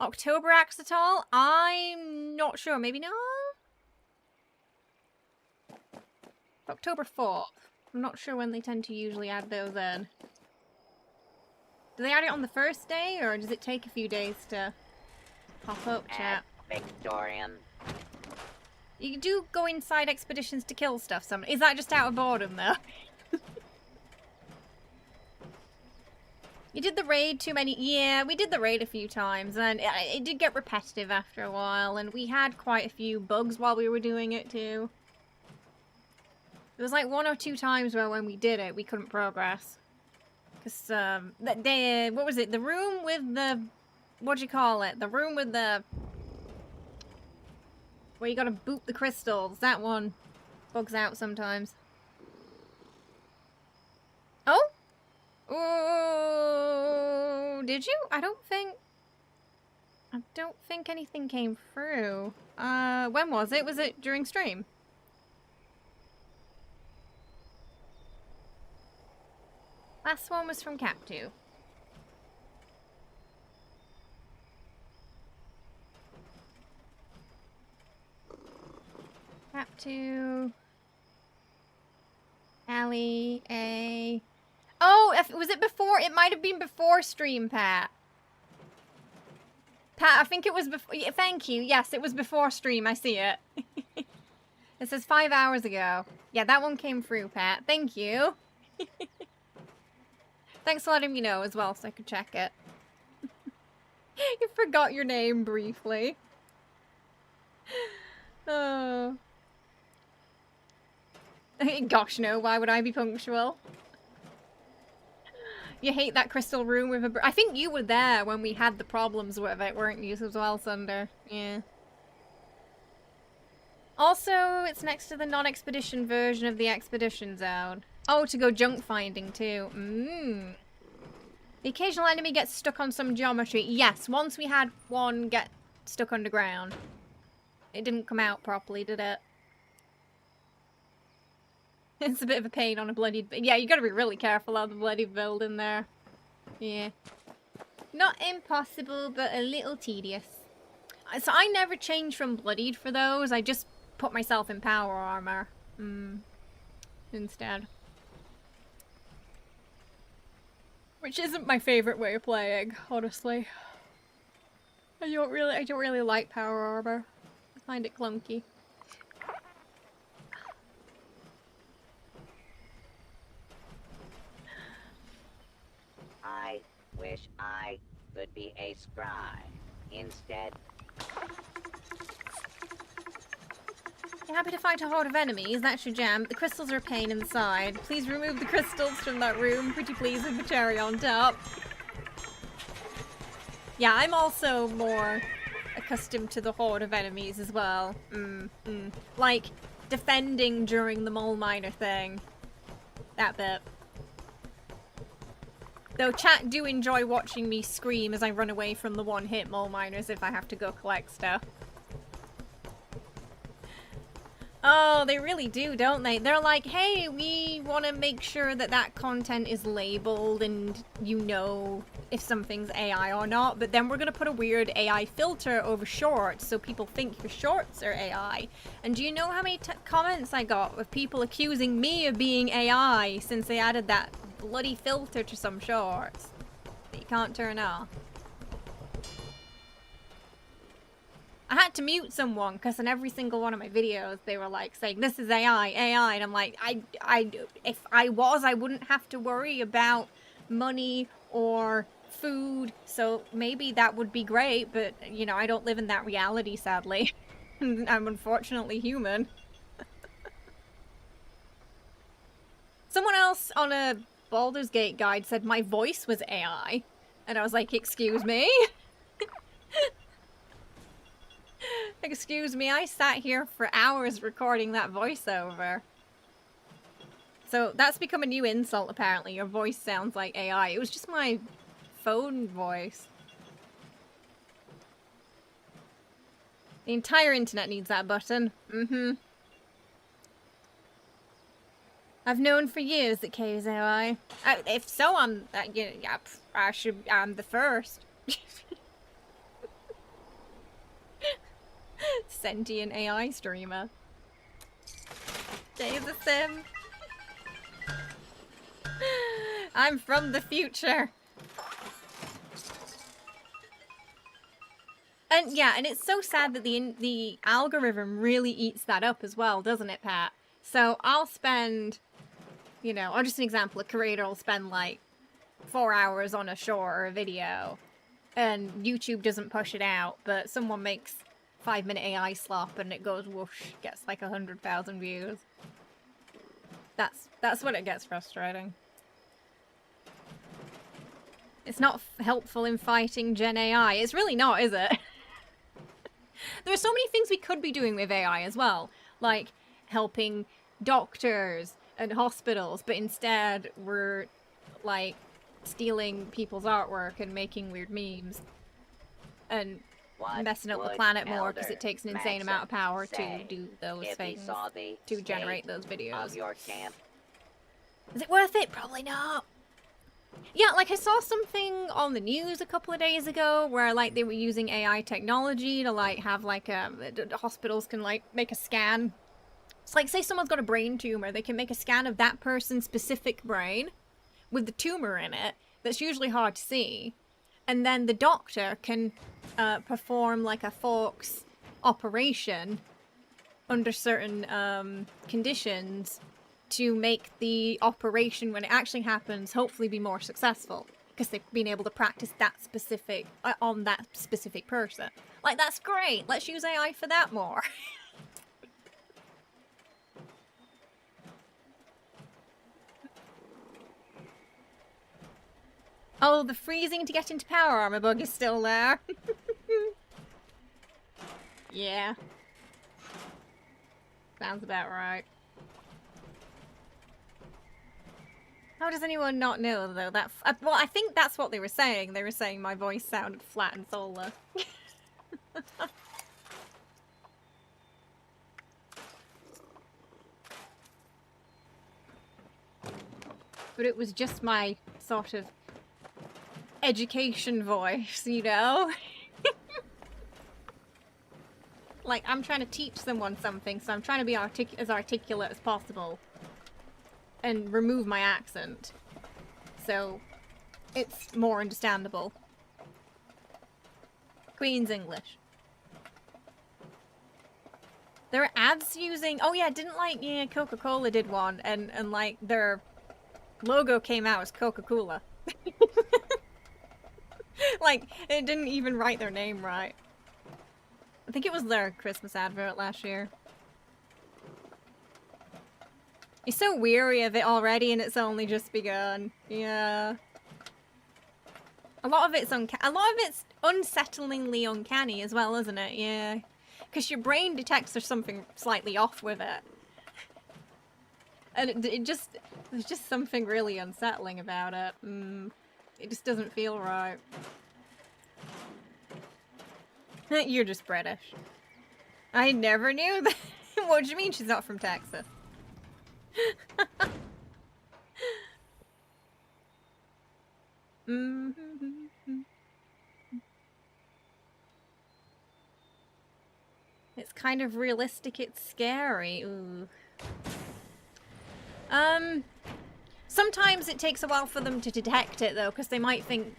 October Axatol? I'm not sure. Maybe no? October 4th. I'm not sure when they tend to usually add those in. Do they add it on the first day, or does it take a few days to pop up, chat? Victorian. You do go inside expeditions to kill stuff. Is that just out of boredom, though? You did the raid too many... Yeah, we did the raid a few times, and it did get repetitive after a while, and we had quite a few bugs while we were doing it, too. There was like 1 or 2 times where when we did it, we couldn't progress. Because, what was it? The room with the... What do you call it? The room with the... Where you gotta boot the crystals. That one bugs out sometimes. Oh? Oh, did you? I don't think anything came through. When was it? Was it during stream? Last one was from Cap2. Cap2. Allie, A. Oh, was it before? It might have been before stream, Pat. Pat, I think it was before. Yeah, thank you. Yes, it was before stream. I see it. It says 5 hours ago. Yeah, that one came through, Pat. Thank you. Thanks for letting me know as well so I could check it. You forgot your name briefly. Oh. Gosh, no. Why would I be punctual? You hate that crystal room with a... I think you were there when we had the problems with it, weren't you, as well, Sunder? Yeah. Also, it's next to the non-expedition version of the expedition zone. Oh, to go junk finding, too. The occasional enemy gets stuck on some geometry. Yes, once we had one get stuck underground. It didn't come out properly, did it? It's a bit of a pain on a bloodied... Yeah, you gotta be really careful of the bloody build in there. Yeah. Not impossible, but a little tedious. So I never changed from bloodied for those. I just put myself in power armor. Instead. Which isn't my favorite way of playing, honestly. I don't really like power armor. I find it clunky. I wish I could be a scribe. Instead... You're happy to fight a horde of enemies, that's your jam, but the crystals are a pain in the side. Please remove the crystals from that room, pretty please, with the cherry on top. Yeah, I'm also more accustomed to the horde of enemies as well. Like, defending during the mole miner thing. That bit. Though chat do enjoy watching me scream as I run away from the one-hit mole miners if I have to go collect stuff. Oh, they really do, don't they? They're like, hey, we want to make sure that that content is labeled and you know if something's AI or not, but then we're going to put a weird AI filter over shorts so people think your shorts are AI. And do you know how many comments I got of people accusing me of being AI since they added that bloody filter to some shorts that you can't turn off? I had to mute someone because in every single one of my videos they were like saying this is AI, AI, and I'm like, if I was, I wouldn't have to worry about money or food, so maybe that would be great, but you know, I don't live in that reality, sadly. I'm unfortunately human. Someone else on a Baldur's Gate guide said my voice was AI, and I was like, excuse me? Excuse me, I sat here for hours recording that voiceover. So that's become a new insult, apparently. Your voice sounds like AI. It was just my phone voice. The entire internet needs that button. Mm-hmm. I've known for years that Kay is AI. If so, I'm the first. Sentient AI streamer. Jay the Sim. I'm from the future. And yeah, and it's so sad that the algorithm really eats that up as well, doesn't it, Pat? So I'll spend, you know, or just an example, a creator will spend like 4 hours on a short or a video, and YouTube doesn't push it out, but someone makes 5-minute AI slop and it goes whoosh, gets like 100,000 views. That's when it gets frustrating. It's not helpful in fighting Gen AI. It's really not, is it? There are so many things we could be doing with AI as well, like helping doctors and hospitals, but instead we're like stealing people's artwork and making weird memes and messing up the planet more because it takes an insane amount of power to do those things, to generate those videos. Is it worth it? Probably not. Yeah, like I saw something on the news a couple of days ago where like they were using AI technology to like have like hospitals can like make a scan. It's like, say someone's got a brain tumor, they can make a scan of that person's specific brain with the tumor in it that's usually hard to see, and then the doctor can perform like a Forks operation under certain conditions to make the operation, when it actually happens, hopefully be more successful because they've been able to practice that specific on that specific person. Like, that's great. Let's use AI for that more. Oh, the freezing to get into power armor bug is still there. Yeah. Sounds about right. How does anyone not know, though? That well, I think that's what they were saying. They were saying my voice sounded flat and soulless. But it was just my sort of education voice, you know? Like, I'm trying to teach someone something, so I'm trying to be as articulate as possible. And remove my accent. So, it's more understandable. Queen's English. There are ads using... Oh yeah, didn't like... Yeah, Coca-Cola did one, and like, their logo came out as Coca-Cola. Like, it didn't even write their name right. I think it was their Christmas advert last year. You're so weary of it already and it's only just begun. Yeah. A lot of it's unsettlingly uncanny as well, isn't it? Yeah. Because your brain detects there's something slightly off with it. And there's just something really unsettling about it. It just doesn't feel right. You're just British. I never knew that. What do you mean she's not from Texas? It's kind of realistic, it's scary. Ooh. Sometimes it takes a while for them to detect it, though, because they might think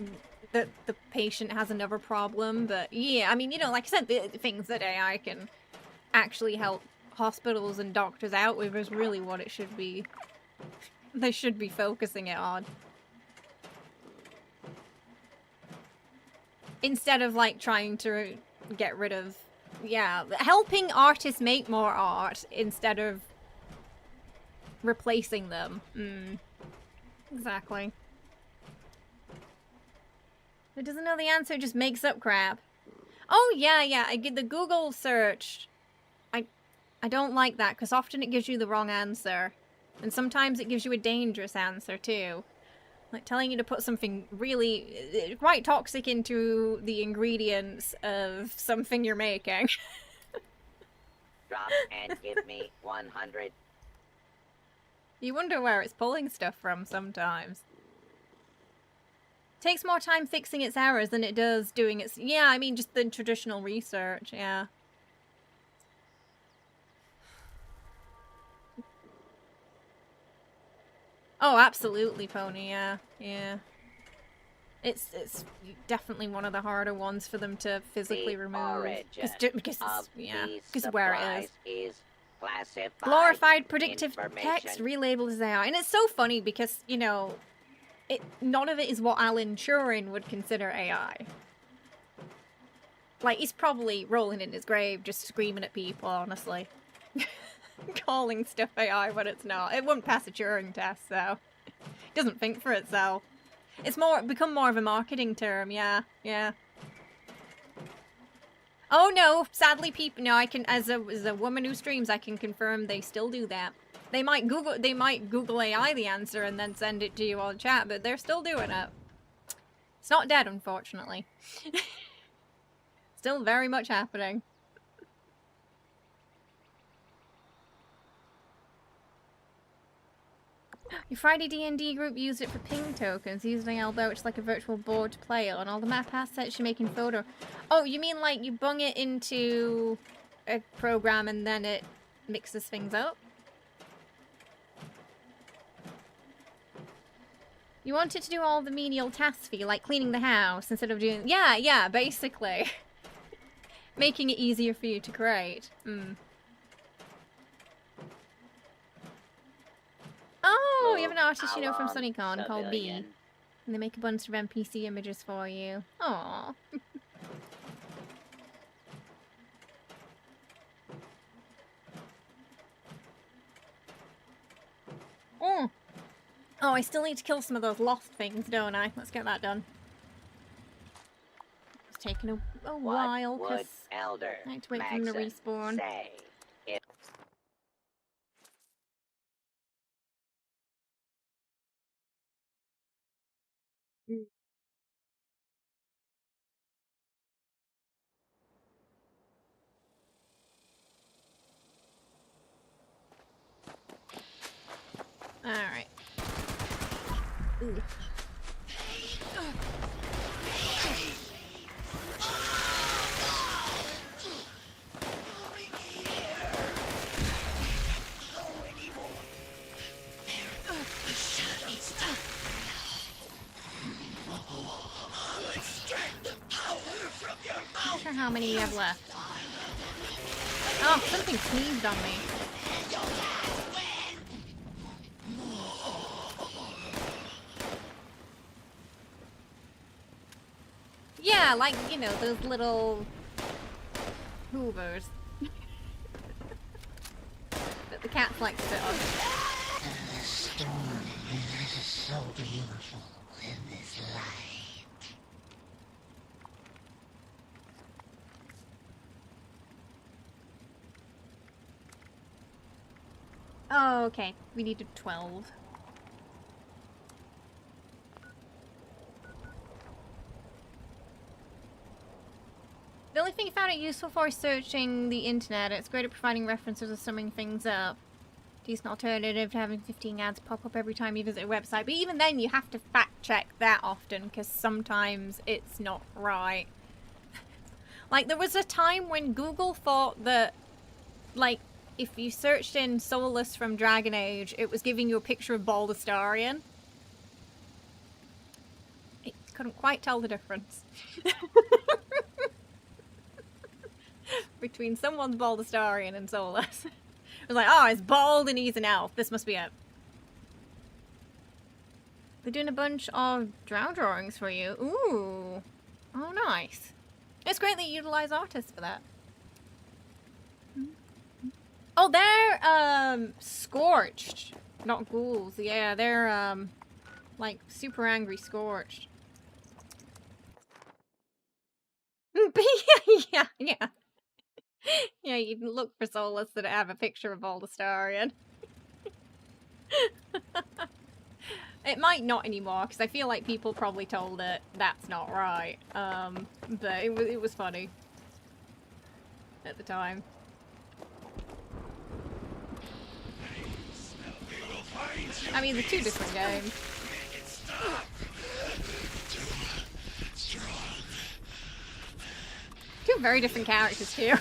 that the patient has another problem, but yeah, I mean, you know, like I said, the things that AI can actually help hospitals and doctors out with is really what it should be. They should be focusing it on. Instead of, like, trying to get rid of... Yeah, helping artists make more art instead of replacing them. Exactly. It doesn't know the answer, it just makes up crap. Oh, yeah, I get the Google search. I don't like that, because often it gives you the wrong answer. And sometimes it gives you a dangerous answer, too. Like telling you to put something really quite toxic into the ingredients of something you're making. Drop and give me 100. You wonder where it's pulling stuff from sometimes. Takes more time fixing its errors than it does doing its... Yeah, I mean, just the traditional research, yeah. Oh, absolutely, Pony, yeah. It's definitely one of the harder ones for them to physically remove. Because it's where it is glorified predictive text relabeled as AI. And it's so funny because, you know, none of it is what Alan Turing would consider AI. Like, he's probably rolling in his grave just screaming at people, honestly. Calling stuff AI when it's not. It wouldn't pass a Turing test, so... It doesn't think for itself. It's become more of a marketing term, yeah. Oh no, sadly people, no, I can, as a woman who streams, I can confirm they still do that. They might Google AI the answer and then send it to you on chat, but they're still doing it. It's not dead, unfortunately. Still very much happening. Your Friday D&D group used it for ping tokens, using Elbow, which is like a virtual board to play on. All the map assets you're making photo. Oh, you mean like you bung it into a program and then it mixes things up? You want it to do all the menial tasks for you, like cleaning the house, instead of doing... Yeah, basically. Making it easier for you to create. Oh, you have an artist you know from SunnyCon called B. And they make a bunch of NPC images for you. Aww. Oh, I still need to kill some of those lost things, don't I? Let's get that done. It's taking a while, because I had to wait for them to respawn. Alright. Ooh. Not sure how many you have left. Oh, something sneezed on me. Yeah, like, you know, those little hoovers that the cats like to sit on. The storm is so beautiful in this light. Oh, okay. We needed 12. The only thing you found found it useful for searching the internet. It's great at providing references or summing things up. Decent alternative to having 15 ads pop up every time you visit a website. But even then, you have to fact check that often because sometimes it's not right. Like, there was a time when Google thought that, like, if you searched in Solus from Dragon Age, it was giving you a picture of Baldastarian. It couldn't quite tell the difference. Between someone's Baldastarian and Solus. It was like, oh, it's bald and he's an elf. This must be it. They're doing a bunch of drow drawings for you. Ooh. Oh, nice. It's great that you utilize artists for that. Oh, they're, scorched. Not ghouls. Yeah, they're, like, super angry scorched. yeah. Yeah, you can look for Solus that have a picture of Baldastarian. It might not anymore, because I feel like people probably told it that's not right. But it was funny. At the time. I mean, they're two different games. Two very different characters, too. I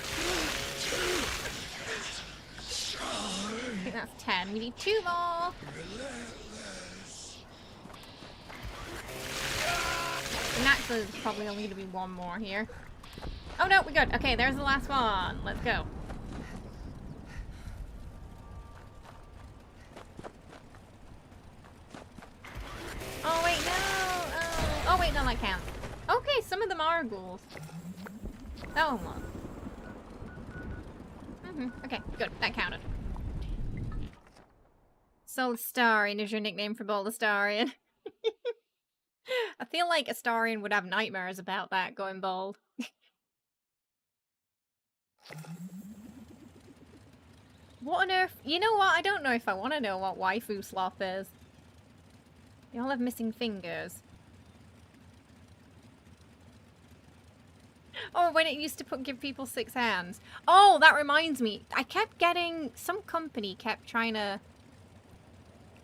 think that's 10. We need 2 more. And actually, there's probably only going to be 1 more here. Oh no, we're good. Okay, there's the last one. Let's go. Oh wait, no. Oh wait, no, that counts. Okay, some of them are ghouls. That one was. Okay, good. That counted. Solastarian is your nickname for Baldastarian. I feel like Astarian would have nightmares about that, going bald. What on earth? You know what? I don't know if I want to know what waifu slop is. They all have missing fingers. Oh, when it used to give people 6 hands. Oh, that reminds me. I kept getting... Some company kept trying to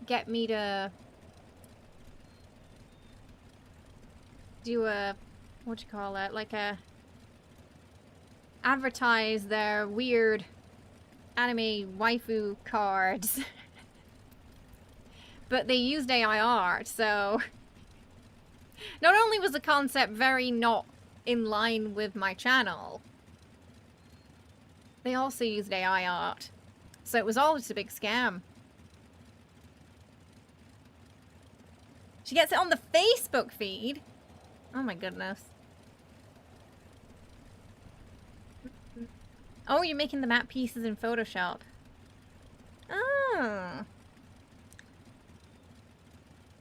get me to do a... What do you call it? Like a... Advertise their weird anime waifu cards. But they used AI art, so... Not only was the concept very not in line with my channel, they also used AI art. So it was all just a big scam. She gets it on the Facebook feed? Oh my goodness. Oh, you're making the map pieces in Photoshop. Oh.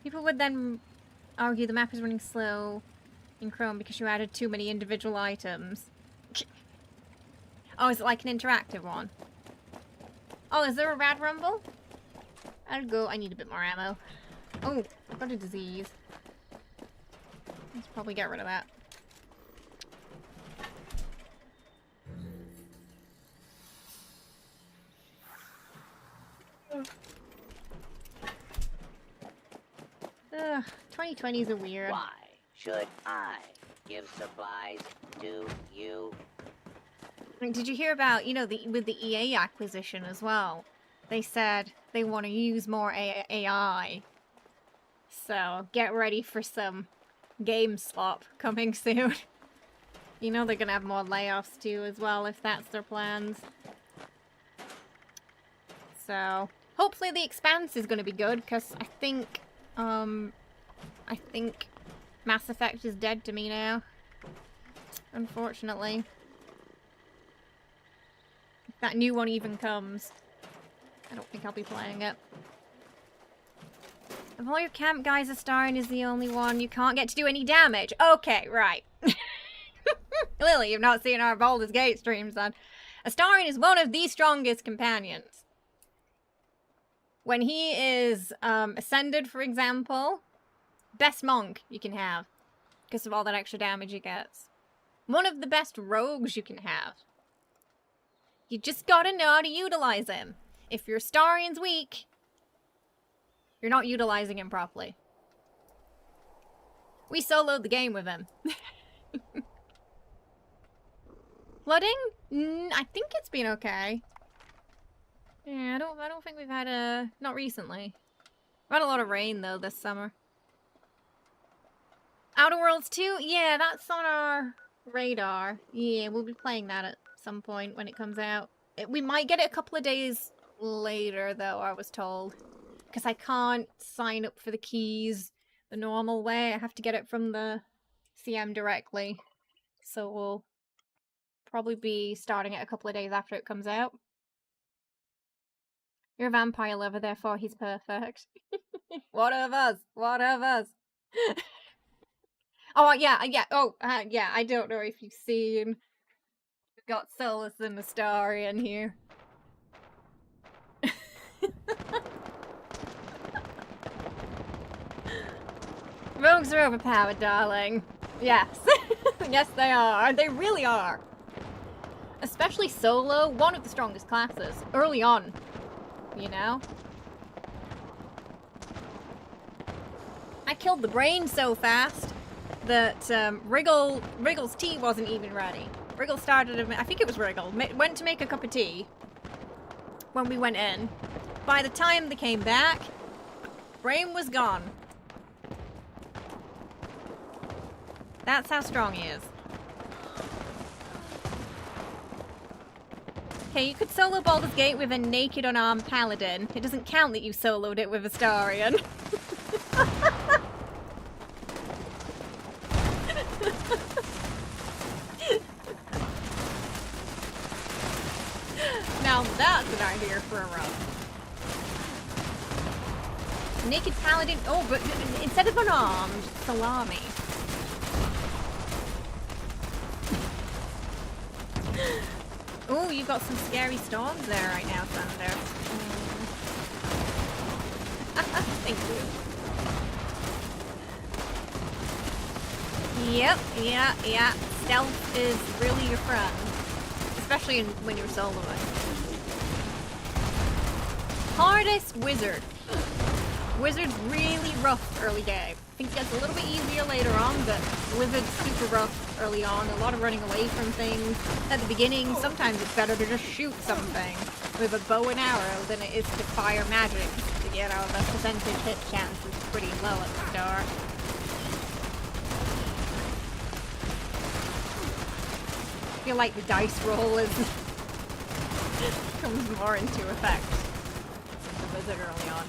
People would then argue the map is running slow in Chrome because you added too many individual items. Oh, is it like an interactive one? Oh, is there a rad rumble? I'll go. I need a bit more ammo. Oh, I've got a disease. Let's probably get rid of that. Ugh, 2020s are weird. Why should I give supplies to you? Did you hear about, you know, with the EA acquisition as well? They said they want to use more AI. So get ready for some game slop coming soon. You know they're gonna have more layoffs too as well if that's their plans. So hopefully the Expanse is gonna be good because I think Mass Effect is dead to me now. Unfortunately. If that new one even comes, I don't think I'll be playing it. Of all your camp guys, Astarian is the only one you can't get to do any damage. Okay, right. Clearly, you've not seen our Baldur's Gate streams, then. Astarian is one of the strongest companions. When he is ascended, for example, best monk you can have because of all that extra damage he gets. One of the best rogues you can have. You just gotta know how to utilize him. If your Astarian's weak, you're not utilizing him properly. We soloed the game with him. Flooding? I think it's been okay. Yeah, I don't think we've had not recently. We've had a lot of rain though this summer. Outer Worlds 2? Yeah, that's on our radar. Yeah, we'll be playing that at some point when it comes out. We might get it a couple of days later though, I was told. Because I can't sign up for the keys the normal way. I have to get it from the CM directly. So we'll probably be starting it a couple of days after it comes out. You're a vampire lover, therefore he's perfect. What of us? What of us? Oh, yeah. Yeah, I don't know if you've seen. We've got Solus and Astarian here. Rogues are overpowered, darling. Yes. Yes, they are. They really are. Especially solo, one of the strongest classes. Early on. You know? I killed the brain so fast that Wriggle's tea wasn't even ready. Wriggle started, I think it was Wriggle, went to make a cup of tea when we went in. By the time they came back, brain was gone. That's how strong he is. Okay, you could solo Baldur's Gate with a naked unarmed paladin. It doesn't count that you soloed it with Astarian. Now that's an idea for a run. Naked paladin. Oh, but instead of unarmed, salami. Oh, you've got some scary storms there right now, Thunder. Thank you. Yep, yeah. Stealth is really your friend. Especially when you're soloing. Hardest wizard. Wizard's really rough early game. I think it gets a little bit easier later on, but Wizard's super rough early on. A lot of running away from things. At the beginning, sometimes it's better to just shoot something with a bow and arrow than it is to fire magic. You know, the percentage hit chance is pretty low at the start. I feel like the dice roll is comes more into effect with the Wizard early on.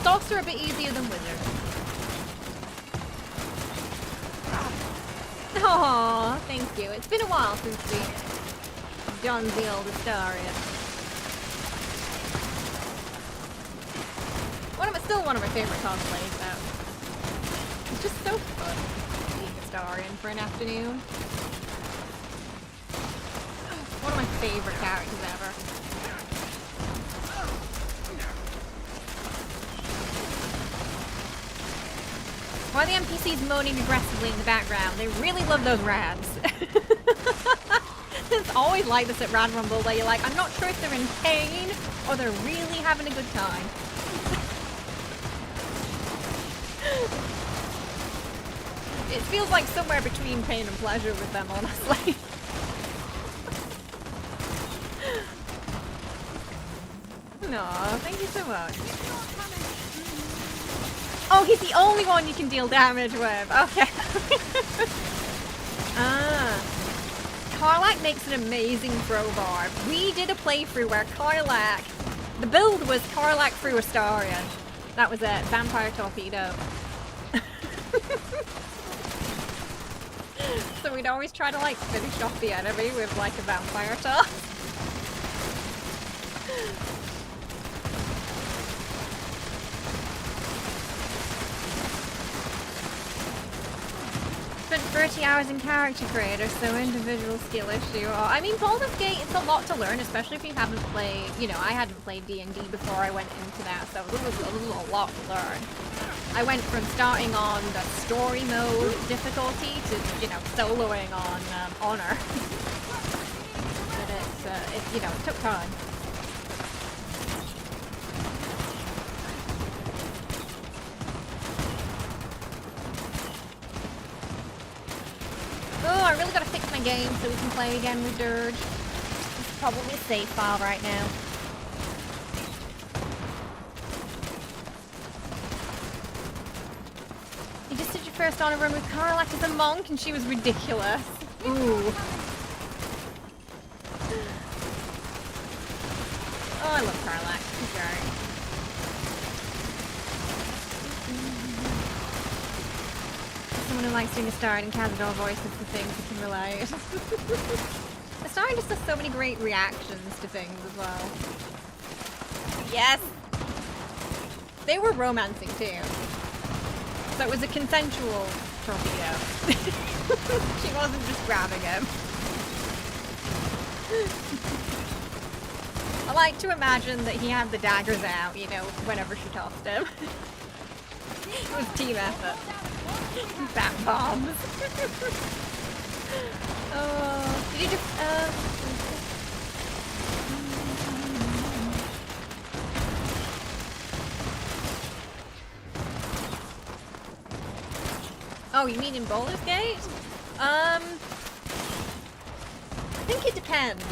Stalks are a bit easier than Wizard. Aww, thank you. It's been a while since we've done the old Astarian. Still one of my favorite cosplays, though. It's just so fun being Astarian for an afternoon. One of my favorite characters ever. Why are the NPCs moaning aggressively in the background? They really love those rads. It's always like this at Rad Rumble, where you're like, I'm not sure if they're in pain or they're really having a good time. It feels like somewhere between pain and pleasure with them, honestly. No, thank you so much. Oh, he's the only one you can deal damage with. Okay. Karlach makes an amazing crowbar. We did a playthrough where Karlach... The build was Karlach through Astarian. That was it. Vampire Torpedo. So we'd always try to, like, finish off the enemy with, like, a vampire toss. But 30 hours in character creator, so individual skill issue. Oh, I mean, Baldur's Gate, it's a lot to learn, especially if you haven't played, you know, I hadn't played D&D before I went into that, so it was a lot to learn. I went from starting on the story mode difficulty to, you know, soloing on Honor. But it's, you know, it took time. Oh, I really gotta fix my game so we can play again with Dirge. It's probably a save file right now. You just did your first honor run with Karlak as a monk and she was ridiculous. Ooh. Oh, I love Karlak. She's great. Someone who likes doing a Star and Cazador voice is the things who can relate. The Star just does so many great reactions to things as well. Yes! They were romancing too. So it was a consensual torpedo. She wasn't just grabbing him. I like to imagine that he had the daggers out, you know, whenever she tossed him. It was team effort. Bat bombs. Oh, did you just, Oh, you mean in Baldur's Gate? I think it depends.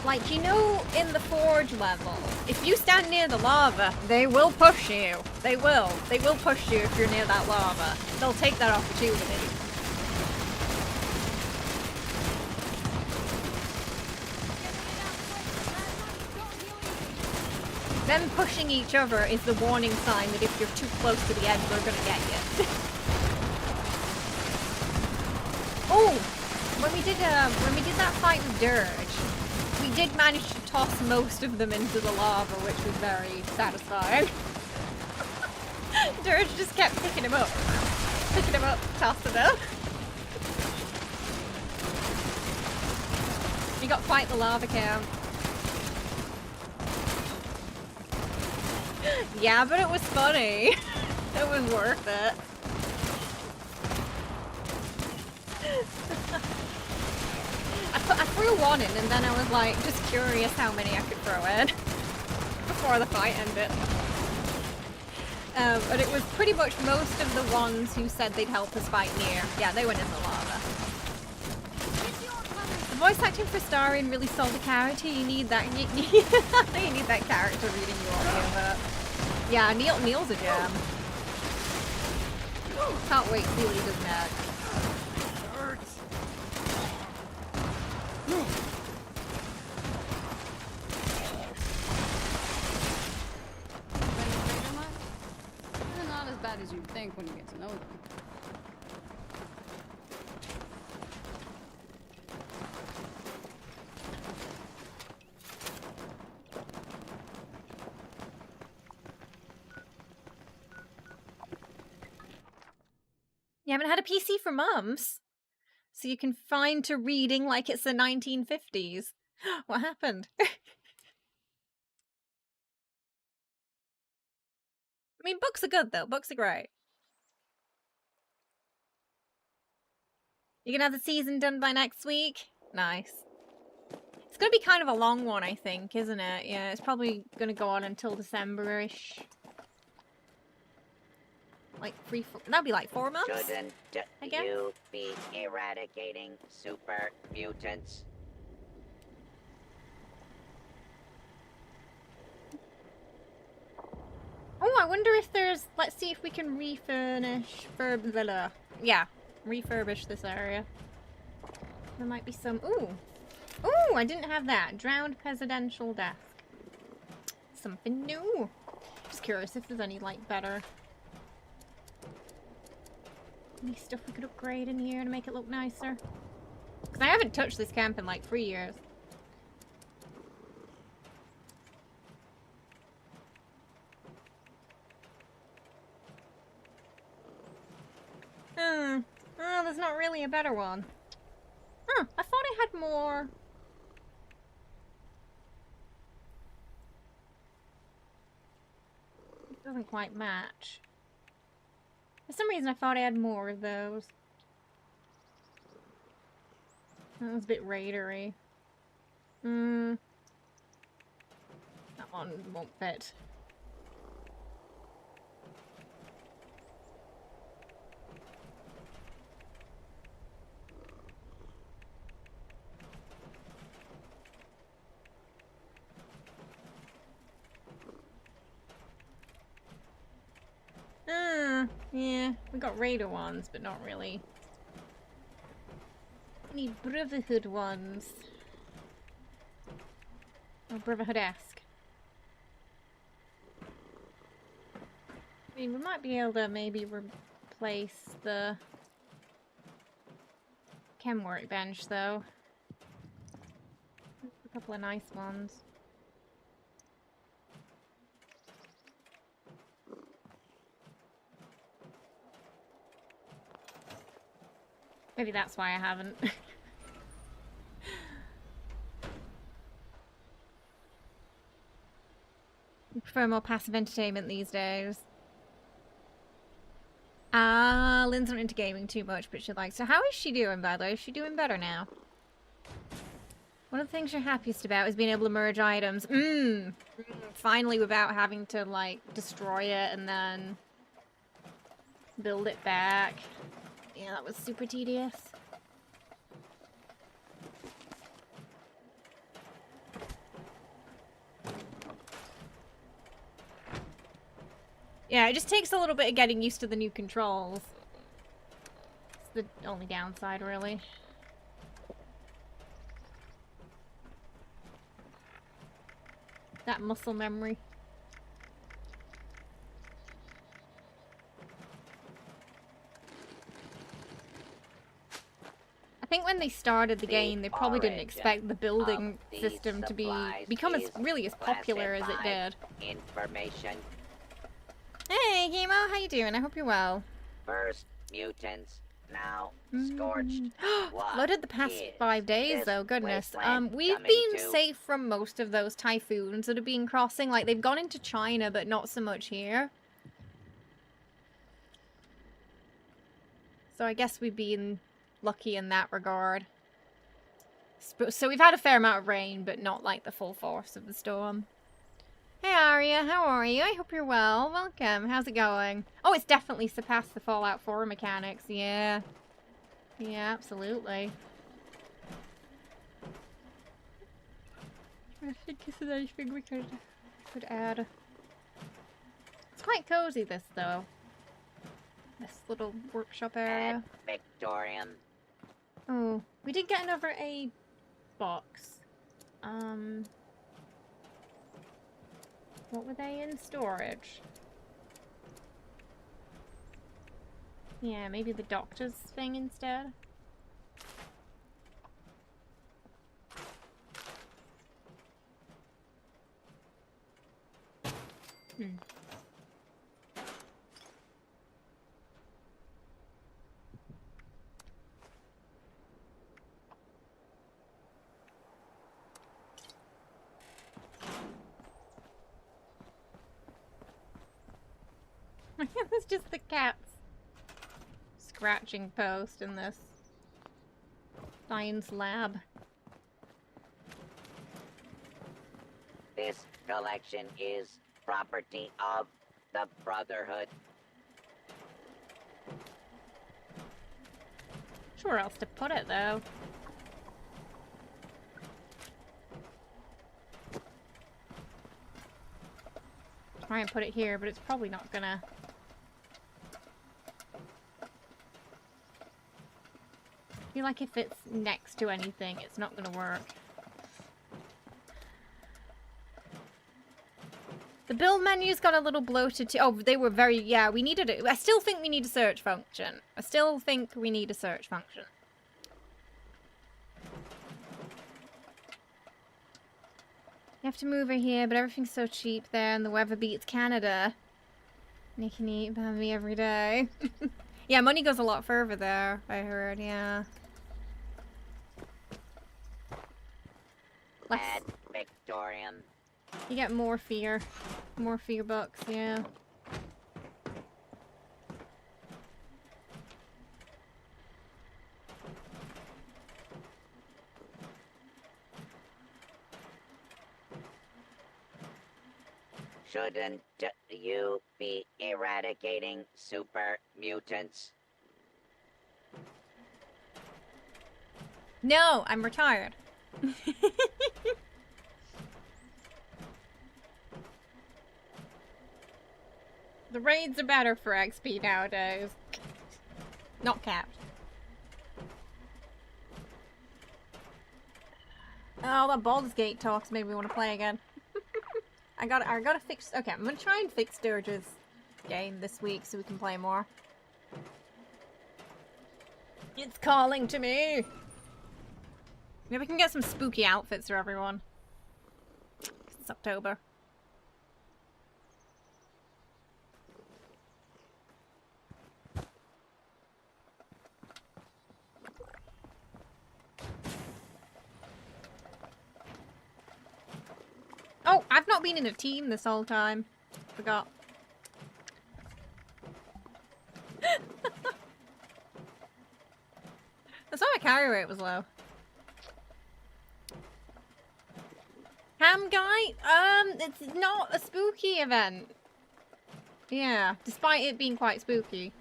Like, you know, in the Forge level, if you stand near the lava, they will push you. They will. They will push you if you're near that lava. They'll take that opportunity. Them pushing each other is the warning sign that if you're too close to the edge, they're gonna get you. Oh! When we did that fight with Dirge, we did manage to toss most of them into the lava, which was very satisfying. Dirge just kept picking him up, tossing him. You got quite the lava count. Yeah, but it was funny. It was worth it. I threw one in and then I was like, just curious how many I could throw in before the fight ended. But it was pretty much most of the ones who said they'd help us fight near. Yeah, they went in the lava. The voice acting for Starion really sold the character. You need that. You need that character reading you all over. Yeah, Neil's a gem. Can't wait to see what he does next. They're not as bad as you'd think when you get to know them. You haven't had a PC for months? So you can find to reading like it's the 1950s. What happened? I mean, books are good though. Books are great. You gonna have the season done by next week? Nice. It's gonna be kind of a long one, I think, isn't it? Yeah, it's probably gonna go on until December-ish. Like that'd be like 4 months? Shouldn't I guess? you be eradicating super mutants? Oh, I wonder if there's... Let's see if we can yeah, refurbish this area. There might be some... Ooh! Ooh, I didn't have that. Drowned presidential desk. Something new. Just curious if there's any, like, better... Any stuff we could upgrade in here to make it look nicer. Because I haven't touched this camp in, like, 3 years. Oh, there's not really a better one. Huh, I thought I had more. It doesn't quite match. For some reason I thought I had more of those. That was a bit raidery. That one won't fit. Yeah, we got Raider ones, but not really. We need Brotherhood ones. Or Brotherhood-esque. I mean, we might be able to maybe replace the chem workbench, though. There's a couple of nice ones. Maybe that's why I haven't. I prefer more passive entertainment these days. Ah, Lynn's not into gaming too much, but she likes. So how is she doing, by the way? Is she doing better now? One of the things you're happiest about is being able to merge items. Finally, without having to, like, destroy it and then build it back. Yeah, that was super tedious. Yeah, it just takes a little bit of getting used to the new controls. It's the only downside, really. That muscle memory. I think when they started the game, they probably didn't expect the building system to become as popular as it did. Information. Hey, Gemo, how you doing? I hope you're well. First, mutants. Now, scorched. Loaded the past 5 days, though. Goodness. We've been safe from most of those typhoons that have been crossing. Like, they've gone into China, but not so much here. So I guess we've been lucky in that regard. So we've had a fair amount of rain, but not like the full force of the storm. Hey Arya, how are you? I hope you're well. Welcome. How's it going? Oh, it's definitely surpassed the Fallout 4 mechanics. Yeah. Yeah, absolutely. I think it's a nice thing we could add. It's quite cozy, this, though. This little workshop area. Victorian. Oh, we did get another aid box. What were they in? Storage? Yeah, maybe the doctor's thing instead? It's just the cat's scratching post in this science lab. This collection is property of the Brotherhood. Sure else to put it, though. Try and put it here, but it's probably not gonna... I feel like if it's next to anything, it's not gonna work. The build menu's got a little bloated too. Oh, they were very... Yeah, we needed it. I still think we need a search function. I still think we need a search function. You have to move her here, but everything's so cheap there, and the weather beats Canada. And you can eat by me every day. Yeah, money goes a lot further there, I heard, yeah. Less. Ad Victorium. You get more fear. More fear bucks, yeah. Shouldn't you be eradicating super mutants? No, I'm retired. The raids are better for XP nowadays. Not capped. Oh, that Baldur's Gate talks made me want to play again. I gotta fix. Okay, I'm gonna try and fix Sturge's game this week so we can play more. It's calling to me. Maybe we can get some spooky outfits for everyone. It's October. Oh, I've not been in a team this whole time. Forgot. That's why my carry rate was low. Ham guy? It's not a spooky event. Yeah, despite it being quite spooky.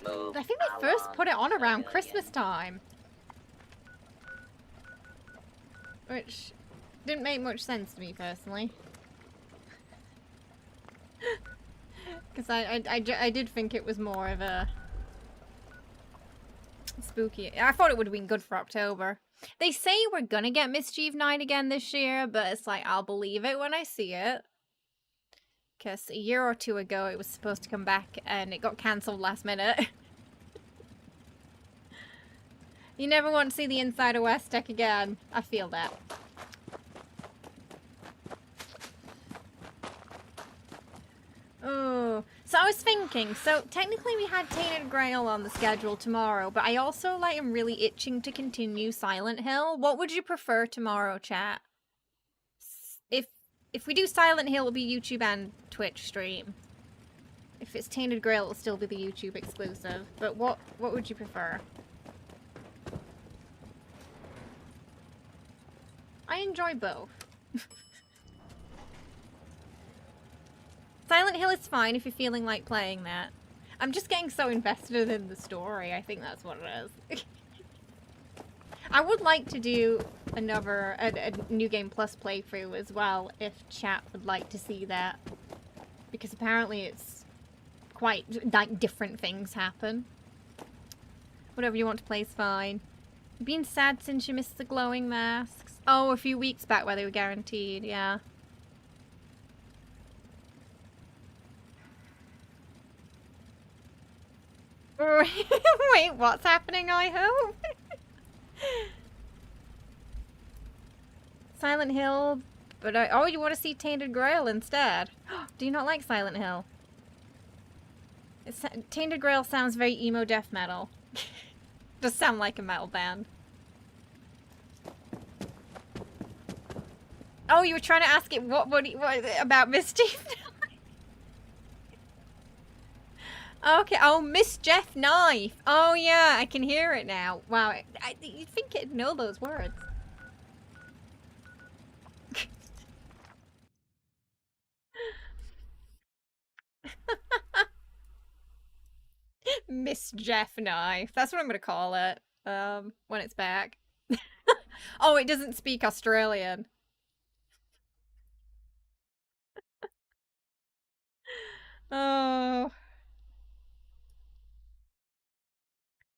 Move I think they first put it on around Christmas time. Which didn't make much sense to me personally. Because I did think it was more of a spooky. I thought it would have been good for October. They say we're gonna get Mischief Night again this year, but it's like, I'll believe it when I see it. Because a year or two ago it was supposed to come back and it got cancelled last minute. You never want to see the inside of West Tech again. I feel that. Oh, so I was thinking, so technically we had Tainted Grail on the schedule tomorrow, but I also like am really itching to continue Silent Hill. What would you prefer tomorrow, chat? If we do Silent Hill, it'll be YouTube and Twitch stream. If it's Tainted Grail, it'll still be the YouTube exclusive. But what would you prefer? I enjoy both. Silent Hill is fine if you're feeling like playing that. I'm just getting so invested in the story. I think that's what it is. I would like to do a New Game Plus playthrough as well, if chat would like to see that. Because apparently it's quite, like, different things happen. Whatever you want to play is fine. You've been sad since you missed the glowing masks. Oh, a few weeks back where they were guaranteed, yeah. Wait, what's happening, I hope? Silent Hill, but oh, you want to see Tainted Grail instead? Do you not like Silent Hill? Tainted Grail sounds very emo death metal. Does sound like a metal band. Oh, you were trying to ask it what about Mischief? Okay, oh, Miss Jeff Knife. Oh yeah, I can hear it now. Wow, you'd think it'd know those words. Miss Jeff Knife. That's what I'm gonna call it. When it's back. Oh, it doesn't speak Australian. Oh.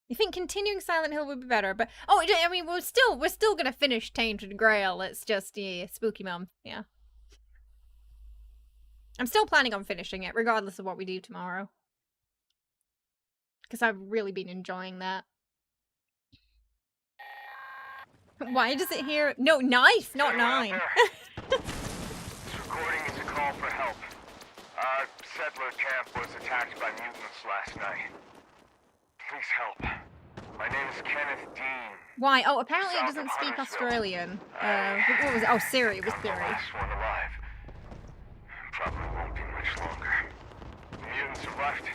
You think continuing Silent Hill would be better, but oh, I mean, we're still gonna finish Tainted Grail. It's just yeah, spooky month, yeah. I'm still planning on finishing it, regardless of what we do tomorrow, because I've really been enjoying that. Why does it hear? No, knife, not 9. This recording is a call for help. settler camp was attacked by mutants last night. Please help. My name is Kenneth Dean. Why? Oh, apparently it doesn't speak Australian. What was it? Oh, Siri. It was I'm the Siri. last one alive. Probably won't be much longer. The mutants are left.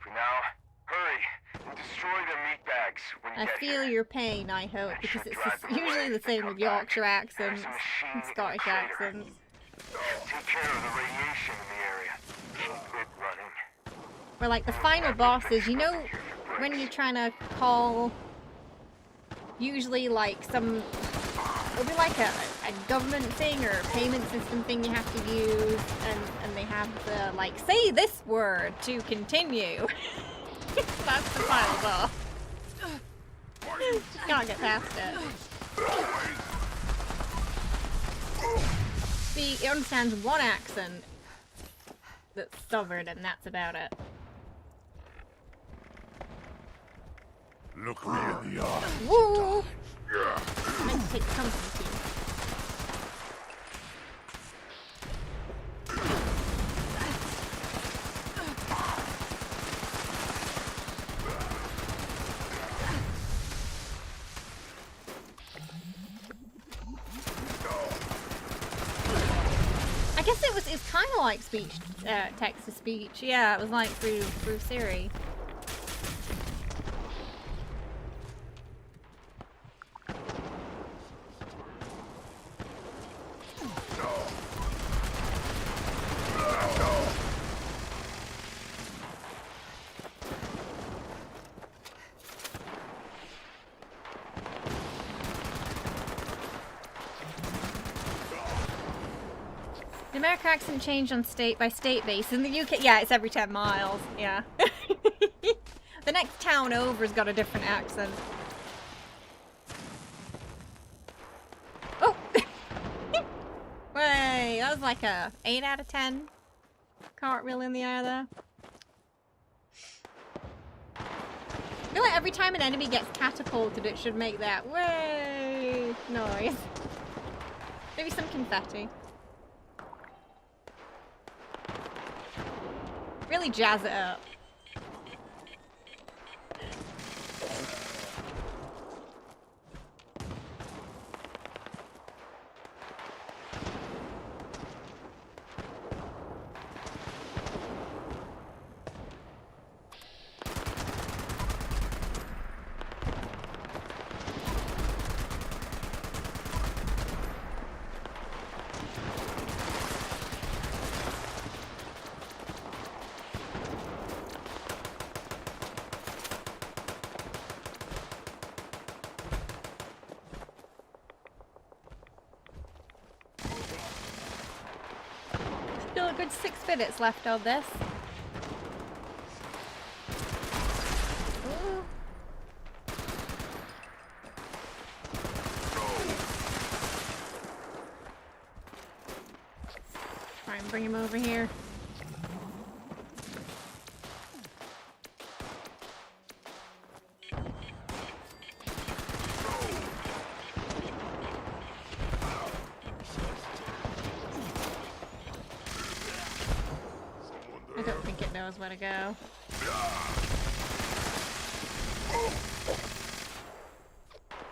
For now, hurry and destroy their meat bags when you I get feel here. your pain, I hope, because it's drive them usually away the if they same come with Yorkshire back. accents There's a machine and in the Scottish crater. accents. Take care of the radiation in the area. Keep it running. Or like the final bosses, you know, when you're trying to call, usually like it'll be like a government thing or a payment system thing you have to use, and they have the like, say this word to continue. That's the final boss. Can't get past it. See, it understands one accent that's stubborn, and that's about it. Look me in the eye. Woo! I meant to take the company team. I guess it's kind of like speech, text to speech. Yeah, it was like through Siri. The American accent changed on state by state base. In the UK, yeah, it's every 10 miles. Yeah. The next town over's got a different accent. Oh! Wait, that was like a 8 out of 10 cartwheel in the air there. I feel like every time an enemy gets catapulted, it should make that way noise. Maybe some confetti. Really jazz it up. Still a good 6 minutes left on this. Ooh. Try and bring him over here. I don't think it knows where to go.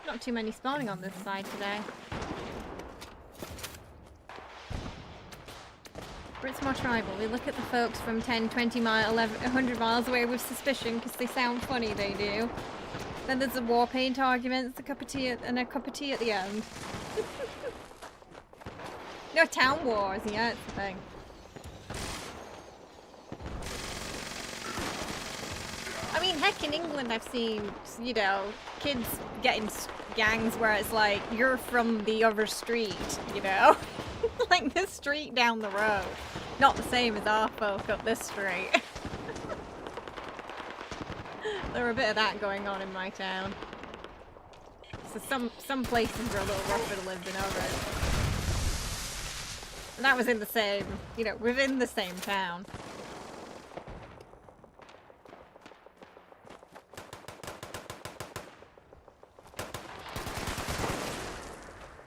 Not too many spawning on this side today. But it's more tribal. We look at the folks from 10, 20 miles, 100 miles away with suspicion because they sound funny, they do. Then there's the war paint arguments, a cup of tea and a cup of tea at the end. No town wars, yeah, it's the thing. I mean, heck, in England I've seen, you know, kids get in gangs where it's like, you're from the other street, you know? Like this street down the road. Not the same as our folk up this street. There were a bit of that going on in my town. So some places are a little rougher to live than others. And that was in the same, you know, within the same town.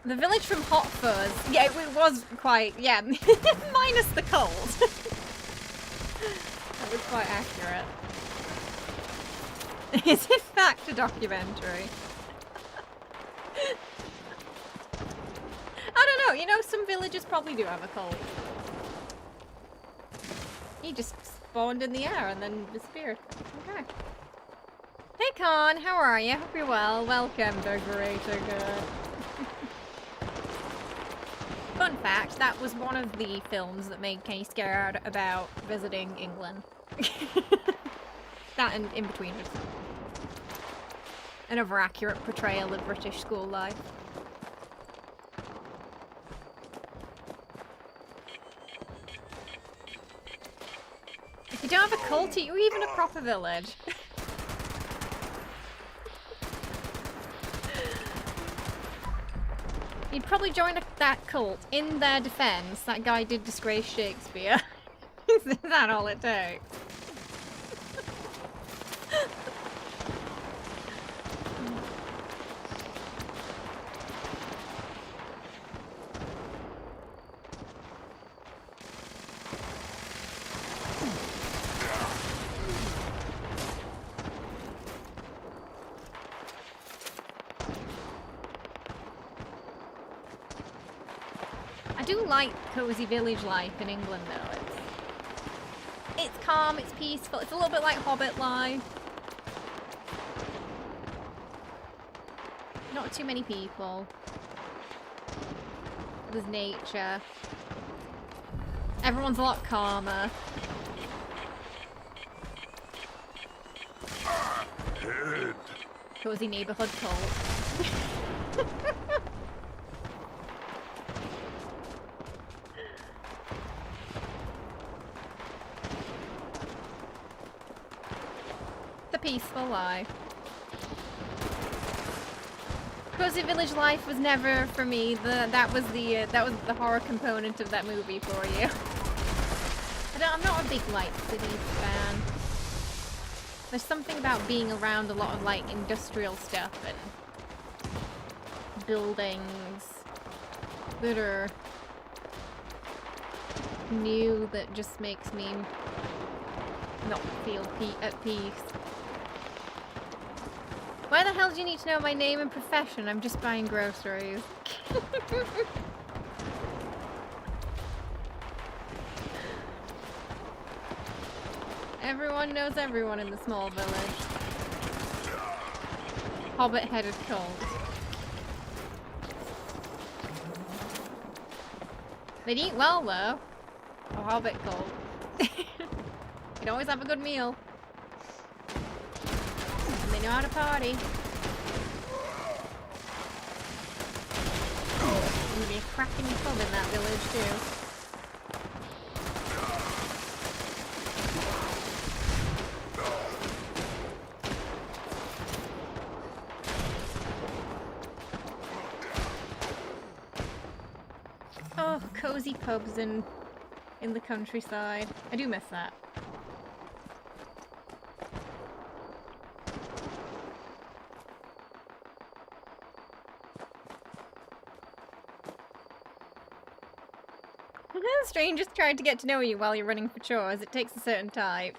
The village from Hot Fuzz, yeah, it was quite, yeah, minus the cold. That was quite accurate. Is in fact a documentary. I don't know, you know, some villages probably do have a cult. He just spawned in the air and then disappeared. Okay. Hey Con, how are you? Hope you're well. Welcome to Greater Good. Fun fact, that was one of the films that made Kenny scared about visiting England. That and In-Betweeners. An over-accurate portrayal of British school life. If you don't have a cult, are you even a proper village? You'd probably join that cult. In their defense, that guy did disgrace Shakespeare. Is that all it takes? I do like cozy village life in England though. It's calm, it's peaceful, it's a little bit like Hobbit life. Not too many people. There's nature. Everyone's a lot calmer. Cozy neighborhood cult. The peaceful life. Cozy village life was never for me. That was the horror component of that movie for you. I'm not a big like cities fan. There's something about being around a lot of like industrial stuff and buildings that are new that just makes me not feel at peace. Why the hell do you need to know my name and profession? I'm just buying groceries. Everyone knows everyone in the small village. Hobbit-headed cult. They'd eat well, though. A hobbit cult. You'd always have a good meal. And they know how to party. There'll be a cracking pub in that village, too. Oh, cozy pubs in the countryside. I do miss that. Strangers tried to get to know you while you're running for chores. It takes a certain type.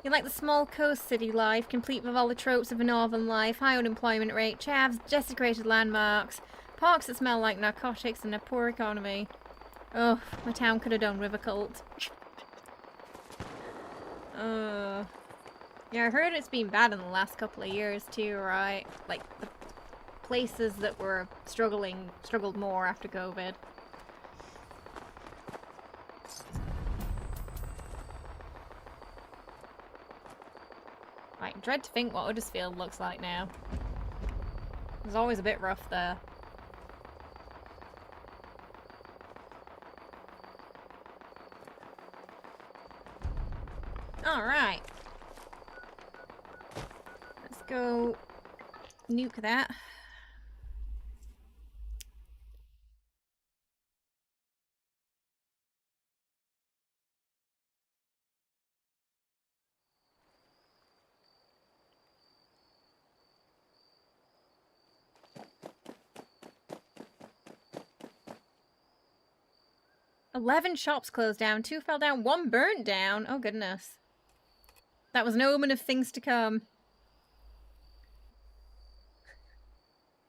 You like the small coast city life, complete with all the tropes of a northern life, high unemployment rate, chavs, desecrated landmarks, parks that smell like narcotics, and a poor economy. Oh, my town could have done with a cult. Yeah, I heard it's been bad in the last couple of years too, right? Like, the places that were struggled more after COVID. I dread to think what Huddersfield looks like now. It was always a bit rough there. Alright. Let's go nuke that. 11 shops closed down, 2 fell down, 1 burnt down. Oh, goodness. That was an omen of things to come.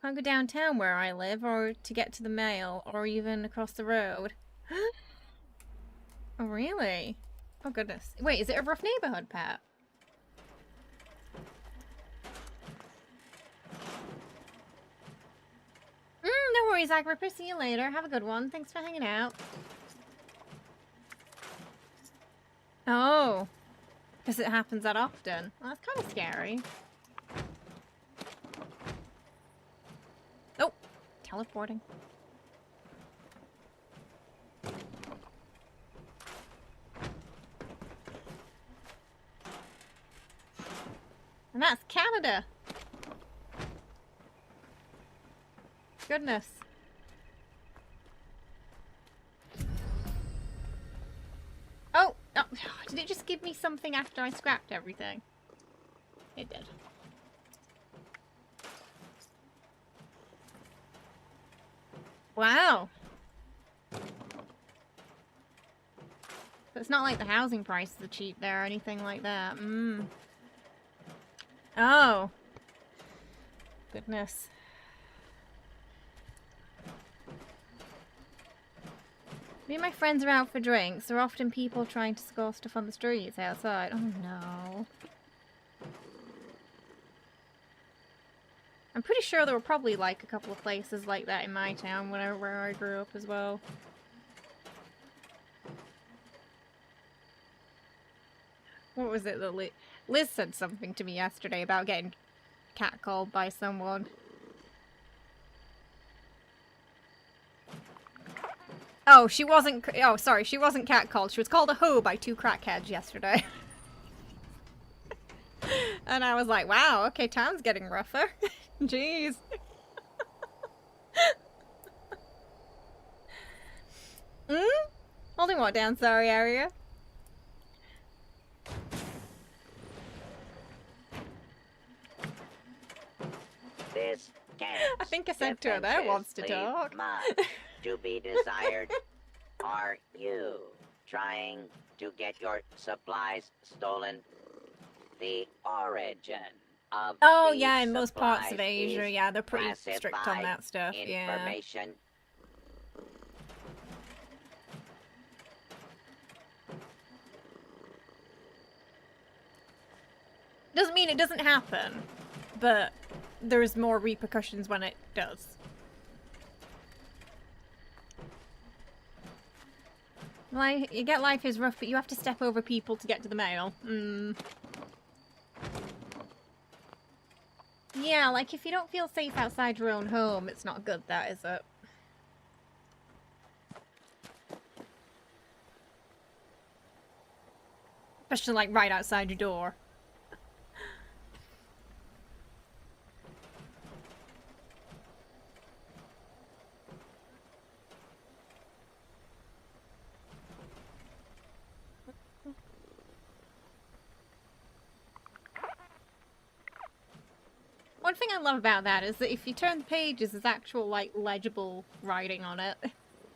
Can't go downtown where I live, or to get to the mail, or even across the road. Oh, really? Oh, goodness. Wait, is it a rough neighborhood, Pat? No worries, Agrippa. See you later. Have a good one. Thanks for hanging out. Oh. Because it happens that often. Well, that's kind of scary. Oh. Teleporting. And that's Canada. Goodness. Oh, did it just give me something after I scrapped everything? It did. Wow. So it's not like the housing prices are cheap there or anything like that. Oh. Goodness. Me and my friends are out for drinks. There are often people trying to score stuff on the streets outside. Oh no. I'm pretty sure there were probably like a couple of places like that in my town where I grew up as well. What was it that Liz said something to me yesterday about getting catcalled by someone. Oh, she wasn't... Oh, sorry, she wasn't catcalled. She was called a hoe by 2 crackheads yesterday. And I was like, wow, okay, town's getting rougher. Jeez. Holding what down, sorry, area? This I think I said to her that wants to talk. To be desired. Are you trying to get your supplies stolen? The origin of oh these yeah, in most parts of supplies Asia, is yeah, they're pretty strict on that stuff. Yeah. Information. Doesn't mean it doesn't happen, but there's more repercussions when it does. You get life is rough, but you have to step over people to get to the mail. Yeah, like if you don't feel safe outside your own home, it's not good, that is it? Especially like right outside your door. One thing I love about that is that if you turn the pages, there's actual, like, legible writing on it.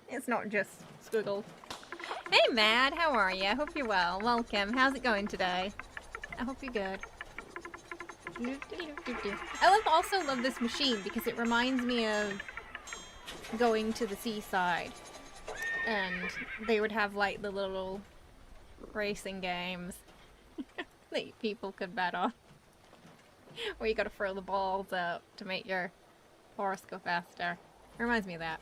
It's not just squiggle. Hey, Mad, how are you? I hope you're well. Welcome. How's it going today? I hope you're good. I also love this machine because it reminds me of going to the seaside. And they would have, like, the little racing games that people could bet on. Where you gotta throw the balls out to make your horse go faster. Reminds me of that.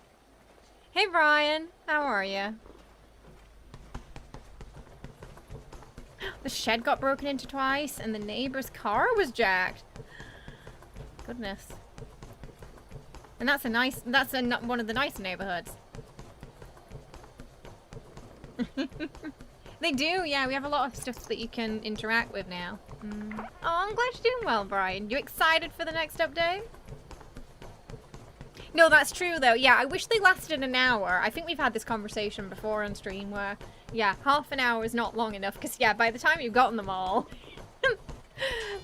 Hey Brian, how are you? The shed got broken into twice and the neighbor's car was jacked. Goodness. And that's one of the nice neighborhoods. They do, yeah, we have a lot of stuff that you can interact with now. Oh, I'm glad you're doing well, Brian. You excited for the next update? No, that's true, though. Yeah, I wish they lasted an hour. I think we've had this conversation before on stream where, yeah, half an hour is not long enough. Because, yeah, by the time you've gotten them all,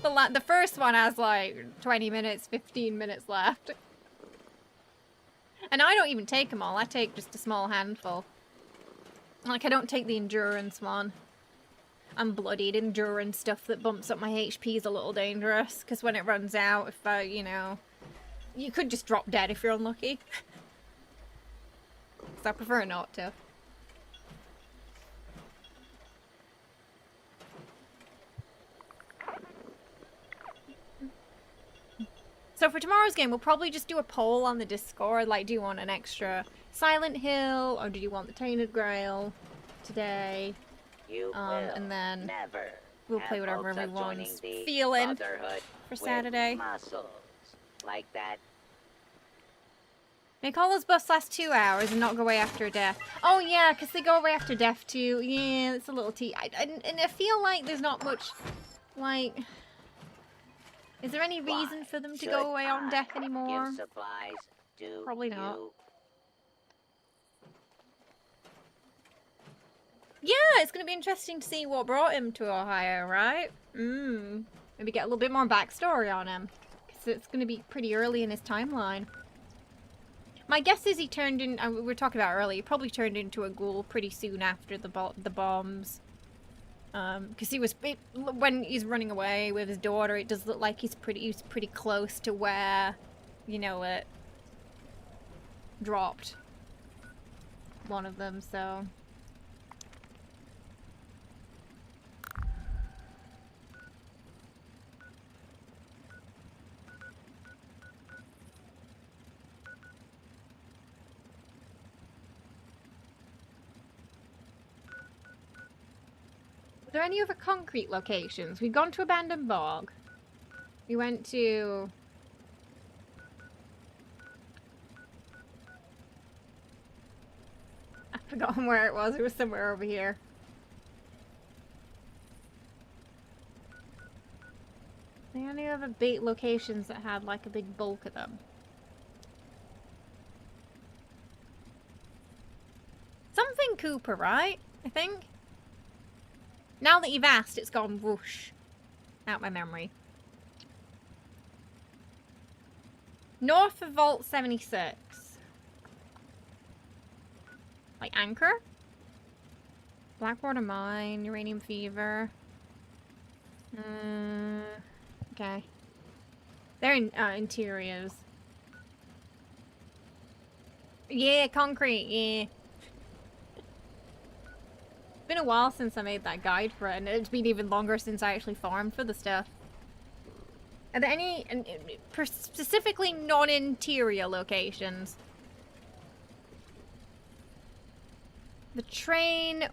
the first one has, like, 20 minutes, 15 minutes left. And I don't even take them all. I take just a small handful. Like, I don't take the endurance one. I'm bloodied. Endurance stuff that bumps up my HP is a little dangerous, because when it runs out, if I, you know... You could just drop dead if you're unlucky. So I prefer not to. So for tomorrow's game, we'll probably just do a poll on the Discord, like, do you want an extra Silent Hill, or do you want the Tainted Grail today? And then we'll play whatever everyone's feeling for Saturday. Muscles like that. Make all those buffs last 2 hours and not go away after death. Oh yeah, because they go away after death too. Yeah, it's a little and I feel like there's not much, like... Is there any reason for them to go away on death anymore? Probably not. Yeah, it's going to be interesting to see what brought him to Ohio, right? Maybe get a little bit more backstory on him. Because it's going to be pretty early in his timeline. My guess is he turned in... we were talking about earlier. He probably turned into a ghoul pretty soon after the bombs. Because he was... when he's running away with his daughter, it does look like he's pretty close to where, you know, it dropped. One of them, so... Are there any other concrete locations? We've gone to Abandoned Bog. We went to... I've forgotten where it was. It was somewhere over here. Are there any other bait locations that had like a big bulk of them? Something Cooper, right? I think. Now that you've asked, it's gone whoosh out my memory. North of Vault 76. Like Anchor? Blackwater Mine, Uranium Fever. Okay. They're in interiors. Yeah, concrete, yeah. It's been a while since I made that guide for it, and it's been even longer since I actually farmed for the stuff. Are there any specifically non-interior locations? The train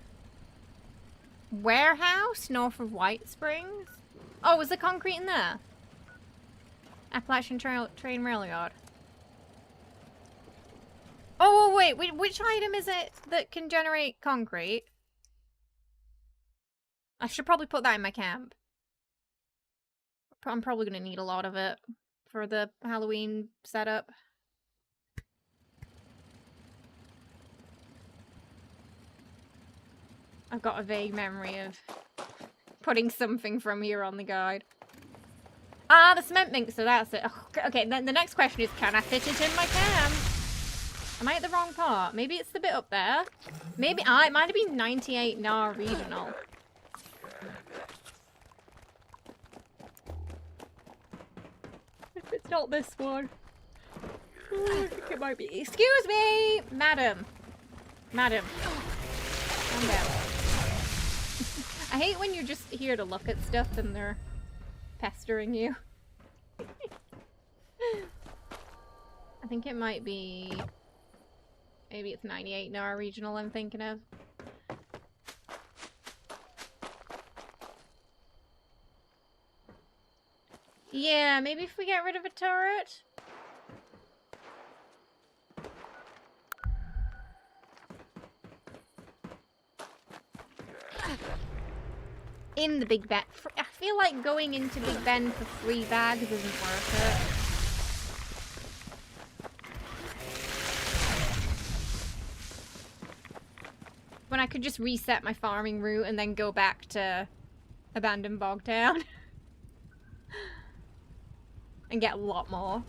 warehouse north of White Springs? Oh, was the concrete in there? Appalachian Train Rail Yard. Oh, wait, which item is it that can generate concrete? I should probably put that in my camp. I'm probably going to need a lot of it for the Halloween setup. I've got a vague memory of putting something from here on the guide. Ah, the cement mixer, that's it. Oh, okay, then the next question is, can I fit it in my camp? Am I at the wrong part? Maybe it's the bit up there. Maybe, it might have been 98 NAR Regional. If it's not this one. Oh, I think it might be. Excuse me, madam. Madam. Calm down. I hate when you're just here to look at stuff and they're pestering you. I think it might be... Maybe it's 98 NAR Regional I'm thinking of. Yeah, maybe if we get rid of a turret. In the Big Ben. I feel like going into Big Ben for 3 bags isn't worth it. When I could just reset my farming route and then go back to Abandoned Bog Town. And get a lot more.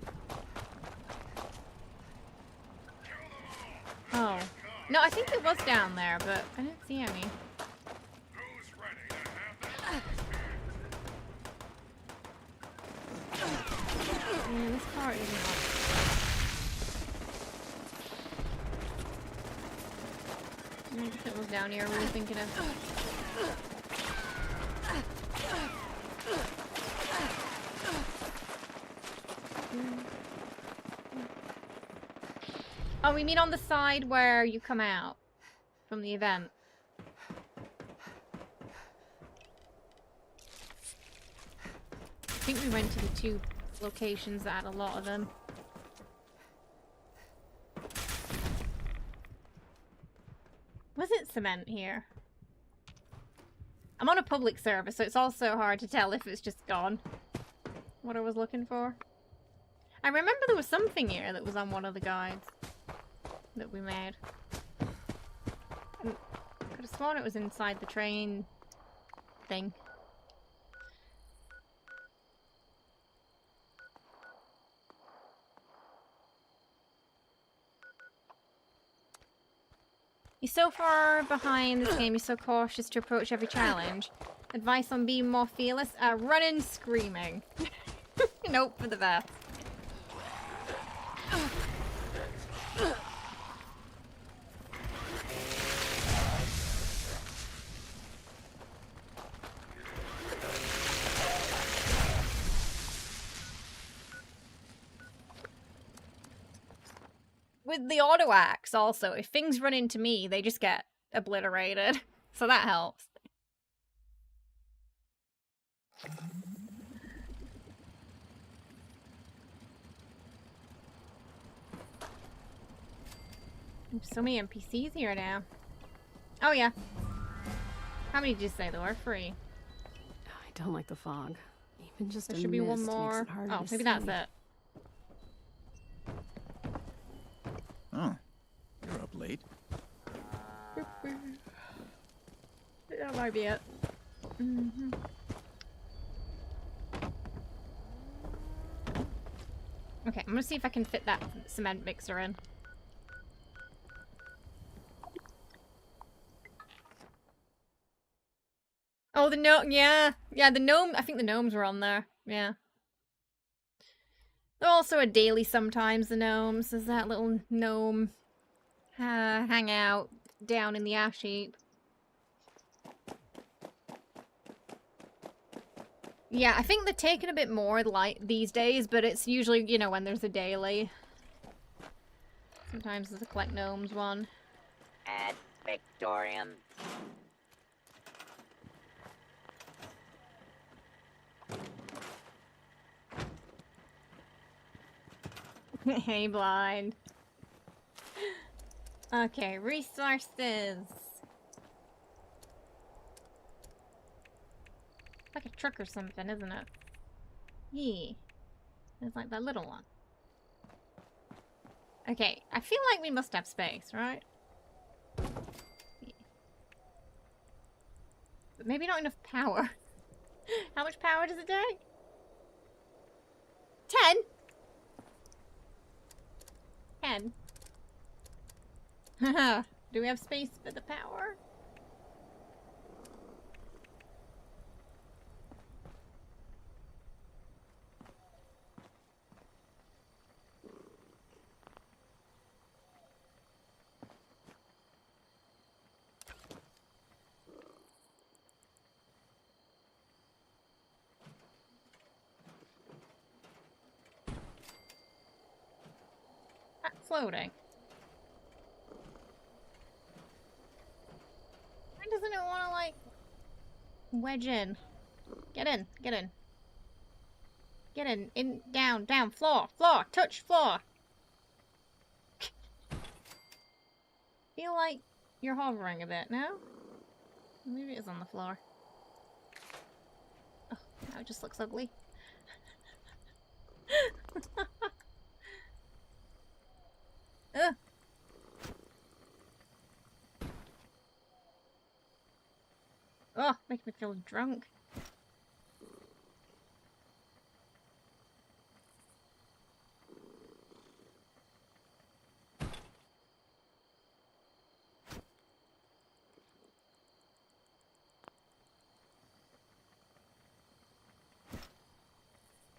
Oh. No, I think it was down there, but I didn't see any. Who's ready to have their Yeah, this car isn't up. I guess it was down here we were thinking of. Oh, we meet on the side where you come out from the event. I think we went to the two locations that had a lot of them. Was it cement here? I'm on a public server, so it's also hard to tell if it's just gone. What I was looking for. I remember there was something here that was on one of the guides that we made. I could have sworn it was inside the train thing. You're so far behind this game, you're so cautious to approach every challenge. Advice on being more fearless? Running screaming. Nope, for the best. With the auto axe also, if things run into me, they just get obliterated. So that helps. There's so many NPCs here now. Oh yeah. How many did you say there were? 3. I don't like the fog. Even just There a should be one mist makes more. it harder Oh, to maybe that's see. it. Oh, you're up late. That might be it. Mm-hmm. Okay, I'm gonna see if I can fit that cement mixer in. Oh, the gnome, yeah. Yeah, the gnome, I think the gnomes were on there. Yeah. They're also a daily sometimes, the gnomes. There's that little gnome hangout down in the ash heap. Yeah, I think they're taking a bit more light these days, but it's usually, you know, when there's a daily. Sometimes there's a collect gnomes one. Ad Victorium. Hey, blind. Okay, resources. Like a truck or something, isn't it? Yeah. It's like that little one. Okay, I feel like we must have space, right? Yeah. But maybe not enough power. How much power does it take? 10? 10. Haha. Do we have space for the power? Not floating. Why doesn't it want to, like, wedge in? Get in, get in. Get in, down, down, floor, touch floor. Feel like you're hovering a bit, no? Maybe it is on the floor. Oh, now it just looks ugly. Ugh. Oh, makes me feel drunk.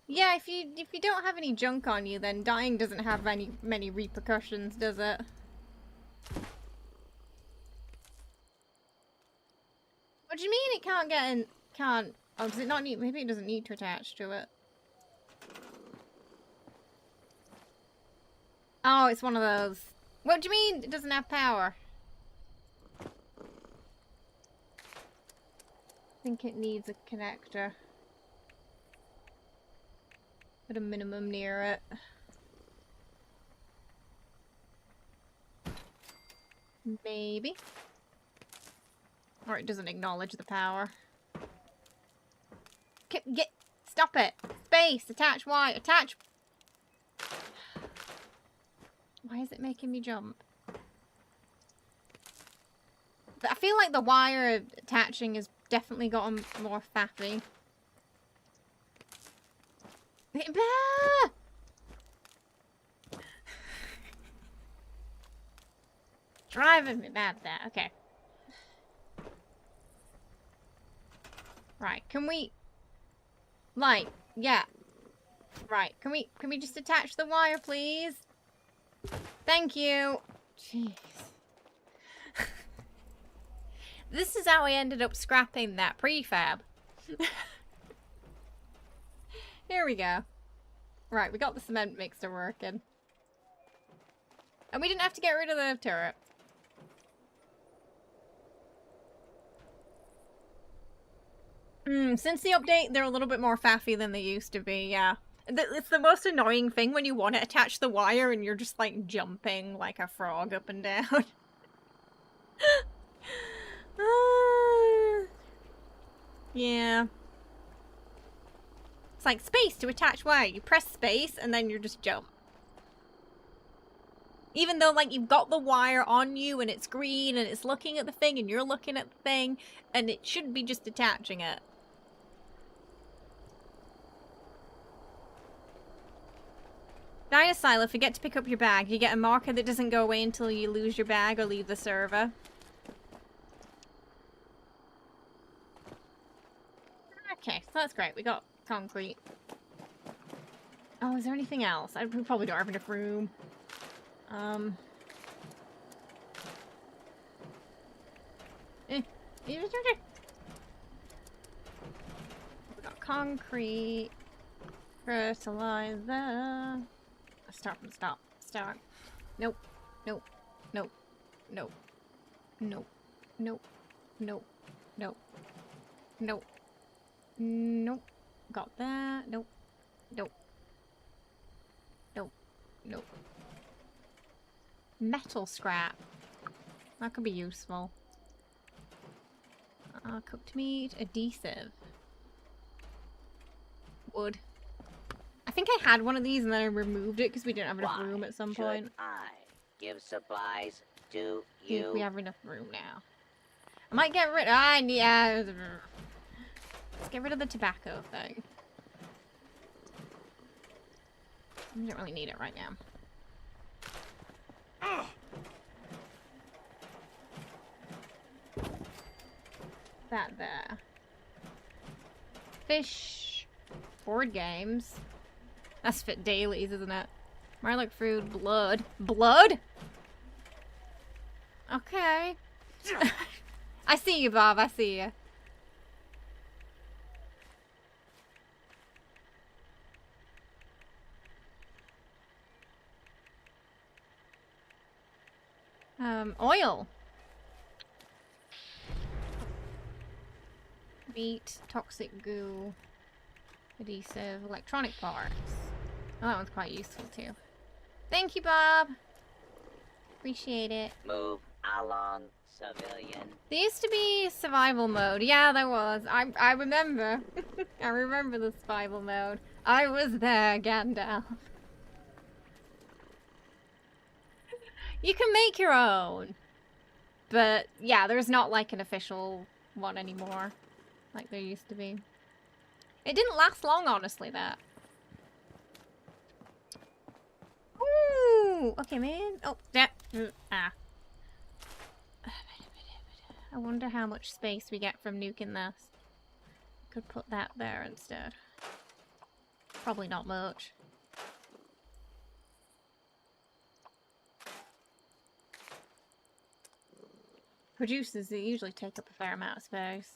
Yeah, if you don't have any junk on you, then dying doesn't have many repercussions, does it? What do you mean it can't get in? Can't? Oh, does it not need? Maybe it doesn't need to attach to it. Oh, it's one of those. What do you mean it doesn't have power? I think it needs a connector. At a minimum near it. Maybe. Or it doesn't acknowledge the power. Get. Stop it! Space! Attach wire! Attach! Why is it making me jump? I feel like the wire attaching has definitely gotten more faffy. Driving me mad there. Okay. Right, can we... Like, yeah. Right, can we just attach the wire, please? Thank you. Jeez. This is how I ended up scrapping that prefab. Here we go. Right, we got the cement mixer working. And we didn't have to get rid of the turret. Since the update, they're a little bit more faffy than they used to be, yeah. It's the most annoying thing when you want to attach the wire and you're just, like, jumping like a frog up and down. Yeah. It's like space to attach wire. You press space and then you just jump. Even though, like, you've got the wire on you and it's green and it's looking at the thing and you're looking at the thing and it should be just attaching it. Dinosaur, forget to pick up your bag. You get a marker that doesn't go away until you lose your bag or leave the server. Okay, so that's great. We got concrete. Oh, is there anything else? We probably don't have enough room. We got concrete. Fertilizer. Start from stop. Start. Nope. Nope. Nope. Nope. Nope. Nope. Nope. Nope. Nope. Nope. Got that. Nope. Nope. Nope. Nope. Metal scrap. That could be useful. Cooked meat. Adhesive. Wood. I think I had one of these and then I removed it because we didn't have enough room at some point. I give supplies to you? We have enough room now. I might get rid. Let's get rid of the tobacco thing. We don't really need it right now. That there. Fish. Board games. That's fit dailies, isn't it? Marlock food. Blood. Blood? Okay. I see you, Bob. I see you. Oil. Meat, toxic goo, adhesive, electronic parts. Oh, that one's quite useful too. Thank you, Bob. Appreciate it. Move along, civilian. There used to be survival mode. Yeah, there was. I remember. I remember the survival mode. I was there, Gandalf. You can make your own. But, yeah, there's not, like, an official one anymore. Like there used to be. It didn't last long, honestly, that. Ooh! Okay, man. Oh, that. I wonder how much space we get from nuking this. Could put that there instead. Probably not much. Producers, they usually take up a fair amount of space.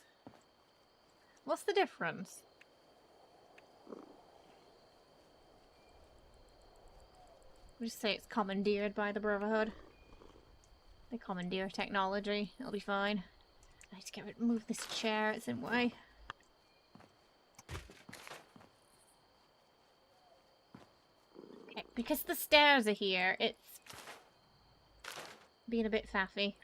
What's the difference? We'll just say it's commandeered by the Brotherhood. They commandeer technology. It'll be fine. I need to move this chair. It's in the way. Okay, because the stairs are here, it's being a bit faffy.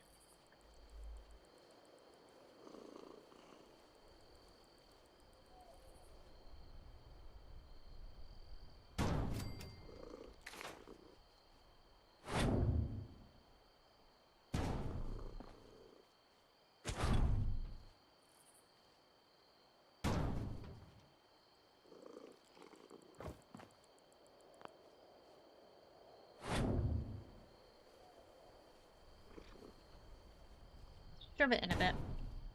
Shove it in a bit.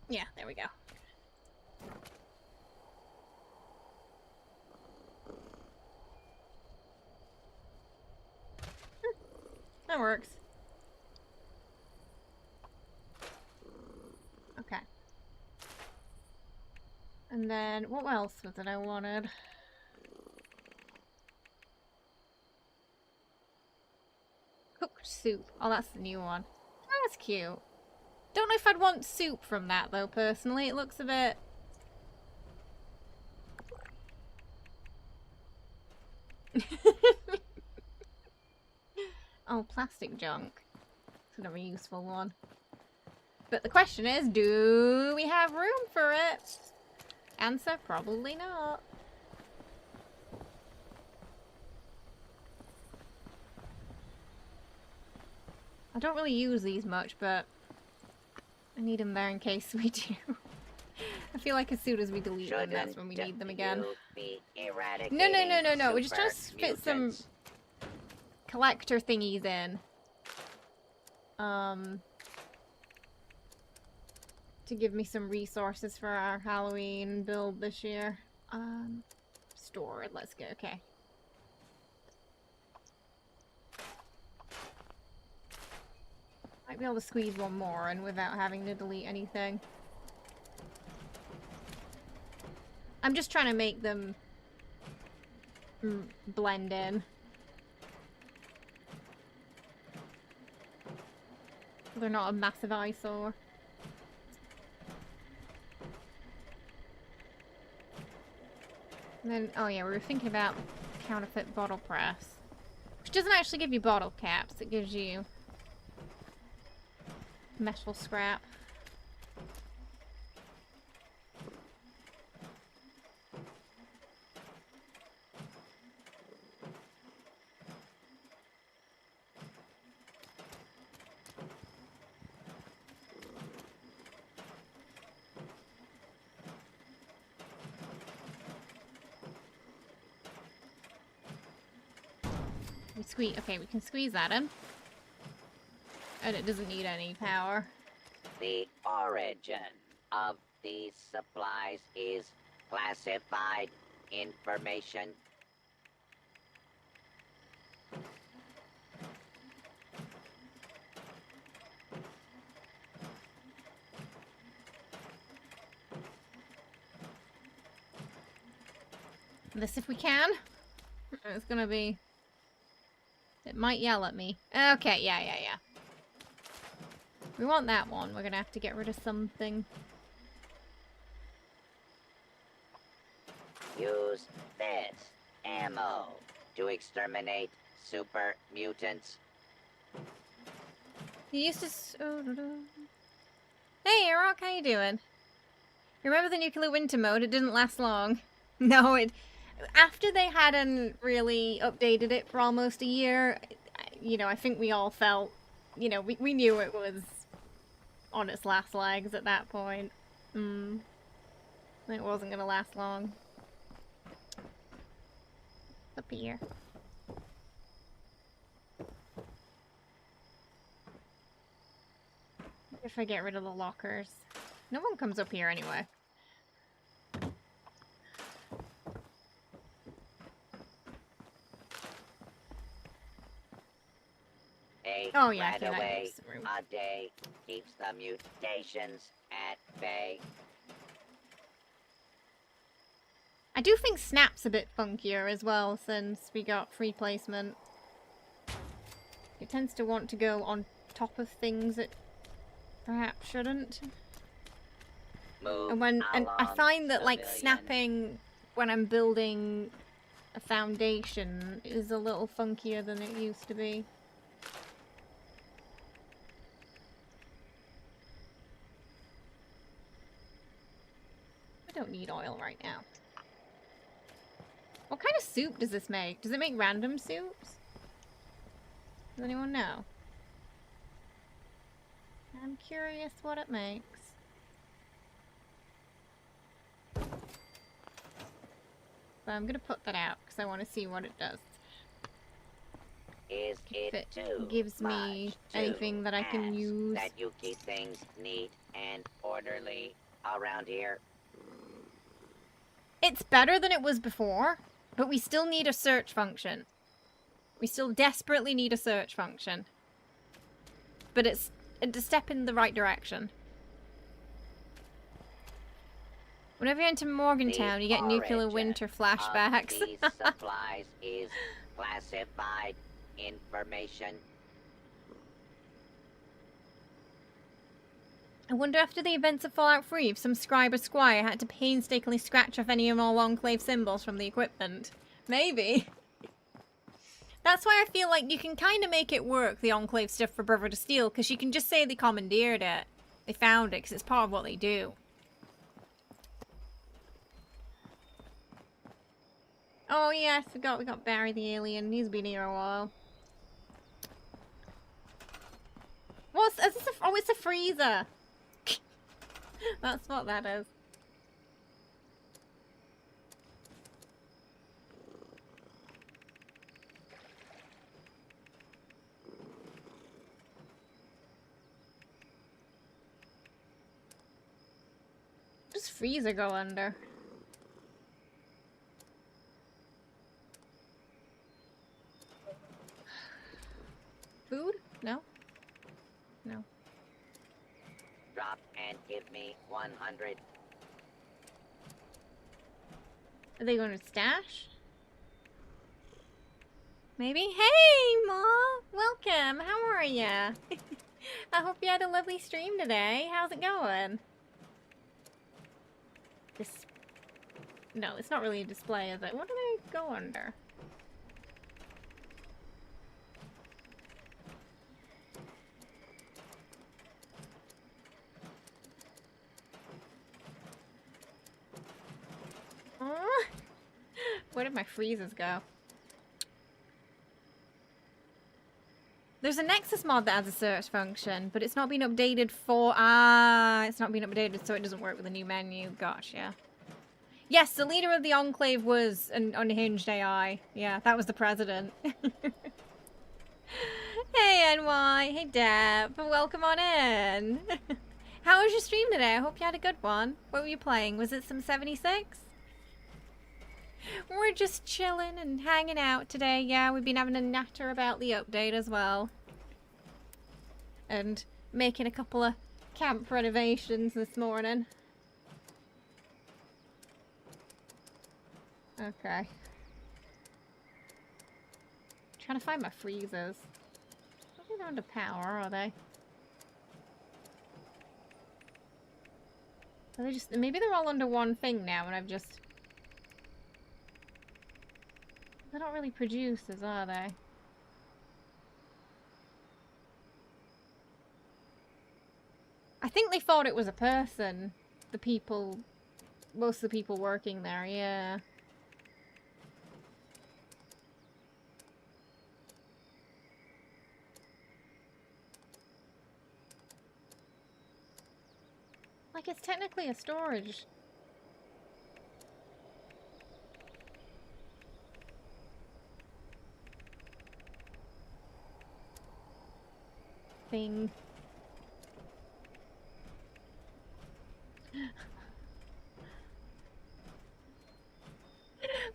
Yeah, there we go. That works. Okay. And then, what else was it I wanted? Cooked soup. Oh, that's the new one. Oh, that's cute. Don't know if I'd want soup from that, though, personally. It looks a bit... Oh, plastic junk. It's gonna be a useful one. But the question is, do we have room for it? Answer, probably not. I don't really use these much, but I need them there in case we do. I feel like as soon as we delete them, that's when we need them again. No. We're just trying to fit some collector thingies in. To give me some resources for our Halloween build this year. Store it. Let's go. Okay. Might be able to squeeze one more in without having to delete anything. I'm just trying to make them blend in. They're not a massive eyesore. And then, oh yeah, we were thinking about counterfeit bottle press. Which doesn't actually give you bottle caps, it gives you metal scrap. Okay, we can squeeze that in. And it doesn't need any power. The origin of these supplies is classified information. This if we can. It's gonna be... It might yell at me. Okay, yeah. We want that one. We're gonna have to get rid of something. Use this ammo to exterminate super mutants. You used to... Hey, Rock, how you doing? Remember the nuclear winter mode? It didn't last long. No, it... After they hadn't really updated it for almost a year, you know, I think we all felt, you know, we knew it was on its last legs at that point. It wasn't gonna last long. Up here. If I get rid of the lockers. No one comes up here anyway. A Oh, yeah, okay, rat that away makes room. a day keeps the mutations at bay. I do think Snap's a bit funkier as well since we got free placement. It tends to want to go on top of things it perhaps shouldn't. Move And I along, find that like civilian. snapping when I'm building a foundation is a little funkier than it used to be. I don't need oil right now. What kind of soup does this make? Does it make random soups? Does anyone know? I'm curious what it makes. But I'm gonna put that out because I want to see what it does. Is If it it too gives me much to anything that I can ask use. that you keep things neat and orderly around here? It's better than it was before, but we still need a search function. We still desperately need a search function. But it's a step in the right direction. Whenever you enter Morgantown, you get nuclear winter flashbacks. These supplies is classified information. I wonder after the events of Fallout 3 if some scribe or squire had to painstakingly scratch off any of our Enclave symbols from the equipment. Maybe. That's why I feel like you can kind of make it work, the Enclave stuff for Brother to Steal, because you can just say they commandeered it. They found it, because it's part of what they do. Oh yeah, I forgot we got Barry the alien. He's been here a while. What's is this? Oh, it's a freezer. That's what that is. What does freezer go under? Food? No? No. Drop and give me 100. Are they going to stash? Maybe? Hey, Ma! Welcome! How are ya? I hope you had a lovely stream today. How's it going? No, it's not really a display, is it? What do they go under? Where did my freezers go? There's a Nexus mod that has a search function, but it's not been updated for... it's not been updated so it doesn't work with the new menu. Gotcha. Yes, the leader of the Enclave was an unhinged AI. Yeah, that was the president. Hey, NY. Hey, Deb. Welcome on in. How was your stream today? I hope you had a good one. What were you playing? Was it some 76? We're just chilling and hanging out today. Yeah, we've been having a natter about the update as well. And making a couple of camp renovations this morning. Okay. Trying to find my freezers. I don't think they're under power, are they? Are they just... Maybe they're all under one thing now and I've just... They're not really producers, are they? I think they thought it was a person. The people... Most of the people working there, yeah. Like, it's technically a storage thing.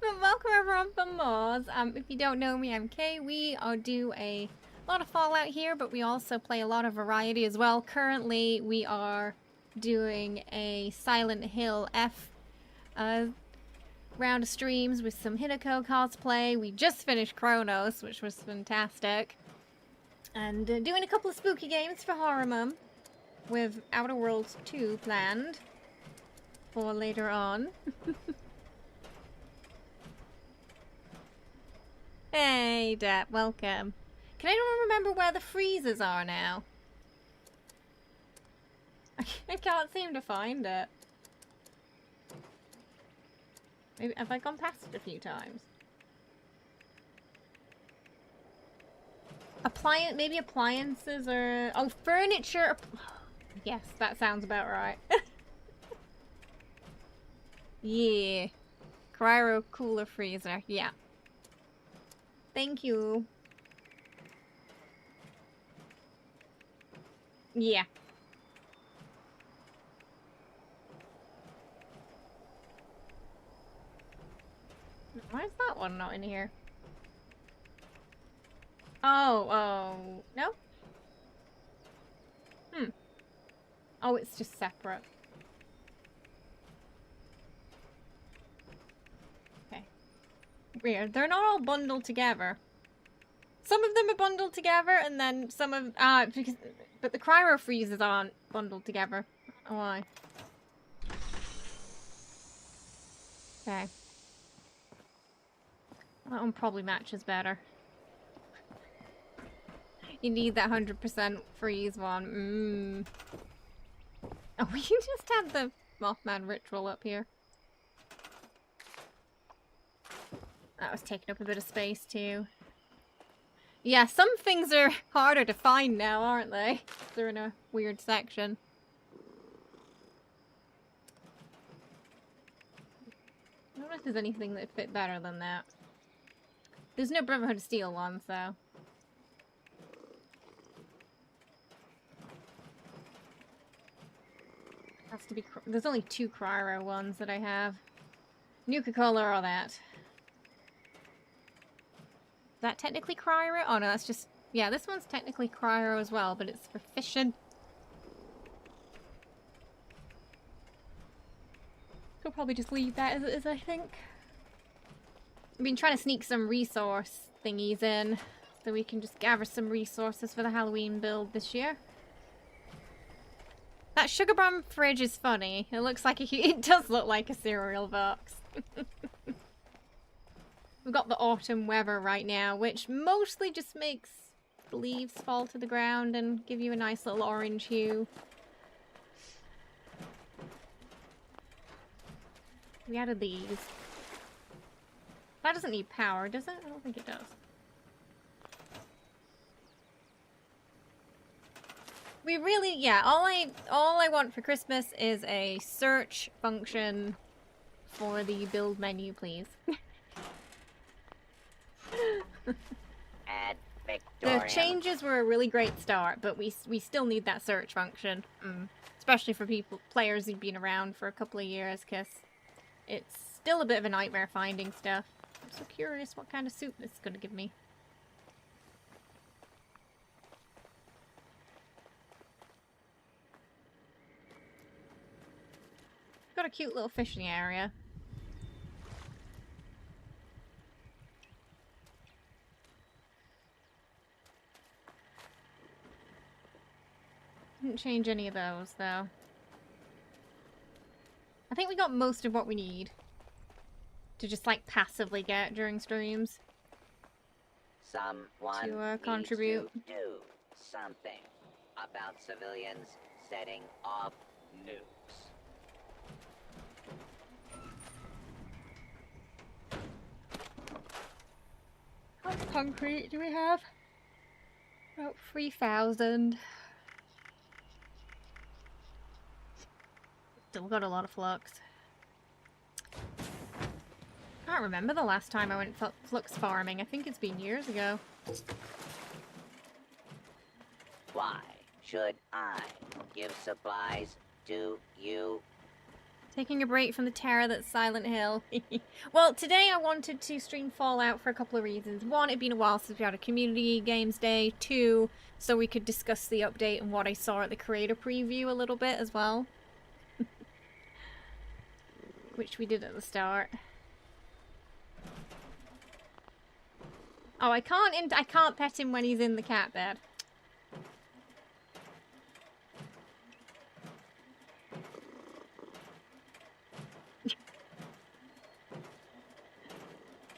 But welcome everyone from Mars. If you don't know me, I'm Kay. We do a A lot of Fallout here, but we also play a lot of variety as well. Currently, we are doing a Silent Hill F round of streams with some Hideko cosplay. We just finished Chronos, which was fantastic. And doing a couple of spooky games for Horror Mum, with Outer Worlds 2 planned for later on. Hey, Dad, welcome. Can anyone remember where the freezers are now? I can't seem to find it. Maybe have I gone past it a few times? Maybe appliances or furniture. Yes, that sounds about right. Yeah, cryo cooler freezer. Yeah. Thank you. Yeah. Why is that one not in here? Oh, no? Oh, it's just separate. Okay. Weird. They're not all bundled together. Some of them are bundled together, and then some of but the cryo freezers aren't bundled together. Why? Okay. That one probably matches better. You need that 100% freeze one. Oh, you just had the Mothman ritual up here. That was taking up a bit of space too. Yeah, some things are harder to find now, aren't they? They're in a weird section. I don't know if there's anything that fit better than that. There's no Brotherhood of Steel ones, though. Has to be. There's only 2 cryo ones that I have. Nuka-Cola or that. Is that technically cryo? Oh no, that's just... Yeah, this one's technically cryo as well, but it's for fishing. I'll probably just leave that as it is, I think. I've been trying to sneak some resource thingies in, so we can just gather some resources for the Halloween build this year. That sugar bomb fridge is funny. It looks like it does look like a cereal box. We've got the autumn weather right now, which mostly just makes the leaves fall to the ground and give you a nice little orange hue. We added these. That doesn't need power, does it? I don't think it does. We really, yeah, all I want for Christmas is a search function for the build menu, please. Add Victorian. The changes were a really great start, but we still need that search function. Especially for players who've been around for a couple of years, because it's still a bit of a nightmare finding stuff. I'm so curious what kind of soup this is going to give me. Got a cute little fishing area. Didn't change any of those, though. I think we got most of what we need to just, like, passively get during streams. Someone to contribute. needs to do something about civilians setting off nukes. How much concrete do we have? About 3,000. Still got a lot of flux. I can't remember the last time I went flux farming. I think it's been years ago. Why should I give supplies to you? Taking a break from the terror that's Silent Hill. Well, today I wanted to stream Fallout for a couple of reasons. One, it'd been a while since we had a community games day. Two, so we could discuss the update and what I saw at the creator preview a little bit as well. Which we did at the start. Oh, I can't pet him when he's in the cat bed.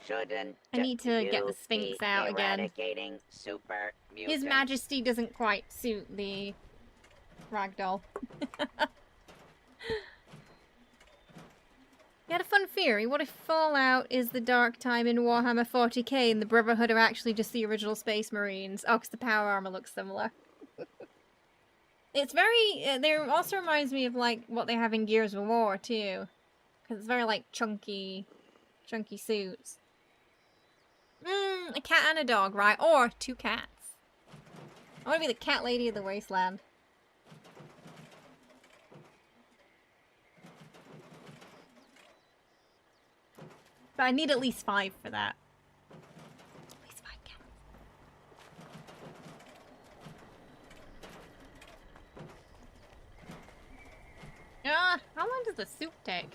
Shouldn't I need to get the you Sphinx be out again. eradicating super His mutants? Majesty doesn't quite suit the ragdoll. You had a fun theory. What if Fallout is the dark time in Warhammer 40k and the Brotherhood are actually just the original Space Marines? Oh, because the power armor looks similar. It's very... they also reminds me of, like, what they have in Gears of War, too. Because it's very, like, chunky suits. A cat and a dog, right? Or 2 cats. I want to be the cat lady of the Wasteland. But I need at least 5 for that. At least 5 cats. How long does the soup take?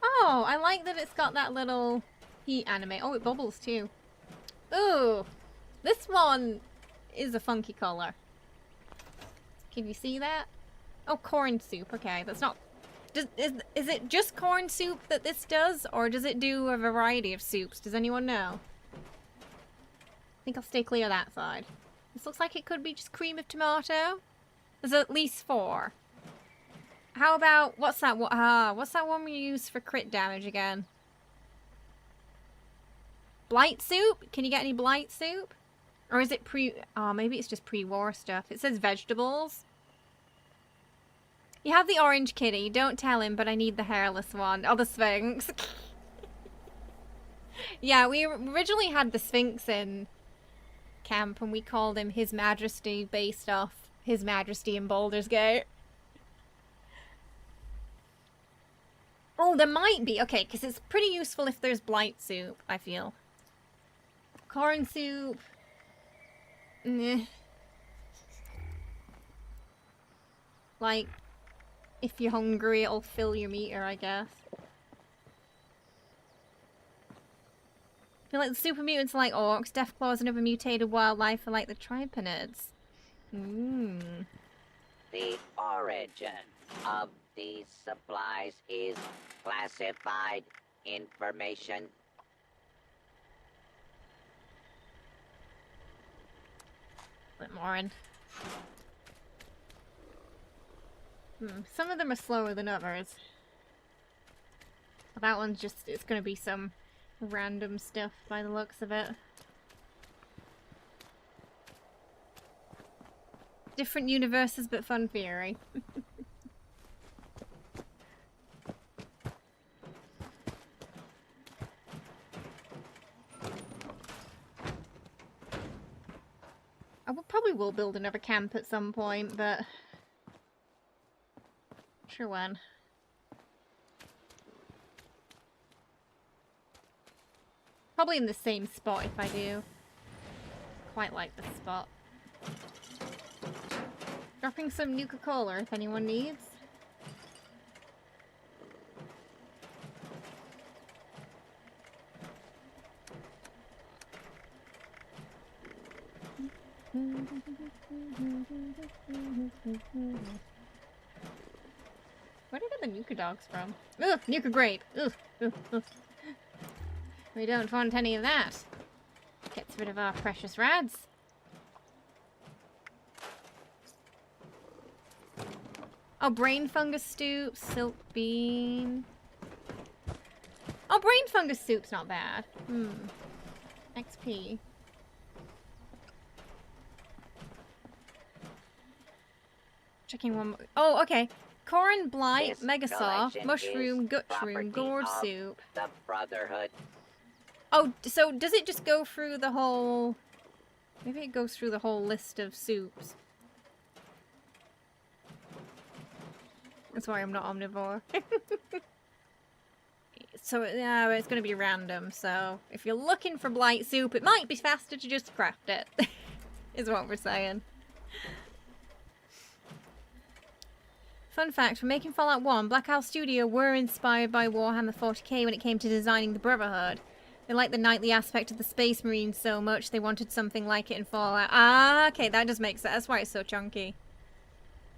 Oh, I like that it's got that little heat anime. Oh, it bubbles too. Ooh, this one is a funky color. Can you see that? Oh, corn soup. Okay, that's not... Is it just corn soup that this does? Or does it do a variety of soups? Does anyone know? I think I'll stay clear of that side. This looks like it could be just cream of tomato. There's at least 4. How about... What's that one we use for crit damage again? Blight soup? Can you get any blight soup? Or is it oh, maybe it's just pre-war stuff. It says vegetables. You have the orange kitty. Don't tell him, but I need the hairless one. Oh, the Sphinx. Yeah, we originally had the Sphinx in camp, and we called him His Majesty based off His Majesty in Baldur's Gate. Oh, there might be. Okay, because it's pretty useful if there's blight soup, I feel. Corn soup. Meh. Like, if you're hungry, it'll fill your meter, I guess. I feel like the super mutants are like orcs, Deathclaws and other mutated wildlife are like the Tripanids. The origin of these supplies is classified information. Bit more in. Some of them are slower than others. But that one's just, it's gonna be some random stuff by the looks of it. Different universes, but fun theory. Probably will build another camp at some point, but... not sure when. Probably in the same spot if I do. Quite like this spot. Dropping some Nuka-Cola if anyone needs. Where did I get the Nuka dogs from? Ugh, Nuka grape. Ugh, ugh, ugh. We don't want any of that. Gets rid of our precious rads. Oh, brain fungus soup, silk bean. Oh, brain fungus soup's not bad. XP. Checking one more. Oh, okay. Corn, blight, mega soft, mushroom, gut shroom, gourd soup. The Brotherhood. Oh, so does it just go through the whole... Maybe it goes through the whole list of soups. That's why I'm not omnivore. So yeah, it's going to be random. So if you're looking for blight soup, it might be faster to just craft it. Is what we're saying. Fun fact, for making Fallout 1, Black Owl Studio were inspired by Warhammer 40k when it came to designing the Brotherhood. They liked the knightly aspect of the Space Marines so much, they wanted something like it in Fallout. Ah, okay, that does make sense. That's why it's so chunky.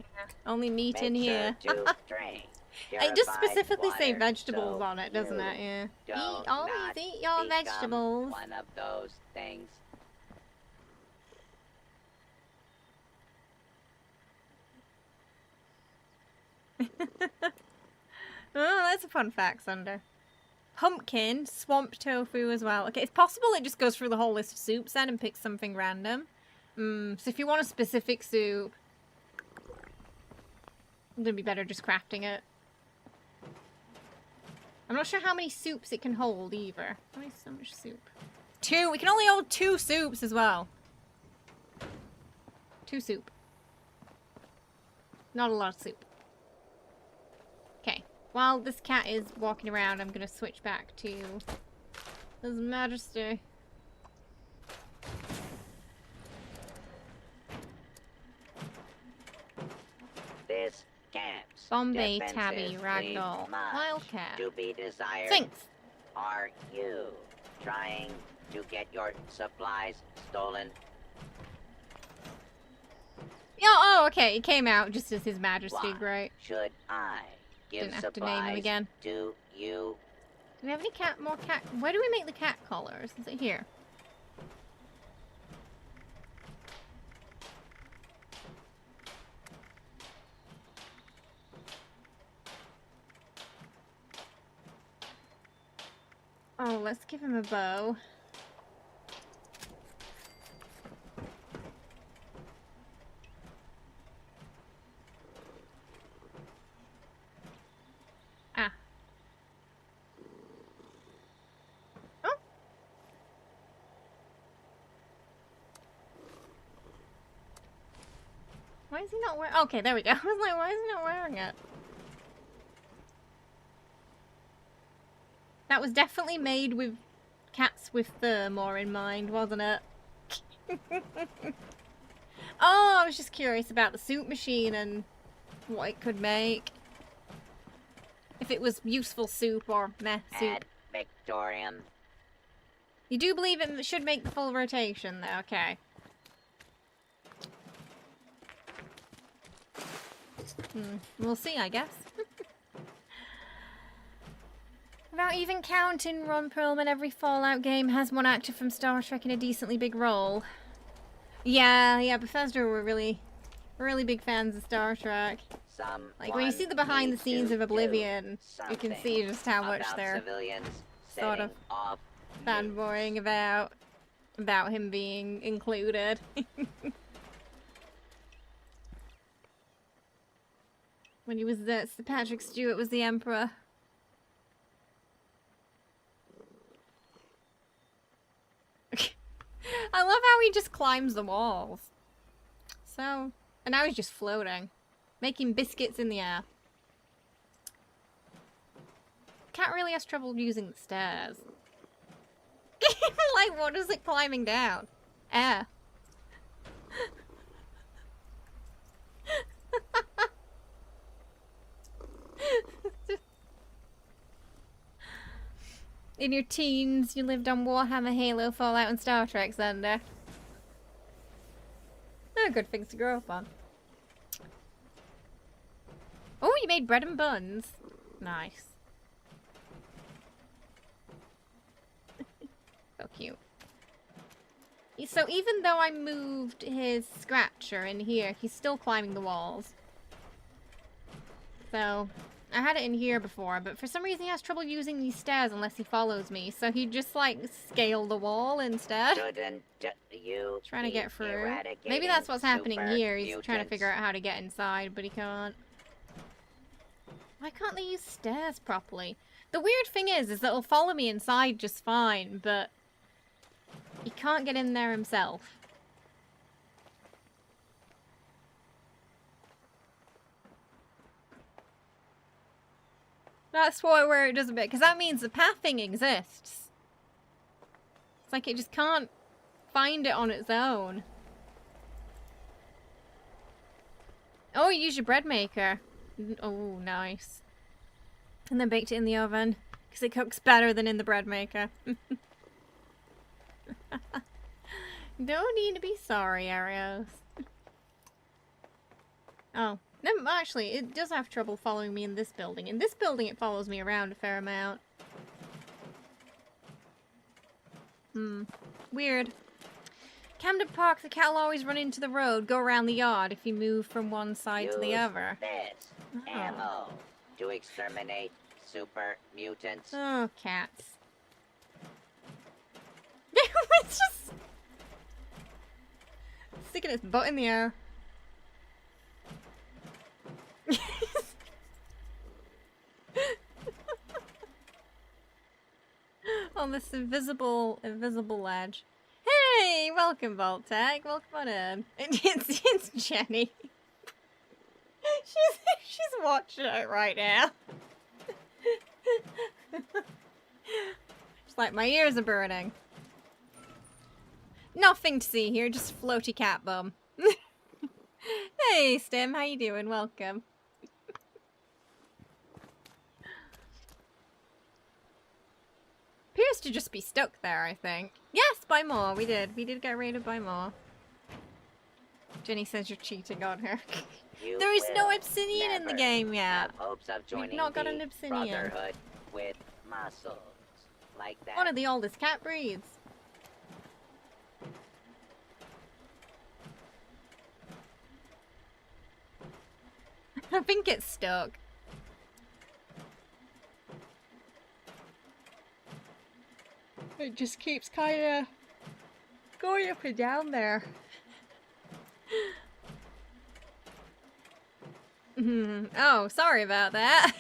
Yeah. Only meat in here. It does specifically say vegetables on it, doesn't it? Yeah. Always eat your vegetables. One of those things. Oh, that's a fun fact, Sunder. Pumpkin, swamp tofu as well. Okay, it's possible it just goes through the whole list of soups then and picks something random. So if you want a specific soup, it'd be better just crafting it. I'm not sure how many soups it can hold either. Why so much soup? 2! We can only hold 2 soups as well. 2 soup. Not a lot of soup. Okay. While this cat is walking around, I'm gonna switch back to His Majesty. This camp's Bombay, defenses Tabby, leave Ragdoll, much Wildcat. to be desired. Sphinx. Are you trying to get your supplies stolen? Yeah, oh, okay. It came out just as His Majesty. Why Great. should I give Didn't have to supplies name him again. to you? Do we have any more cat? Where do we make the cat collars? Is it here? Oh, let's give him a bow. Ah. Oh. Why is he not wearing? Okay, there we go. I was like, why is he not wearing it? That was definitely made with cats with fur more in mind, wasn't it? Oh, I was just curious about the soup machine and what it could make. If it was useful soup or meh soup. Ad Victorium. You do believe it should make the full rotation, though? Okay. We'll see, I guess. Without even counting, Ron Perlman, every Fallout game has one actor from Star Trek in a decently big role. Yeah, Bethesda were really big fans of Star Trek. Like, when you see the behind the scenes of Oblivion, you can see just how much they're sort of fanboying about him being included. When he was Sir Patrick Stewart was the Emperor. I love how he just climbs the walls. So, and now he's just floating. Making biscuits in the air. Cat really has trouble using the stairs. Like, what is it climbing down? Air. In your teens, you lived on Warhammer, Halo, Fallout, and Star Trek, Xander. They're good things to grow up on. Oh, you made bread and buns. Nice. So cute. So even though I moved his scratcher in here, he's still climbing the walls. So, I had it in here before, but for some reason he has trouble using these stairs unless he follows me. So he just, like, scale the wall instead. Trying to get through. Maybe that's what's happening here. He's trying to figure out how to get inside, but he can't. Why can't they use stairs properly? The weird thing is that he'll follow me inside just fine, but he can't get in there himself. That's where it does a bit, because that means the pathing exists. It's like it just can't find it on its own. Oh, you use your bread maker. Oh, nice. And then baked it in the oven, because it cooks better than in the bread maker. Don't need to be sorry, Arios. Oh, no, actually, it does have trouble following me in this building. In this building, it follows me around a fair amount. Weird. Camden Park, the cat will always run into the road, go around the yard if you move from one side to the Use other. this ammo to exterminate super mutants. Oh, cats. It's just sticking its butt in the air. On this invisible ledge. Hey, welcome, Voltec. Welcome on in. It's Jenny. She's watching it right now. It's like my ears are burning. Nothing to see here, just floaty cat bum. Hey, Stim, how you doing? Welcome. Appears to just be stuck there, I think. Yes, by more. We did get raided by more. Jenny says you're cheating on her. There is no obsidian in the game yet. Hopes of joining We've not got an the obsidian. Brotherhood with muscles like that. One of the oldest cat breeds. I think it's stuck. It just keeps kind of going up and down there. Oh, sorry about that.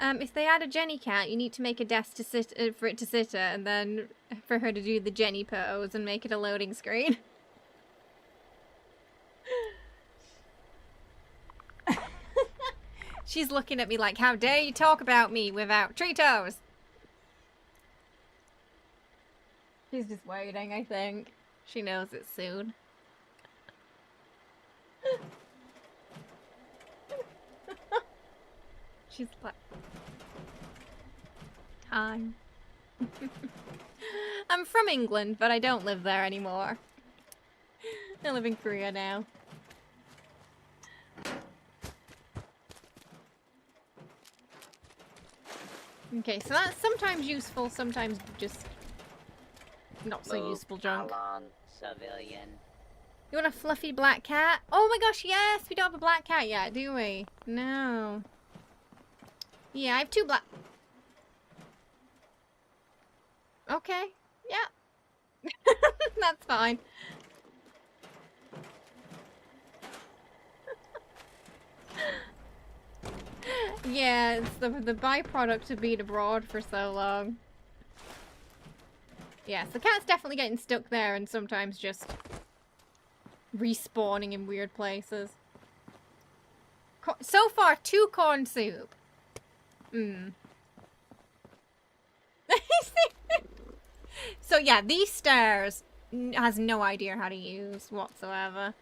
If they add a Jenny cat, you need to make a desk to sit for it to sit at, and then for her to do the Jenny pose and make it a loading screen. She's looking at me like, how dare you talk about me without Tritos? She's just waiting, I think. She knows it soon. She's like... Time. I'm from England, but I don't live there anymore. I live in Korea now. Okay, so that's sometimes useful, sometimes just not so useful junk. Along, civilian. You want a fluffy black cat? Oh my gosh, yes! We don't have a black cat yet, do we? No. Yeah, I have two black... Okay. Yeah. That's fine. Yeah, it's the byproduct of being abroad for so long. Yes, the cat's definitely getting stuck there and sometimes just respawning in weird places. So far, 2 corn soup. So yeah, these stairs has no idea how to use whatsoever.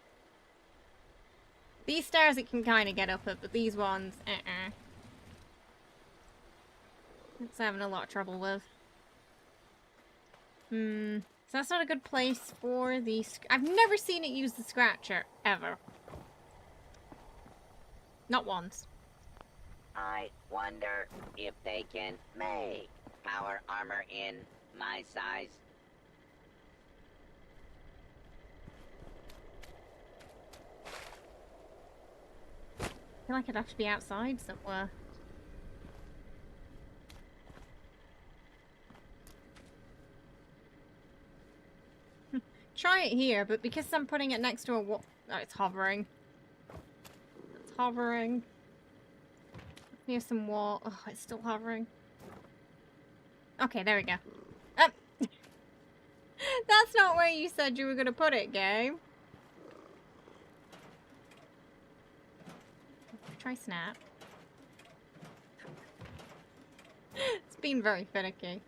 These stairs it can kind of get up at, but these ones, it's having a lot of trouble with. So that's not a good place for the... I've never seen it use the scratcher, ever. Not once. I wonder if they can make power armor in my size. I feel like I'd have to be outside somewhere. Try it here, but because I'm putting it next to a wall... Oh, it's hovering. It's hovering. Here's some wall. Oh, it's still hovering. Okay, there we go. That's not where you said you were going to put it, game. Try snap. It's been very finicky.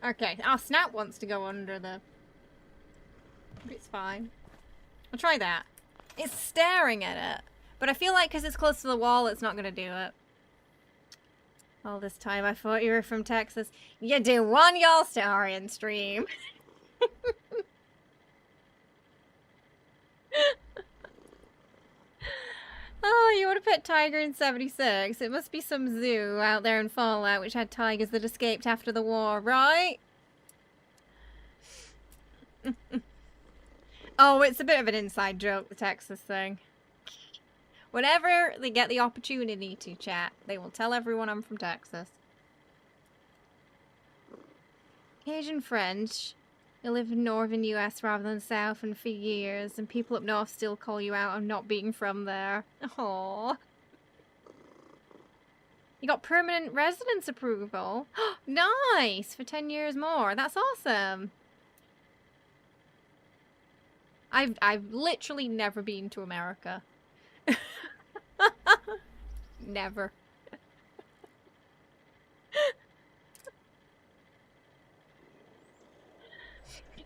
Okay, our Snap wants to go under the... But it's fine. I'll try that. It's staring at it. But I feel like because it's close to the wall, it's not going to do it. All this time I thought you were from Texas. You do one Y'all-Starian stream. Oh, you want to pet tiger in 76? It must be some zoo out there in Fallout which had tigers that escaped after the war, right? Oh, it's a bit of an inside joke, the Texas thing. Whenever they get the opportunity to chat, they will tell everyone I'm from Texas. Cajun French. You live in northern US rather than south and for years, and people up north still call you out on not being from there. Aww. You got permanent residence approval. Nice! For 10 years more. That's awesome. I've literally never been to America. Never.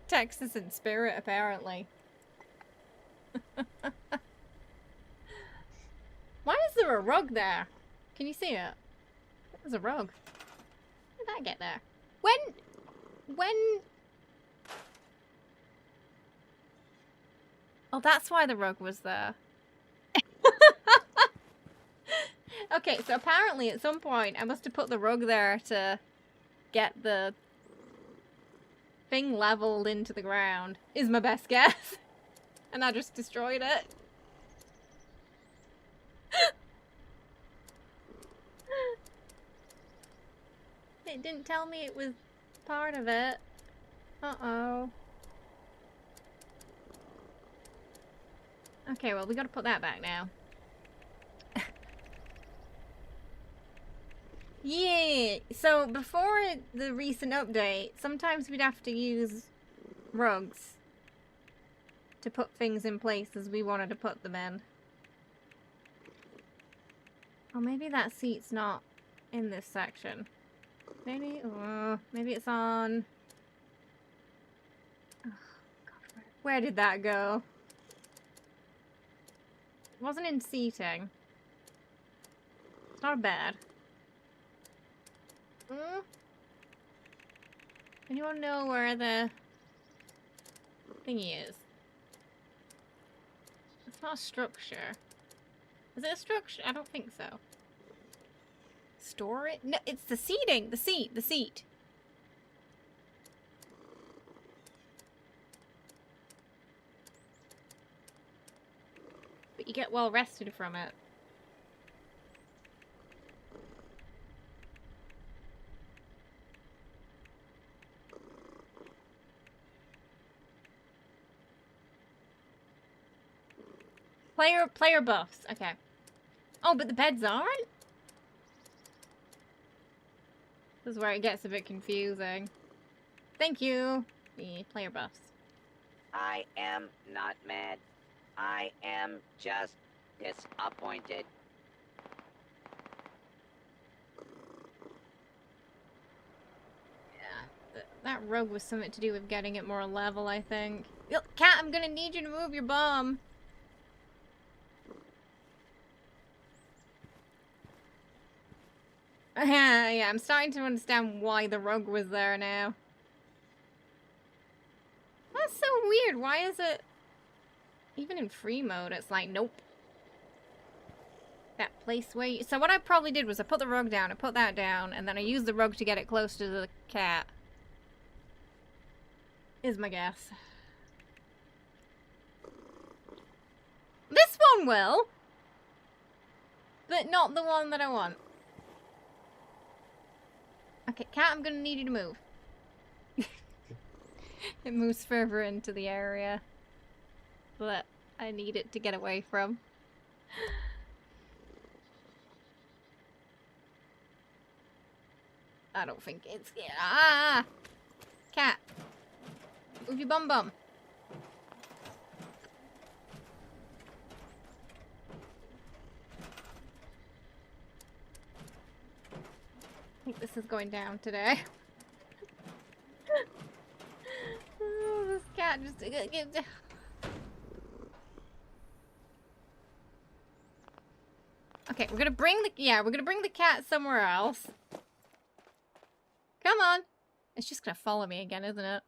Texas in spirit, apparently. Why is there a rug there? Can you see it? There's a rug. How did that get there? When... Oh, that's why the rug was there. Okay, so apparently at some point I must have put the rug there to get the thing leveled into the ground, is my best guess. And I just destroyed it. It didn't tell me it was part of it. Uh-oh. Okay, well, we gotta put that back now. Yeah, so before the recent update, sometimes we'd have to use rugs to put things in places we wanted to put them in. Oh, maybe that seat's not in this section. Maybe it's on... Oh, God, where did that go? It wasn't in seating. It's not bad. Anyone know where the thingy is? It's not a structure. Is it a structure? I don't think so. Store it? No, it's the seating! The seat! But you get well rested from it. Player buffs. Okay. Oh, but the beds aren't? This is where it gets a bit confusing. Thank you. The player buffs. I am not mad. I am just disappointed. Yeah, that rug was something to do with getting it more level, I think. Yo, Cat, I'm gonna need you to move your bum. Yeah, I'm starting to understand why the rug was there now. That's so weird. Why is it... Even in free mode, it's like, nope. That place where you... So what I probably did was I put the rug down, I put that down, and then I used the rug to get it close to the cat. Is my guess. This one will! But not the one that I want. Okay, cat, I'm gonna need you to move. It moves further into the area that I need it to get away from. I don't think it's... Ah! Cat. Move your bum bum. think this is going down today. Oh, this cat just... Okay, we're gonna bring the cat somewhere else. Come on. It's just gonna follow me again, isn't it?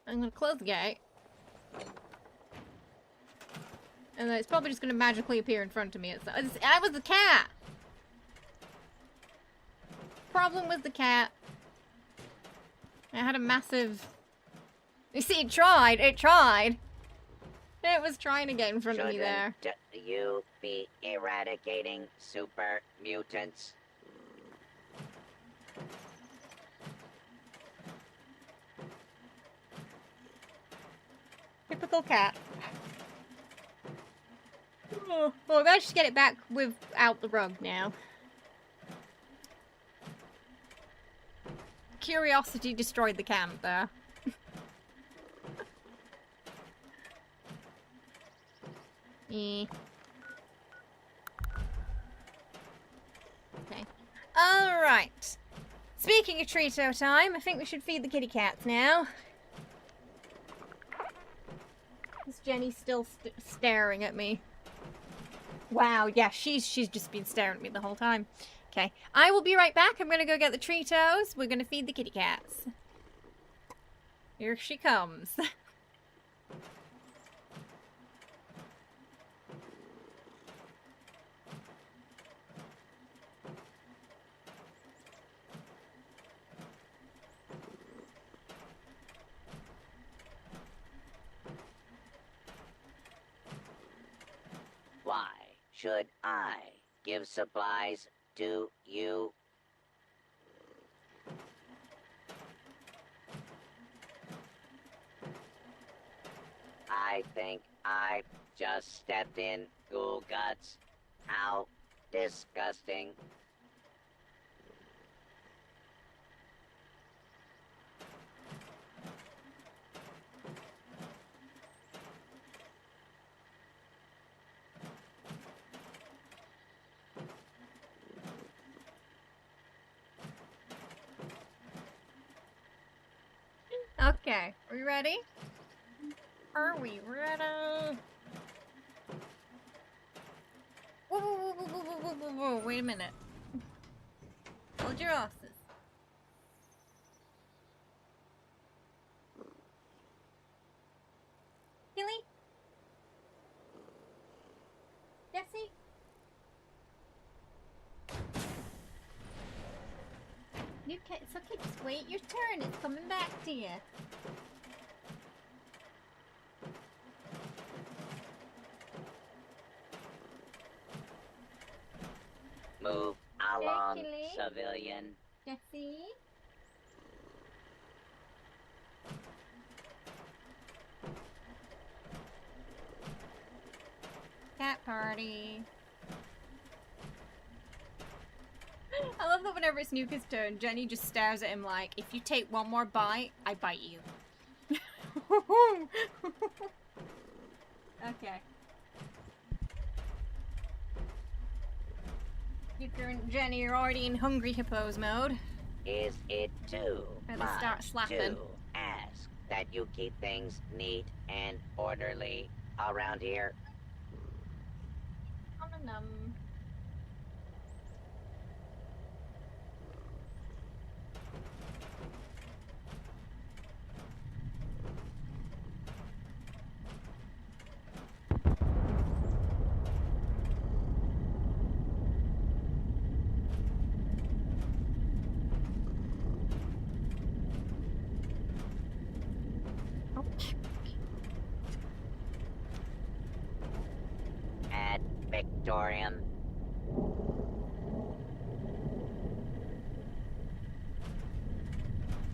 I'm gonna close the gate. And then it's probably just gonna magically appear in front of me. I was the cat! Problem with the cat. I had a massive... You see, it tried! It tried! It was trying to get in front of me there. Shouldn't you be eradicating super mutants? Typical cat. Oh, well, we gotta just get it back without the rug now. Curiosity destroyed the camp there. Okay. Alright. Speaking of Trito time, I think we should feed the kitty cats now. Is Jenny still staring at me? Wow, yeah, she's just been staring at me the whole time. Okay, I will be right back. I'm gonna go get the Tritos. We're gonna feed the kitty cats. Here she comes. Why should I give supplies to you? I think I just stepped in ghoul guts. How disgusting. Okay, are we ready? Are we ready? Whoa, whoa, whoa, whoa, whoa, whoa, whoa, whoa, wait a minute. Hold your horses. Gilly? Jesse? You can't, it's okay, just wait your turn, it's coming back to you. Move along, Gilly? civilian. Jesse? Cat party. I love that whenever it's Nuka's turn, Jenny just stares at him like, if you take one more bite, I bite you. Okay. Nuka and Jenny are already in hungry hippos mode. Is it too Better start much slapping. to ask that you keep things neat and orderly around here? Num. Ad Victorium.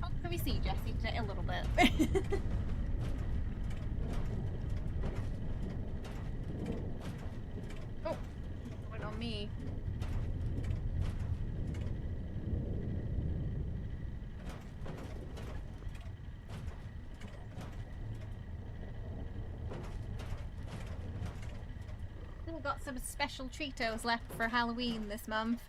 Oh, can we see Jesse a little bit? Oh, went on me. Still got some special Tritos left for Halloween this month.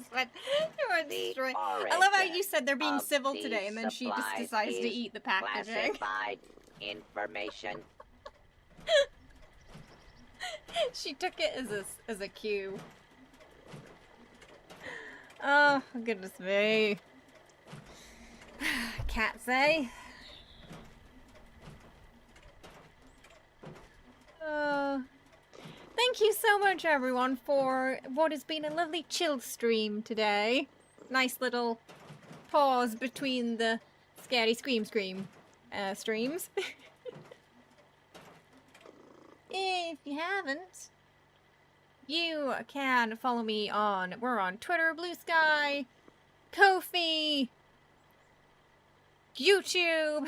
just went straight. I love how you said they're being civil today, and then she just decides to eat the packaging. Classified information. She took it as a cue. Oh, goodness me. Cats, eh? Thank you so much, everyone, for what has been a lovely chilled stream today. Nice little pause between the scary scream streams. If you haven't, you can follow me on, we're on Twitter, Blue Sky, Ko-fi, YouTube,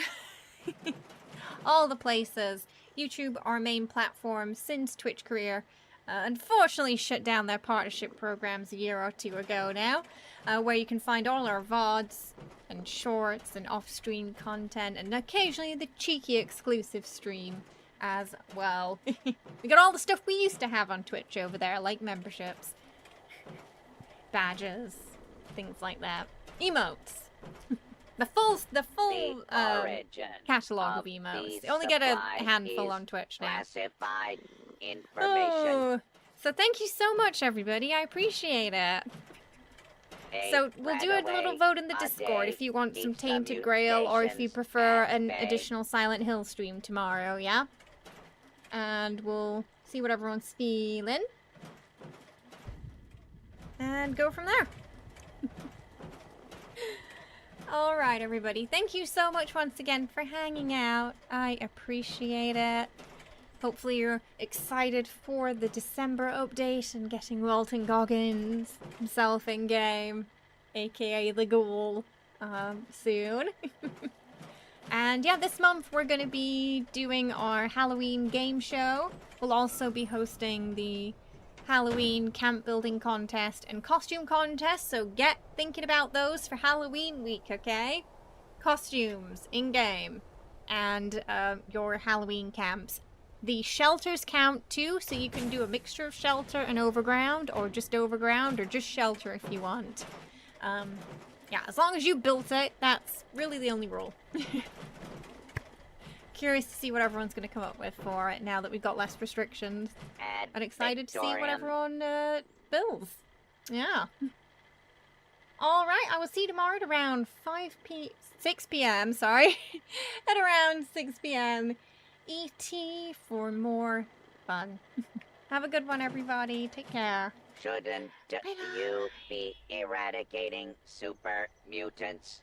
all the places. YouTube, our main platform since Twitch career, unfortunately shut down their partnership programs a year or two ago now, where you can find all our VODs and shorts and off-stream content and occasionally the cheeky exclusive stream as well. We got all the stuff we used to have on Twitch over there, like memberships, badges, things like that, emotes. The full catalog of emotes. They only get a handful on Twitch now. Classified information. Oh, so thank you so much, everybody. I appreciate it. So we'll do a little vote in the Discord if you want some Tainted Grail or if you prefer an additional Silent Hill stream tomorrow, yeah? And we'll see what everyone's feeling. And go from there. Alright, everybody. Thank you so much once again for hanging out. I appreciate it. Hopefully you're excited for the December update and getting Walton Goggins himself in-game, aka the Ghoul, soon. And yeah, this month we're going to be doing our Halloween game show. We'll also be hosting the Halloween camp building contest and costume contest, so get thinking about those for Halloween week, okay? Costumes in-game and your Halloween camps. The shelters count too, so you can do a mixture of shelter and overground, or just overground, or just shelter if you want. Yeah, as long as you built it, that's really the only rule. Curious to see what everyone's going to come up with for it now that we've got less restrictions. And excited to see what everyone builds. Yeah. Alright, I will see you tomorrow at around 6 p.m., sorry. At around 6 p.m. ET for more fun. Have a good one, everybody. Take care. Shouldn't you be eradicating super mutants?